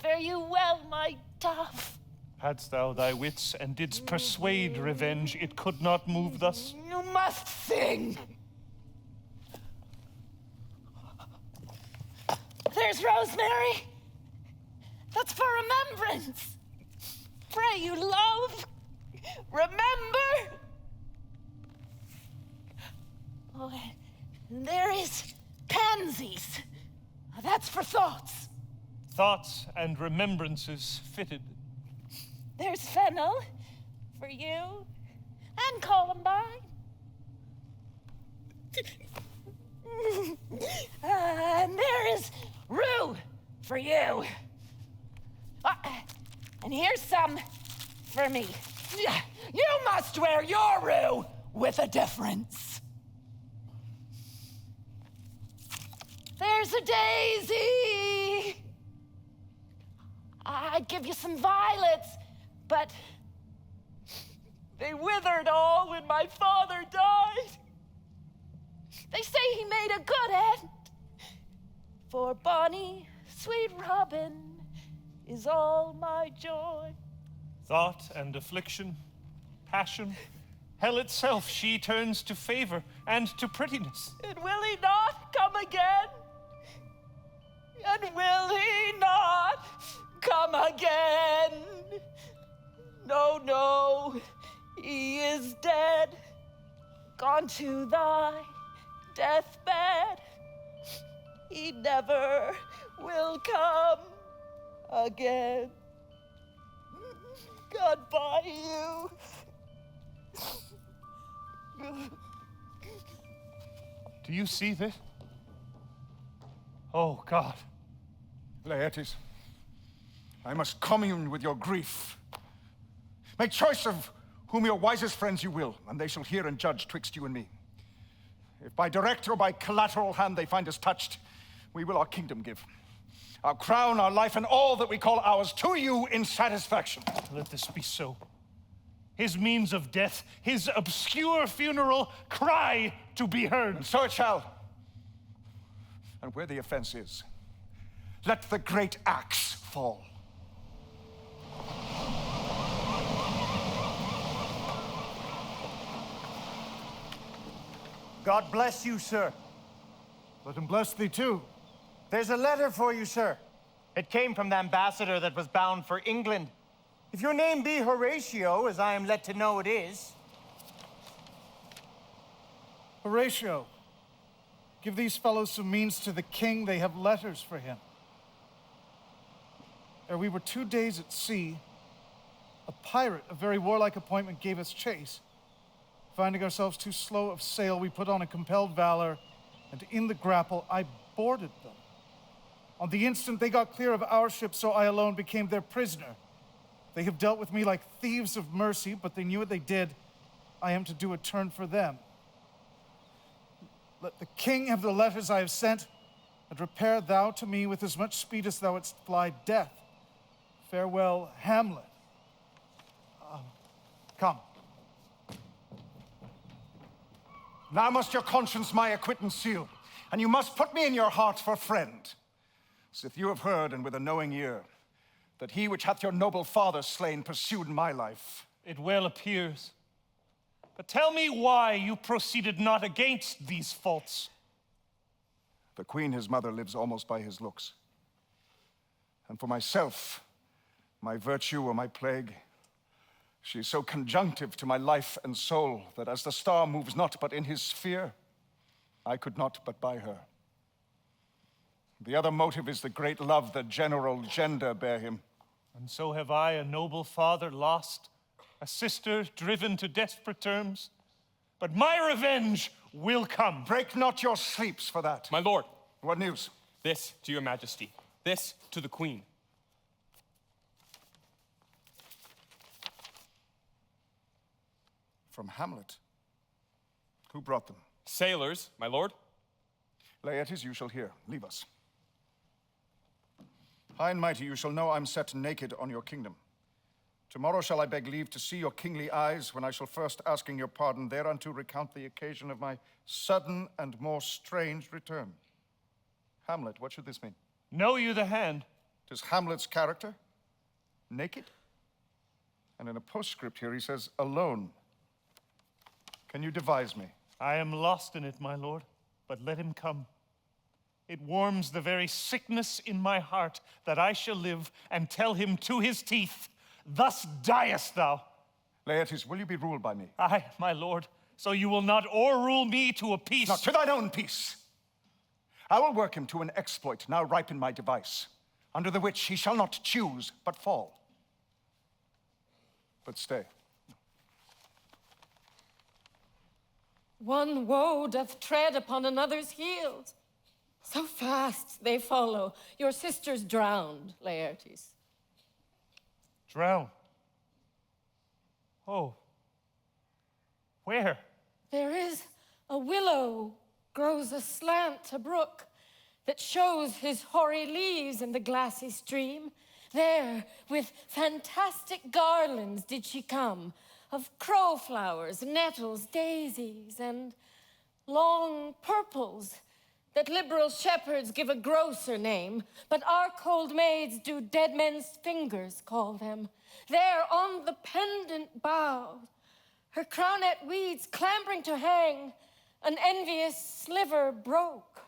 S10: Fare you well, my dove.
S3: Hadst thou thy wits and didst persuade revenge, it could not move thus.
S10: You must sing. There's rosemary. That's for remembrance. Pray you, love, remember. Oh, and there is pansies. That's for thoughts.
S3: Thoughts and remembrances fitted.
S10: There's fennel for you and columbine. And there is rue for you. And here's some for me. You must wear your rue with a difference. There's a daisy. I'd give you some violets, but they withered all when my father died. They say he made a good end. For bonny, sweet Robin is all my joy.
S3: Thought and affliction, passion, hell itself she turns to favor and to prettiness.
S10: And will he not come again? And will he not come again? No, no, he is dead, gone to thy deathbed. He never will come again. Goodbye, you.
S3: Do you see this? Oh, God.
S4: Laertes, I must commune with your grief. Make choice of whom your wisest friends you will, and they shall hear and judge twixt you and me. If by direct or by collateral hand they find us touched, we will our kingdom give. Our crown, our life, and all that we call ours to you in satisfaction.
S3: Let this be so. His means of death, his obscure funeral cry to be heard.
S4: And so it shall. And where the offense is, let the great axe fall.
S18: God bless you, sir.
S1: Let him bless thee too.
S18: There's a letter for you, sir. It came from the ambassador that was bound for England. If your name be Horatio, as I am led to know it is.
S1: Horatio, give these fellows some means to the king. They have letters for him. Ere we were 2 days at sea, a pirate of very warlike appointment gave us chase. Finding ourselves too slow of sail, we put on a compelled valor, and in the grapple I boarded them. On the instant they got clear of our ship, so I alone became their prisoner. They have dealt with me like thieves of mercy, but they knew what they did. I am to do a turn for them. Let the king have the letters I have sent, and repair thou to me with as much speed as thou wouldst fly death. Farewell, Hamlet. Come.
S4: Now must your conscience my acquittance seal, and you must put me in your heart for friend. Sith you have heard, and with a knowing ear, that he which hath your noble father slain pursued my life.
S3: It well appears. But tell me why you proceeded not against these faults.
S4: The queen, his mother, lives almost by his looks. And for myself, my virtue or my plague, she is so conjunctive to my life and soul that as the star moves not but in his sphere, I could not but by her. The other motive is the great love that general gender bear him.
S3: And so have I a noble father lost, a sister driven to desperate terms. But my revenge will come.
S4: Break not your sleeps for that.
S6: My lord.
S4: What news?
S6: This to your majesty. This to the queen.
S4: From Hamlet. Who brought them?
S6: Sailors, my lord.
S4: Laertes, you shall hear. Leave us. High and mighty, you shall know I'm set naked on your kingdom. Tomorrow shall I beg leave to see your kingly eyes, when I shall first, asking your pardon thereunto, recount the occasion of my sudden and more strange return.
S7: Hamlet, what should this mean?
S14: Know you the hand?
S7: Does Hamlet's character naked? And in a postscript here, he says, alone. Can you devise me?
S14: I am lost in it, my lord, but let him come. It warms the very sickness in my heart that I shall live and tell him to his teeth, thus diest thou.
S7: Laertes, will you be ruled by me?
S14: Aye, my lord, so you will not o'errule me to a peace.
S4: Not to thine own peace. I will work him to an exploit now ripe in my device, under the which he shall not choose but fall.
S7: But stay.
S9: One woe doth tread upon another's heels. So fast they follow. Your sister's drowned, Laertes.
S14: Drown? Oh. Where?
S9: There is a willow grows aslant a brook that shows his hoary leaves in the glassy stream. There, with fantastic garlands did she come, of crowflowers, nettles, daisies, and long purples that liberal shepherds give a grosser name, but our cold maids do dead men's fingers call them. There on the pendant bough, her crownet weeds clambering to hang, an envious sliver broke,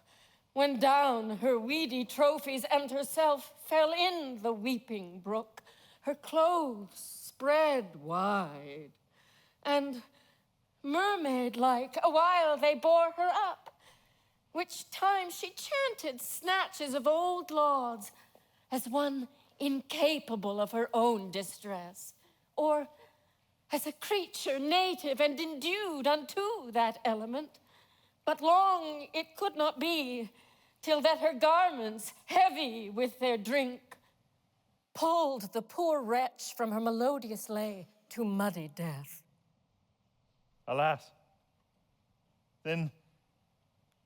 S9: when down her weedy trophies and herself fell in the weeping brook, her clothes spread wide, and mermaid-like awhile they bore her up, which time she chanted snatches of old lauds, as one incapable of her own distress, or as a creature native and endued unto that element. But long it could not be, till that her garments, heavy with their drink, pulled the poor wretch from her melodious lay to muddy death.
S14: Alas, then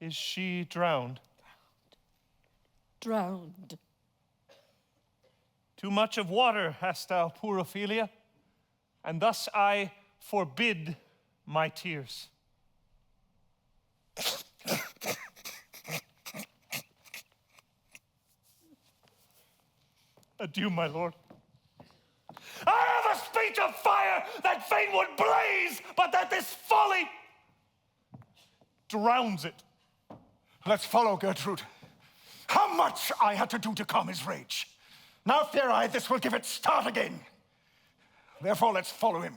S14: is she drowned?
S9: Drowned.
S14: Too much of water hast thou, poor Ophelia, and thus I forbid my tears. Adieu, my lord. I have a speech of fire that fain would blaze, but that this folly drowns it.
S4: Let's follow Gertrude. How much I had to do to calm his rage. Now fear I this will give it start again. Therefore let's follow him.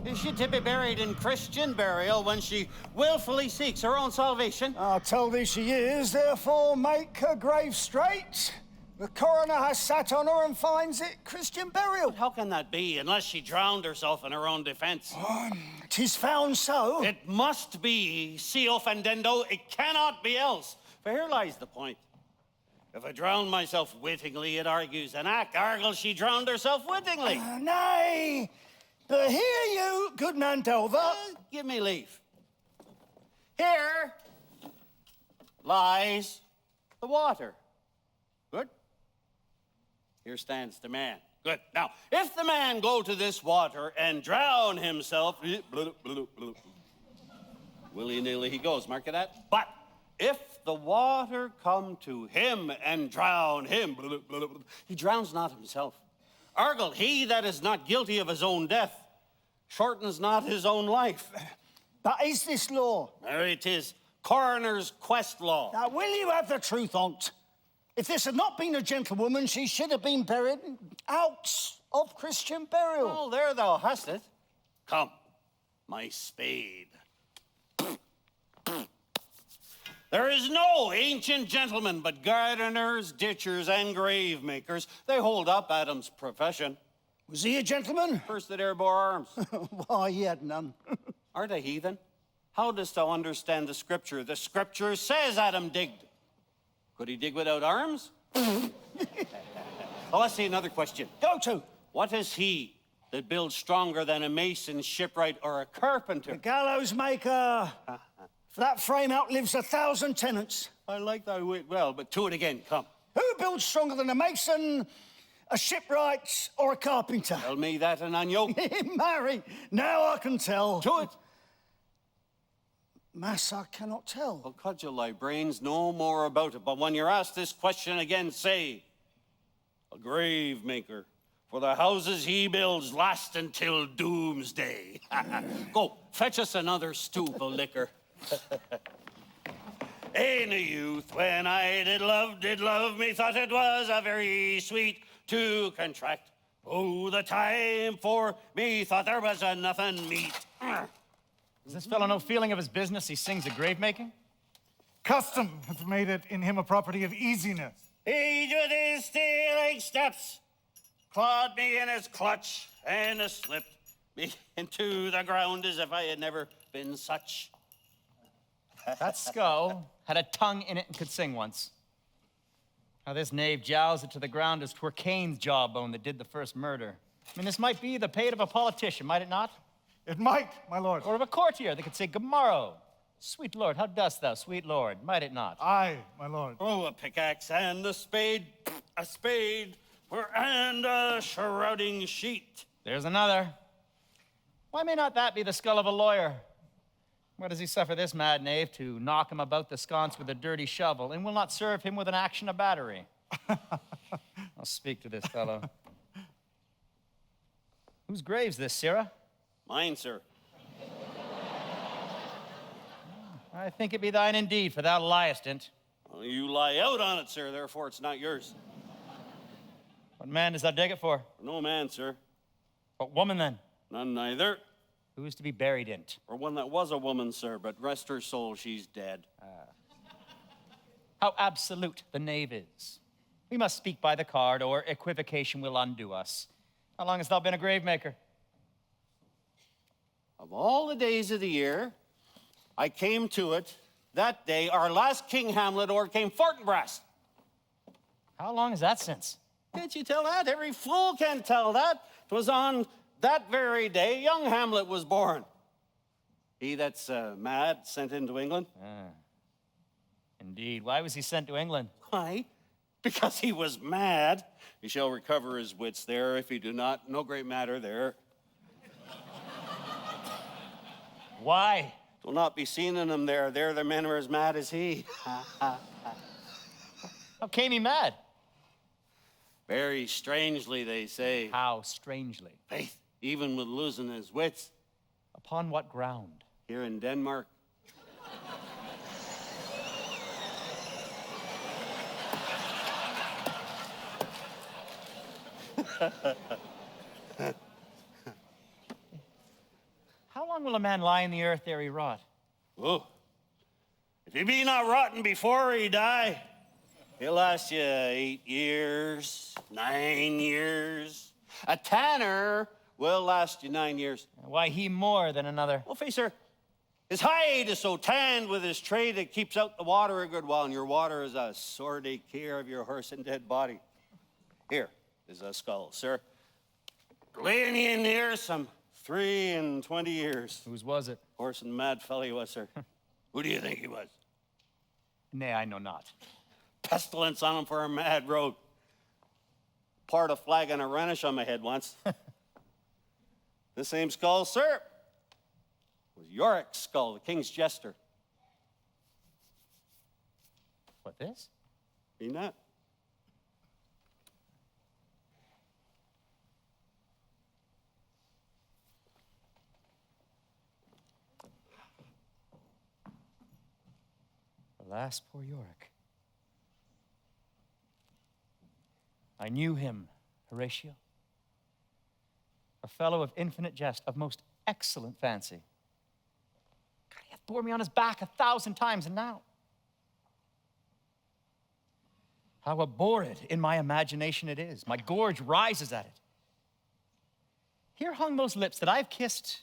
S19: Is she to be buried in Christian burial when she willfully seeks her own salvation?
S4: I'll tell thee she is, therefore make her grave straight. The coroner has sat on her and finds it Christian burial.
S19: But how can that be, unless she drowned herself in her own defense?
S4: 'Tis found so.
S19: It must be, si offendendo, it cannot be else. For here lies the point. If I drown myself wittingly, it argues an act. Argle, she drowned herself wittingly.
S4: Nay, but hear you, good man Delver.
S19: Give me leave. Here lies the water. Good. Here stands the man. Good. Now, if the man go to this water and drown himself, willy-nilly he goes, mark of that. But if the water come to him and drown him, he drowns not himself. Argle, he that is not guilty of his own death shortens not his own life.
S4: But is this law?
S19: There it is. Coroner's quest law.
S4: Now, will you have the truth on't? If this had not been a gentlewoman, she should have been buried out of Christian burial.
S19: Oh, there thou hast it. Come, my spade. There is no ancient gentleman but gardeners, ditchers, and grave makers. They hold up Adam's profession.
S4: Was he a gentleman?
S19: First that e'er bore arms.
S4: Why, he had none.
S19: Art a heathen? How dost thou understand the scripture? The scripture says Adam digged. Could he dig without arms? Well, let's see another question.
S4: Go to.
S19: What is he that builds stronger than a mason, shipwright, or a carpenter?
S4: The gallows maker. For that frame outlives 1,000 tenants.
S19: I like thy wit well, but to it again, come.
S4: Who builds stronger than a mason?
S20: A shipwright or a carpenter?
S19: Tell me that and unyoke.
S20: Marry, now I can tell.
S19: To it.
S20: Mass, I cannot tell.
S19: I'll cudgel thy brains no more about it, but when you're asked this question again, say, a grave maker, for the houses he builds last until doomsday. Go, fetch us another stoop of liquor. In a youth, when I did love, me thought it was a very sweet to contract. Oh, the time for me thought there was a nothing meet.
S8: Does this fellow no feeling of his business? He sings a grave making?
S1: Custom hath made it in him a property of easiness.
S19: Age with his stealing steps, clawed me in his clutch, and slipped me into the ground as if I had never been such.
S8: That skull had a tongue in it and could sing once. How this knave jows it to the ground as 'twere Cain's jawbone that did the first murder. I mean, this might be the pate of a politician, might it not?
S1: It might, my lord.
S8: Or of a courtier that could say, "Good morrow, sweet lord, how dost thou, sweet lord?" Might it not?
S1: Aye, my lord.
S19: Oh, a pickaxe and a spade, and a shrouding sheet.
S8: There's another. Why may not that be the skull of a lawyer? Why does he suffer this mad knave to knock him about the sconce with a dirty shovel, and will not serve him with an action of battery? I'll speak to this fellow. Whose grave's this, sirrah?
S19: Mine, sir.
S8: I think it be thine indeed, for thou liest in't.
S19: Well, you lie out on it, sir, therefore it's not yours.
S8: What man does thou dig it for?
S19: No man, sir.
S8: What woman, then?
S19: None neither.
S8: Who is to be buried in't?
S19: Or one that was a woman, sir, but rest her soul, she's dead.
S8: How absolute the knave is. We must speak by the card, or equivocation will undo us. How long hast thou been a grave maker?
S19: Of all the days of the year, I came to it that day our last King Hamlet overcame Fortinbras.
S8: How long is that since?
S19: Can't you tell that? Every fool can tell that. 'Twas on that very day young Hamlet was born. He that's mad, sent into England.
S8: Indeed. Why was he sent to England?
S19: Why? Because he was mad. He shall recover his wits there. If he do not, no great matter there.
S8: Why?
S19: Will not be seen in him there. There the men are as mad as he.
S8: How came he mad?
S19: Very strangely, they say.
S8: How strangely?
S19: Faith, even with losing his wits.
S8: Upon what ground?
S19: Here in Denmark.
S8: How long will a man lie in the earth ere he rot?
S19: Oh, if he be not rotten before he die, he'll last you 8 years, 9 years. A tanner will last you 9 years.
S8: Why he more than another?
S19: Well, face sir, his hide is so tanned with his trade it keeps out the water a good while, and your water is a sore care of your horse and dead body. Here is a skull, sir. Laying in here some 23 years.
S8: Whose was it?
S19: Horse and mad fellow he was, sir. Who do you think he was?
S8: Nay, I know not.
S19: Pestilence on him for a mad road. Poured a flag and a renish on my head once. The same skull, sir, was Yorick's skull, the king's jester.
S8: What, this?
S19: Be not.
S8: Alas, poor Yorick. I knew him, Horatio. A fellow of infinite jest, of most excellent fancy. God, he hath bore me on his back 1,000 times, and now. How abhorred in my imagination it is. My gorge rises at it. Here hung those lips that I've kissed,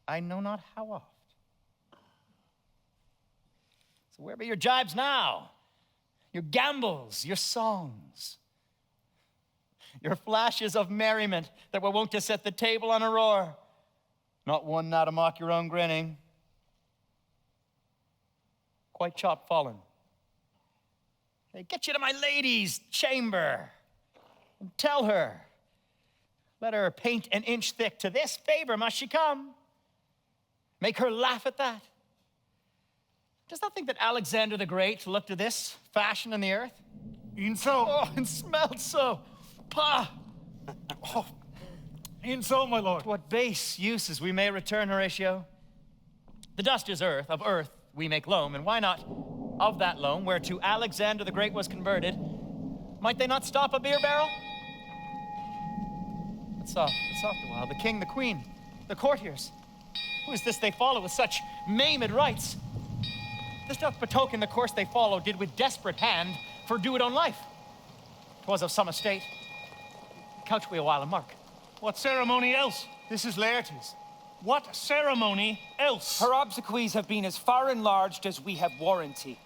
S8: I know not how oft. So where be your jibes now? Your gambols, your songs, your flashes of merriment that were wont to set the table on a roar. Not one now to mock your own grinning. Quite chop fallen. Hey, get you to my lady's chamber. And tell her, let her paint an inch thick. To this favor must she come. Make her laugh at that. Dost thou think that Alexander the Great looked to this fashion in the earth?
S1: E'en so.
S8: Oh, and smelled so. Pah!
S1: Oh, e'en so, my lord.
S8: What base uses we may return, Horatio. The dust is earth, of earth we make loam, and why not of that loam, whereto Alexander the Great was converted, might they not stop a beer barrel? But soft a while. The king, the queen, the courtiers. Who is this they follow with such maimed rites? This doth betoken the course they follow did with desperate hand fordo it on life. 'Twas of some estate. Couch we a while and mark.
S3: What ceremony else? This is Laertes. What ceremony else?
S16: Her obsequies have been as far enlarged as we have warranty.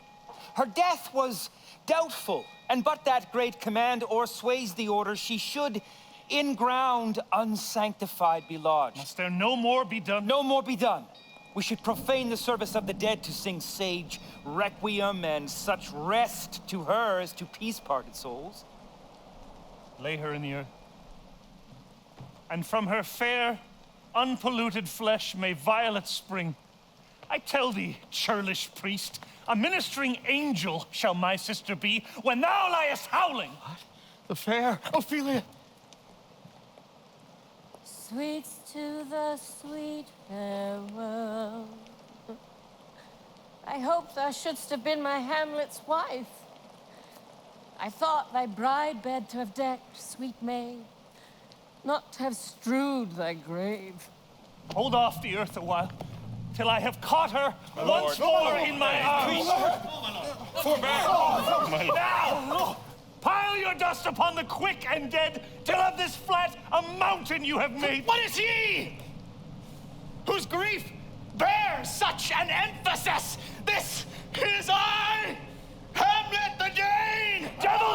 S16: Her death was doubtful, and but that great command o'ersways the order, she should in ground unsanctified be lodged.
S3: Must there no more be done?
S16: No more be done. We should profane the service of the dead to sing sage requiem and such rest to her as to peace-parted souls.
S3: Lay her in the earth. And from her fair, unpolluted flesh may violets spring. I tell thee, churlish priest, a ministering angel shall my sister be when thou liest howling.
S8: What? The fair Ophelia?
S9: Sweets to the sweet farewell. I hope thou shouldst have been my Hamlet's wife. I thought thy bride bed to have decked, sweet maid, not to have strewed thy grave.
S3: Hold off the earth a while, till I have caught her once more in my arms.
S6: Forbear!
S3: Now! Pile your dust upon the quick and dead, till of this flat a mountain you have made.
S8: What is he? Whose grief bears such an emphasis? This is I, Hamlet the Dane!
S3: Devil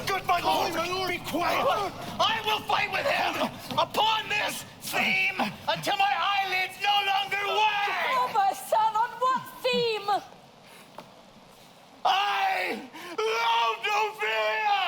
S8: Good my lord, be quiet. I will fight with him upon this theme until my eyelids no longer wag.
S9: Oh, my son, on what theme?
S8: I loved Ophelia!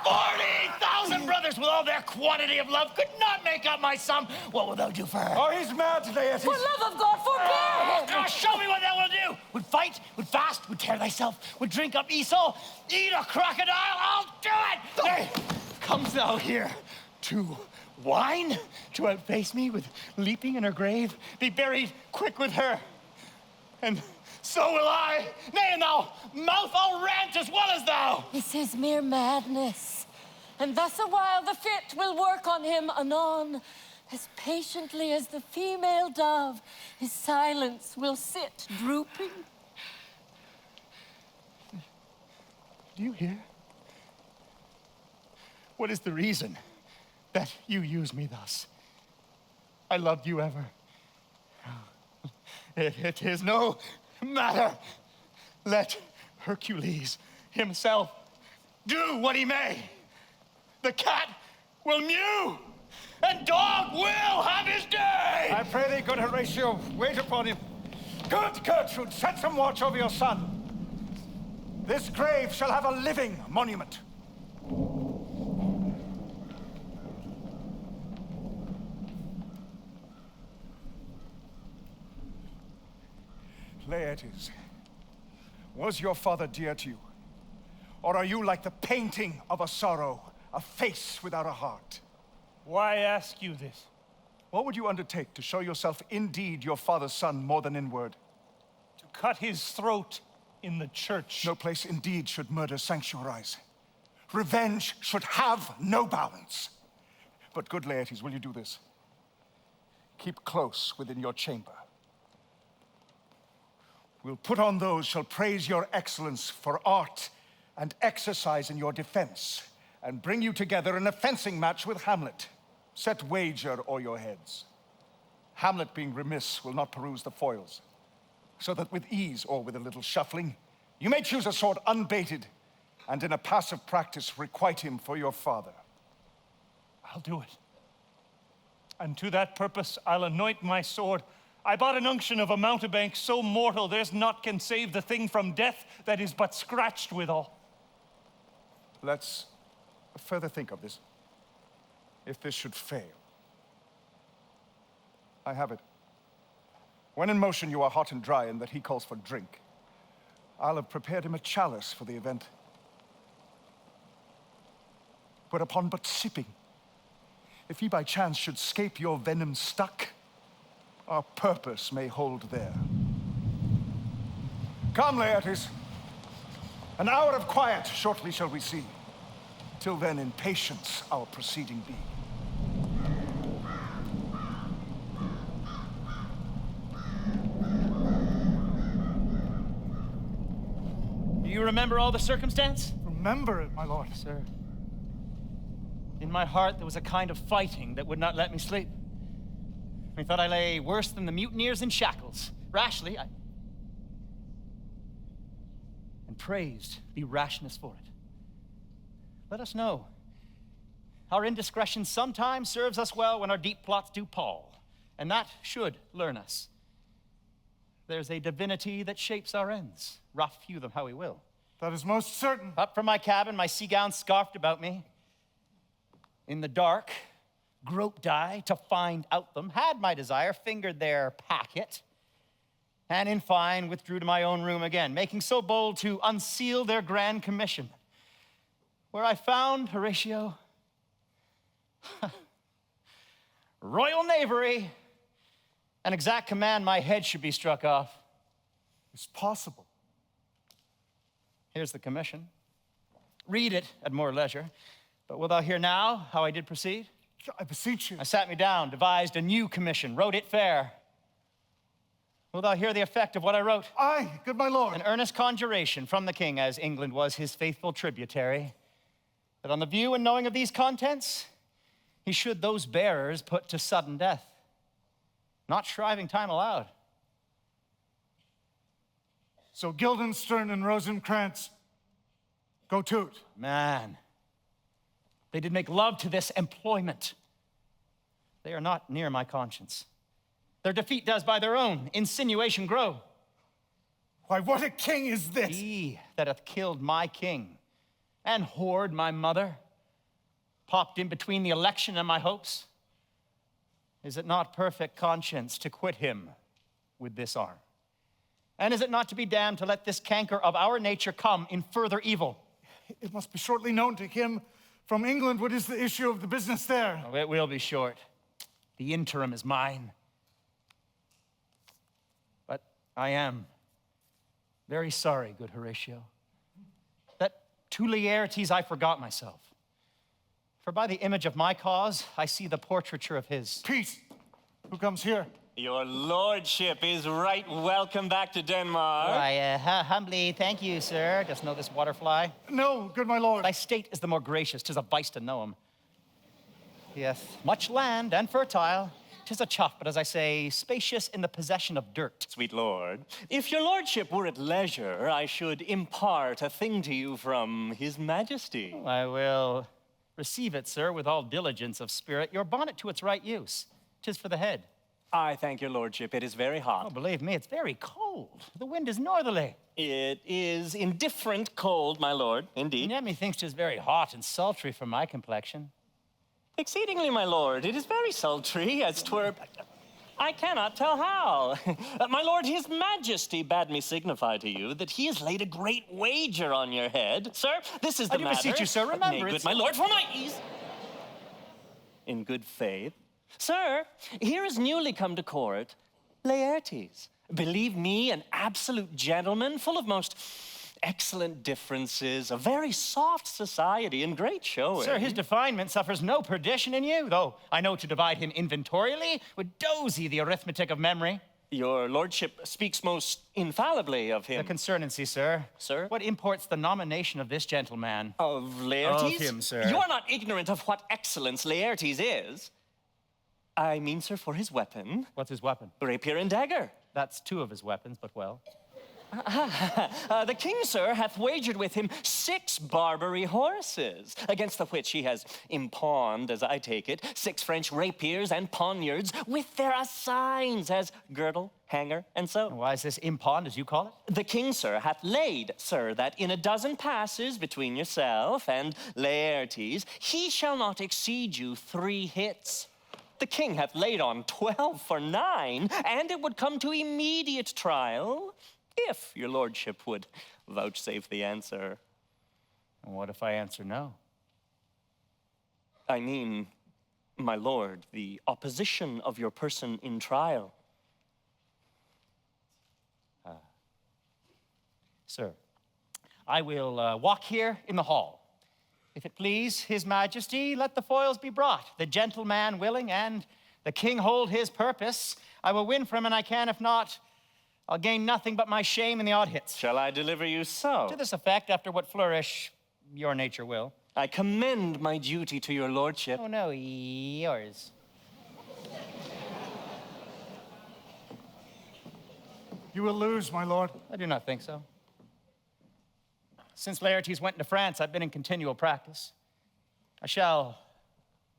S8: 40,000 brothers with all their quantity of love could not make up my sum. What will thou do for her?
S4: Oh, he's mad, Laertes.
S9: For love of God, forbear him!
S8: Now show me what thou wilt do. Would fight, would fast, would tear thyself, would drink up Esau, eat a crocodile, I'll do it! Hey, comes thou here to whine, to outface me with leaping in her grave, be buried quick with her. And so will I. Nay, and thou, mouth, I'll rant as well as thou.
S9: This is mere madness. And thus a while the fit will work on him anon. As patiently as the female dove, his silence will sit drooping.
S8: Do you hear? What is the reason that you use me thus? I loved you ever. It is no matter. Let Hercules himself do what he may. The cat will mew, and dog will have his day.
S4: I pray thee, good Horatio, wait upon him. Good Gertrude, set some watch over your son. This grave shall have a living monument. Laertes, was your father dear to you? Or are you like the painting of a sorrow, a face without a heart?
S3: Why ask you this?
S4: What would you undertake to show yourself indeed your father's son more than in word?
S3: To cut his throat in the church.
S4: No place indeed should murder sanctuarize. Revenge should have no bounds. But good Laertes, will you do this? Keep close within your chamber. We'll put on those shall praise your excellence for art and exercise in your defense, and bring you together in a fencing match with Hamlet. Set wager o'er your heads. Hamlet, being remiss, will not peruse the foils, so that with ease or with a little shuffling, you may choose a sword unbaited, and in a passive practice requite him for your father.
S3: I'll do it.
S1: And to that purpose, I'll anoint my sword. I bought an unction of a mountebank so mortal, there's naught can save the thing from death that is but scratched withal.
S7: Let's further think of this. If this should fail. I have it. When in motion you are hot and dry and that he calls for drink, I'll have prepared him a chalice for the event. Whereupon but sipping, if he by chance should scape your venom stuck, our purpose may hold there. Come, Laertes. An hour of quiet shortly shall we see. Till then, in patience our proceeding be.
S8: Do you remember all the circumstance?
S1: Remember it, my lord.
S8: Sir, in my heart there was a kind of fighting that would not let me sleep. Methought I lay worse than the mutineers in shackles. Rashly, and praised be rashness for it. Let us know. Our indiscretion sometimes serves us well when our deep plots do pall, and that should learn us. There's a divinity that shapes our ends, rough hew them how he will.
S1: That is most certain.
S8: Up from my cabin, my sea gown scarfed about me. In the dark, groped I to find out them, had my desire, fingered their packet, and in fine withdrew to my own room again, making so bold to unseal their grand commission, where I found, Horatio, royal knavery, an exact command my head should be struck off.
S1: It's possible.
S8: Here's the commission. Read it at more leisure. But wilt thou hear now how I did proceed?
S1: I beseech you.
S8: I sat me down, devised a new commission, wrote it fair. Wilt thou hear the effect of what I wrote?
S1: Aye, good my lord.
S8: An earnest conjuration from the king, as England was his faithful tributary, that on the view and knowing of these contents, he should those bearers put to sudden death, not shriving time allowed.
S1: So Guildenstern and Rosencrantz, go to't.
S8: Man, they did make love to this employment. They are not near my conscience. Their defeat does by their own insinuation grow.
S1: Why, what a king is this?
S8: He that hath killed my king and whored my mother, popped in between the election and my hopes. Is it not perfect conscience to quit him with this arm? And is it not to be damned to let this canker of our nature come in further evil?
S1: It must be shortly known to him from England what is the issue of the business there.
S8: Oh, it will be short. The interim is mine. But I am very sorry, good Horatio, that to Laertes I forgot myself. For by the image of my cause, I see the portraiture of his.
S1: Peace. Who comes here?
S21: Your lordship is right welcome back to Denmark.
S8: Why, humbly, thank you, sir. Dost know this waterfly?
S1: No, good my lord.
S8: Thy state is the more gracious. 'Tis a vice to know him. He hath much land and fertile. 'Tis a chuff, but as I say, spacious in the possession of dirt.
S21: Sweet lord, if your lordship were at leisure, I should impart a thing to you from his majesty.
S8: I will receive it, sir, with all diligence of spirit. Your bonnet to its right use. 'Tis for the head.
S21: I thank your lordship. It is very hot.
S8: Oh, believe me, it's very cold. The wind is northerly.
S21: It is indifferent cold, my lord, indeed.
S8: And yet methinks 'tis very hot and sultry for my complexion.
S21: Exceedingly, my lord. It is very sultry, as 'twere... I cannot tell how. My lord, his majesty bade me signify to you that he has laid a great wager on your head. Sir, this is the matter.
S8: I do beseech you, sir, remember
S21: Nay,
S8: it.
S21: good my lord, for my ease. In good faith. Sir, here is newly come to court Laertes. Believe me, an absolute gentleman, full of most excellent differences, a very soft society and great showing.
S8: Sir, his definement suffers no perdition in you, though I know to divide him inventorially would dozy the arithmetic of memory.
S21: Your lordship speaks most infallibly of him.
S8: The concernancy, sir.
S21: Sir?
S8: What imports the nomination of this gentleman?
S21: Of Laertes?
S8: Of him, sir.
S21: You are not ignorant of what excellence Laertes is. I mean, sir, for his weapon.
S8: What's his weapon?
S21: Rapier and dagger.
S8: That's two of his weapons, but well.
S21: The king, sir, hath wagered with him 6 Barbary horses, against the which he has impawned, as I take it, 6 French rapiers and poniards, with their assigns as girdle, hanger, and so.
S8: Why is this impawned, as you call it?
S21: The king, sir, hath laid, sir, that in a dozen passes between yourself and Laertes, he shall not exceed you 3 hits. The king hath laid on 12 for 9, and it would come to immediate trial, if your lordship would vouchsafe the answer.
S8: And what if I answer no?
S21: I mean, my lord, the opposition of your person in trial.
S8: Sir, I will walk here in the hall. If it please his majesty, let the foils be brought, the gentleman willing, and the king hold his purpose. I will win from an I can, if not, I'll gain nothing but my shame in the odd hits.
S21: Shall I deliver you so?
S8: To this effect, after what flourish your nature will.
S21: I commend my duty to your lordship.
S8: Oh, no, yours.
S1: You will lose, my lord.
S8: I do not think so. Since Laertes went into France, I've been in continual practice. I shall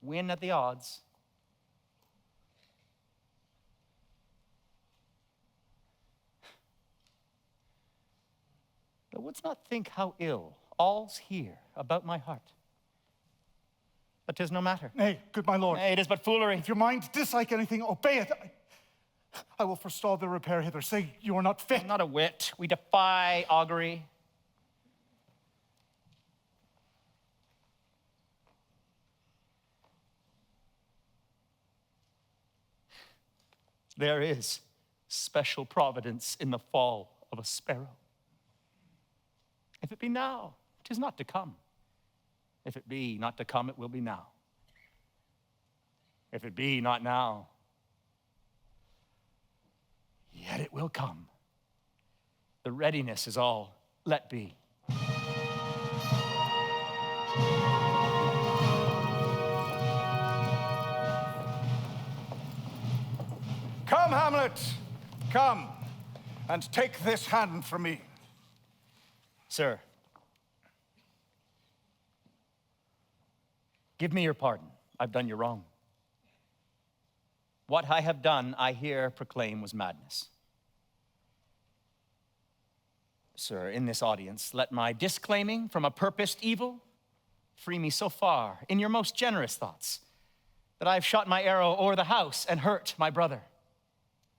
S8: win at the odds. Thou wouldst not think how ill all's here about my heart. But 'tis no matter.
S1: Nay, good my lord.
S8: Nay, it is but foolery.
S1: If your mind dislike anything, obey it. I will forestall the repair hither. Say you are not fit.
S8: I'm not a wit. We defy augury. There is special providence in the fall of a sparrow. If it be now, 'tis not to come. If it be not to come, it will be now. If it be not now, yet it will come. The readiness is all let be.
S4: Come, Hamlet, come, and take this hand from me.
S8: Sir, give me your pardon. I've done you wrong. What I have done, I here proclaim was madness. Sir, in this audience, let my disclaiming from a purposed evil free me so far in your most generous thoughts that I have shot my arrow o'er the house and hurt my brother.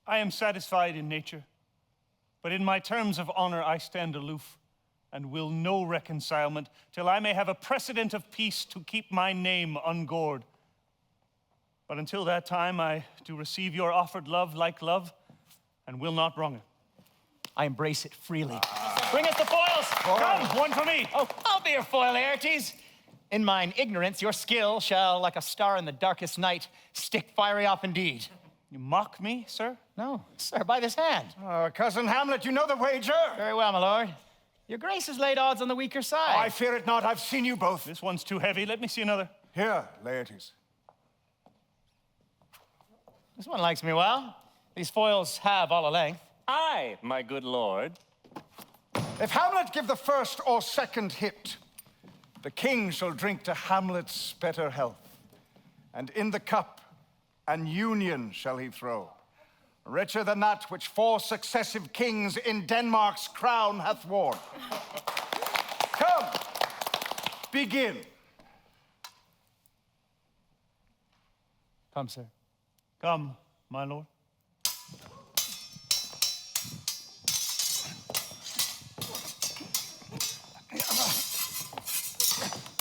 S2: I am satisfied in nature, but in my terms of honor I stand aloof and will no reconcilement till I may have a precedent of peace to keep my name ungored. But until that time, I do receive your offered love like love and will not wrong it.
S8: I embrace it freely. Bring us the foils!
S2: Come, one for me!
S8: Oh, I'll be your foil, Laertes. In mine ignorance, your skill shall, like a star in the darkest night, stick fiery off indeed.
S2: You mock me, sir?
S8: No, sir, by this hand.
S4: Cousin Hamlet, you know the wager.
S8: Very well, my lord. Your grace has laid odds on the weaker side.
S4: I fear it not. I've seen you both.
S2: This one's too heavy. Let me see another.
S4: Here, Laertes.
S8: This one likes me well. These foils have all a length.
S21: Aye, my good lord.
S4: If Hamlet give the first or second hit, the king shall drink to Hamlet's better health. And in the cup, an union shall he throw, richer than that which 4 successive kings in Denmark's crown hath worn. Come, begin.
S8: Come, sir.
S2: Come, my lord.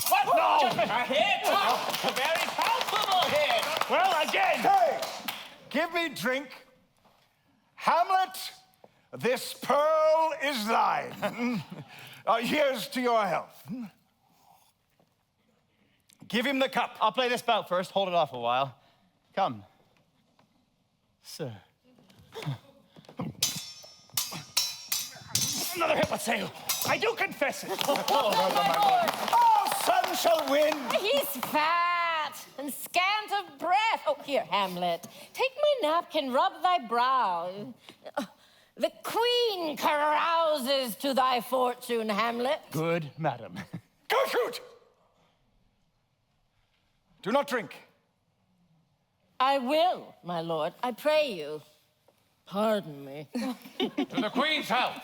S5: What? No!
S21: Judgment. A hit! A very palpable hit!
S2: Well, again!
S4: Hey, give me drink. Hamlet, this pearl is thine. Here's to your health. Give him the cup.
S8: I'll play this bout first. Hold it off a while. Come. Sir.
S2: Another hit, what say you? I do confess it.
S4: Oh, son shall win.
S9: He's fat and scant of breath. Oh, here, Hamlet, take my napkin, rub thy brow. The queen carouses to thy fortune, Hamlet.
S13: Good, madam.
S4: Gertrude! Do not drink.
S9: I will, my lord. I pray you. Pardon me.
S14: To the Queen's health.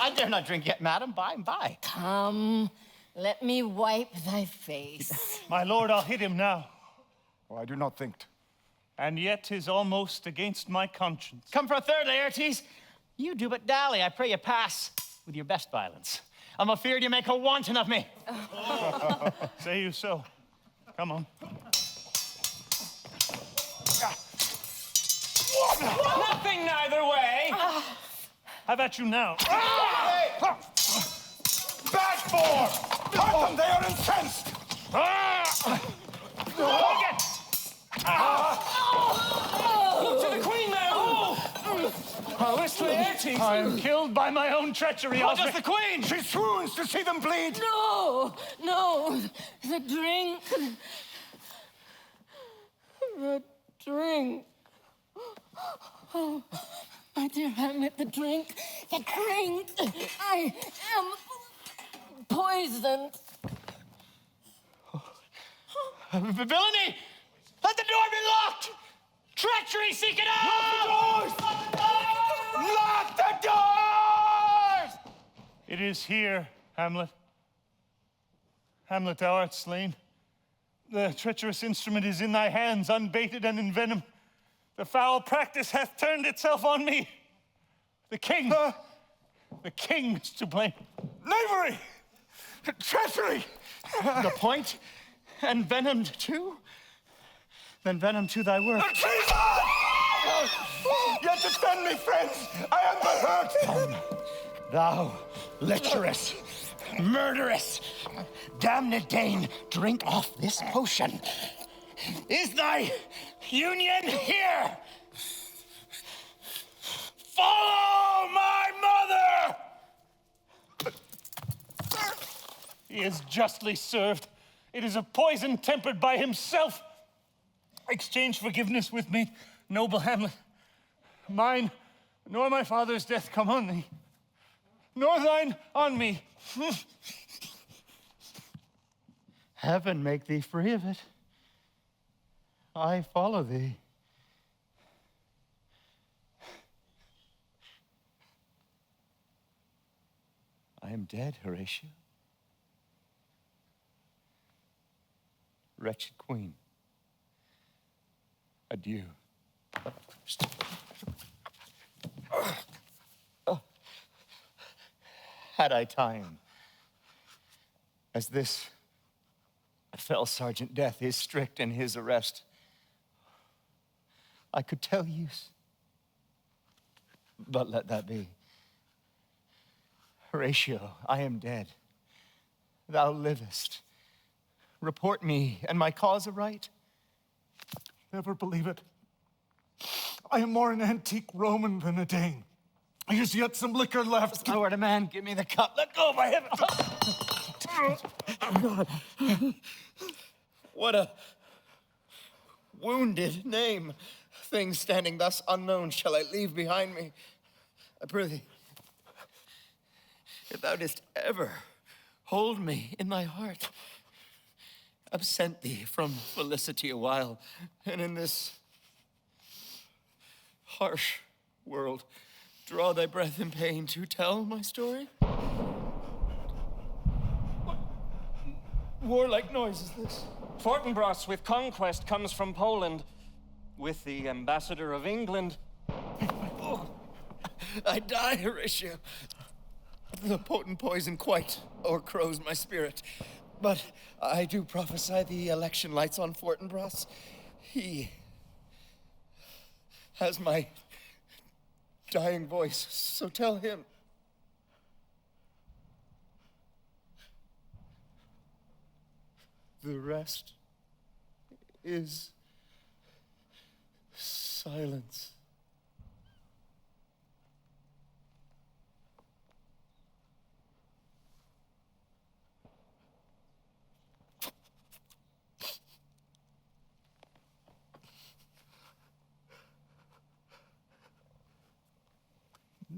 S8: I dare not drink yet, madam. By and by.
S9: Come, let me wipe thy face.
S2: My lord, I'll hit him now.
S4: Oh, I do not think.
S2: And yet 'tis almost against my conscience.
S8: Come for a third, Laertes. You do but dally. I pray you pass with your best violence. I'm afeard you make a wanton of me.
S2: Say you so. Come on.
S16: Nothing neither way.
S2: Have at you now.
S4: Bad form! Hurt them, they are incensed!
S2: To the Queen now! Where's Laertes? I am killed by my own treachery.
S4: What does the Queen? She swoons to see them bleed!
S9: No, no, the drink. The drink. Oh, my dear Hamlet, the drink. The drink. I am poisoned.
S8: Villainy! Let the door be locked! Treachery, seek it out!
S4: Lock the doors!
S2: It is here, Hamlet. Hamlet, thou art slain. The treacherous instrument is in thy hands, unbaited and envenomed. The foul practice hath turned itself on me. The king is to blame.
S4: Knavery! Treachery!
S8: The point? Envenomed too? Then venom to thy work.
S4: Treason! Yet defend me, friends! I am but hurt!
S8: Thou, lecherous, murderous, damned Dane, drink off this potion. Is thy union here? Follow my mother!
S2: He is justly served. It is a poison tempered by himself. Exchange forgiveness with me, noble Hamlet. Mine, nor my father's death come on thee, nor thine on me.
S13: Heaven make thee free of it. I follow thee. I am dead, Horatio. Wretched queen. Adieu. Had I time, as this fell Sergeant Death is strict in his arrest, I could tell you, but let that be. Horatio, I am dead. Thou livest. Report me and my cause aright.
S1: Never believe it. I am more an antique Roman than a Dane. There's yet some liquor left.
S8: If I were a man, give me the cup. Let go, by heaven. What a wounded name. Things standing thus unknown shall I leave behind me. I prithee, if thou didst ever hold me in thy heart, absent thee from felicity a while, and in this harsh world, draw thy breath in pain to tell my story? What warlike noise is this?
S21: Fortinbras with conquest comes from Poland, with the ambassador of England.
S8: Oh, I die, Horatio. The potent poison quite o'ercrows my spirit. But I do prophesy the election lights on Fortinbras. He has my dying voice, so tell him. The rest is silence.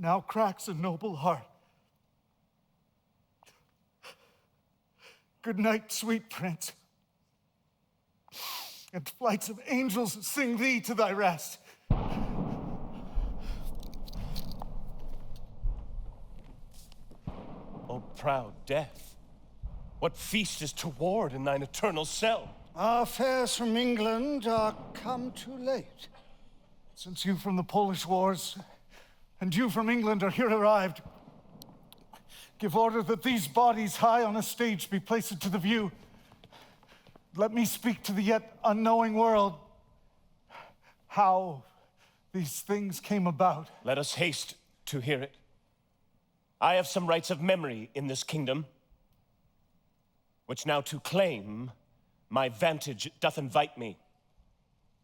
S1: now cracks a noble heart. Good night, sweet prince. And flights of angels sing thee to thy rest.
S3: O proud death, what feast is toward in thine eternal cell?
S20: Our fares from England are come too late.
S1: Since you from the Polish wars and you from England are here arrived, give order that these bodies high on a stage be placed to the view. Let me speak to the yet unknowing world how these things came about.
S3: Let us haste to hear it. I have some rights of memory in this kingdom, which now to claim my vantage doth invite me.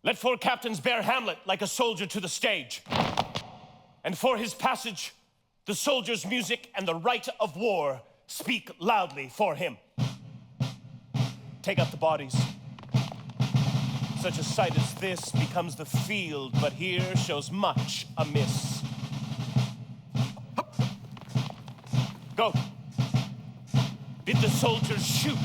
S3: Let 4 captains bear Hamlet like a soldier to the stage, and for his passage, the soldier's music and the right of war speak loudly for him. Take up the bodies. Such a sight as this becomes the field, but here shows much amiss. Go. Bid the soldiers shoot.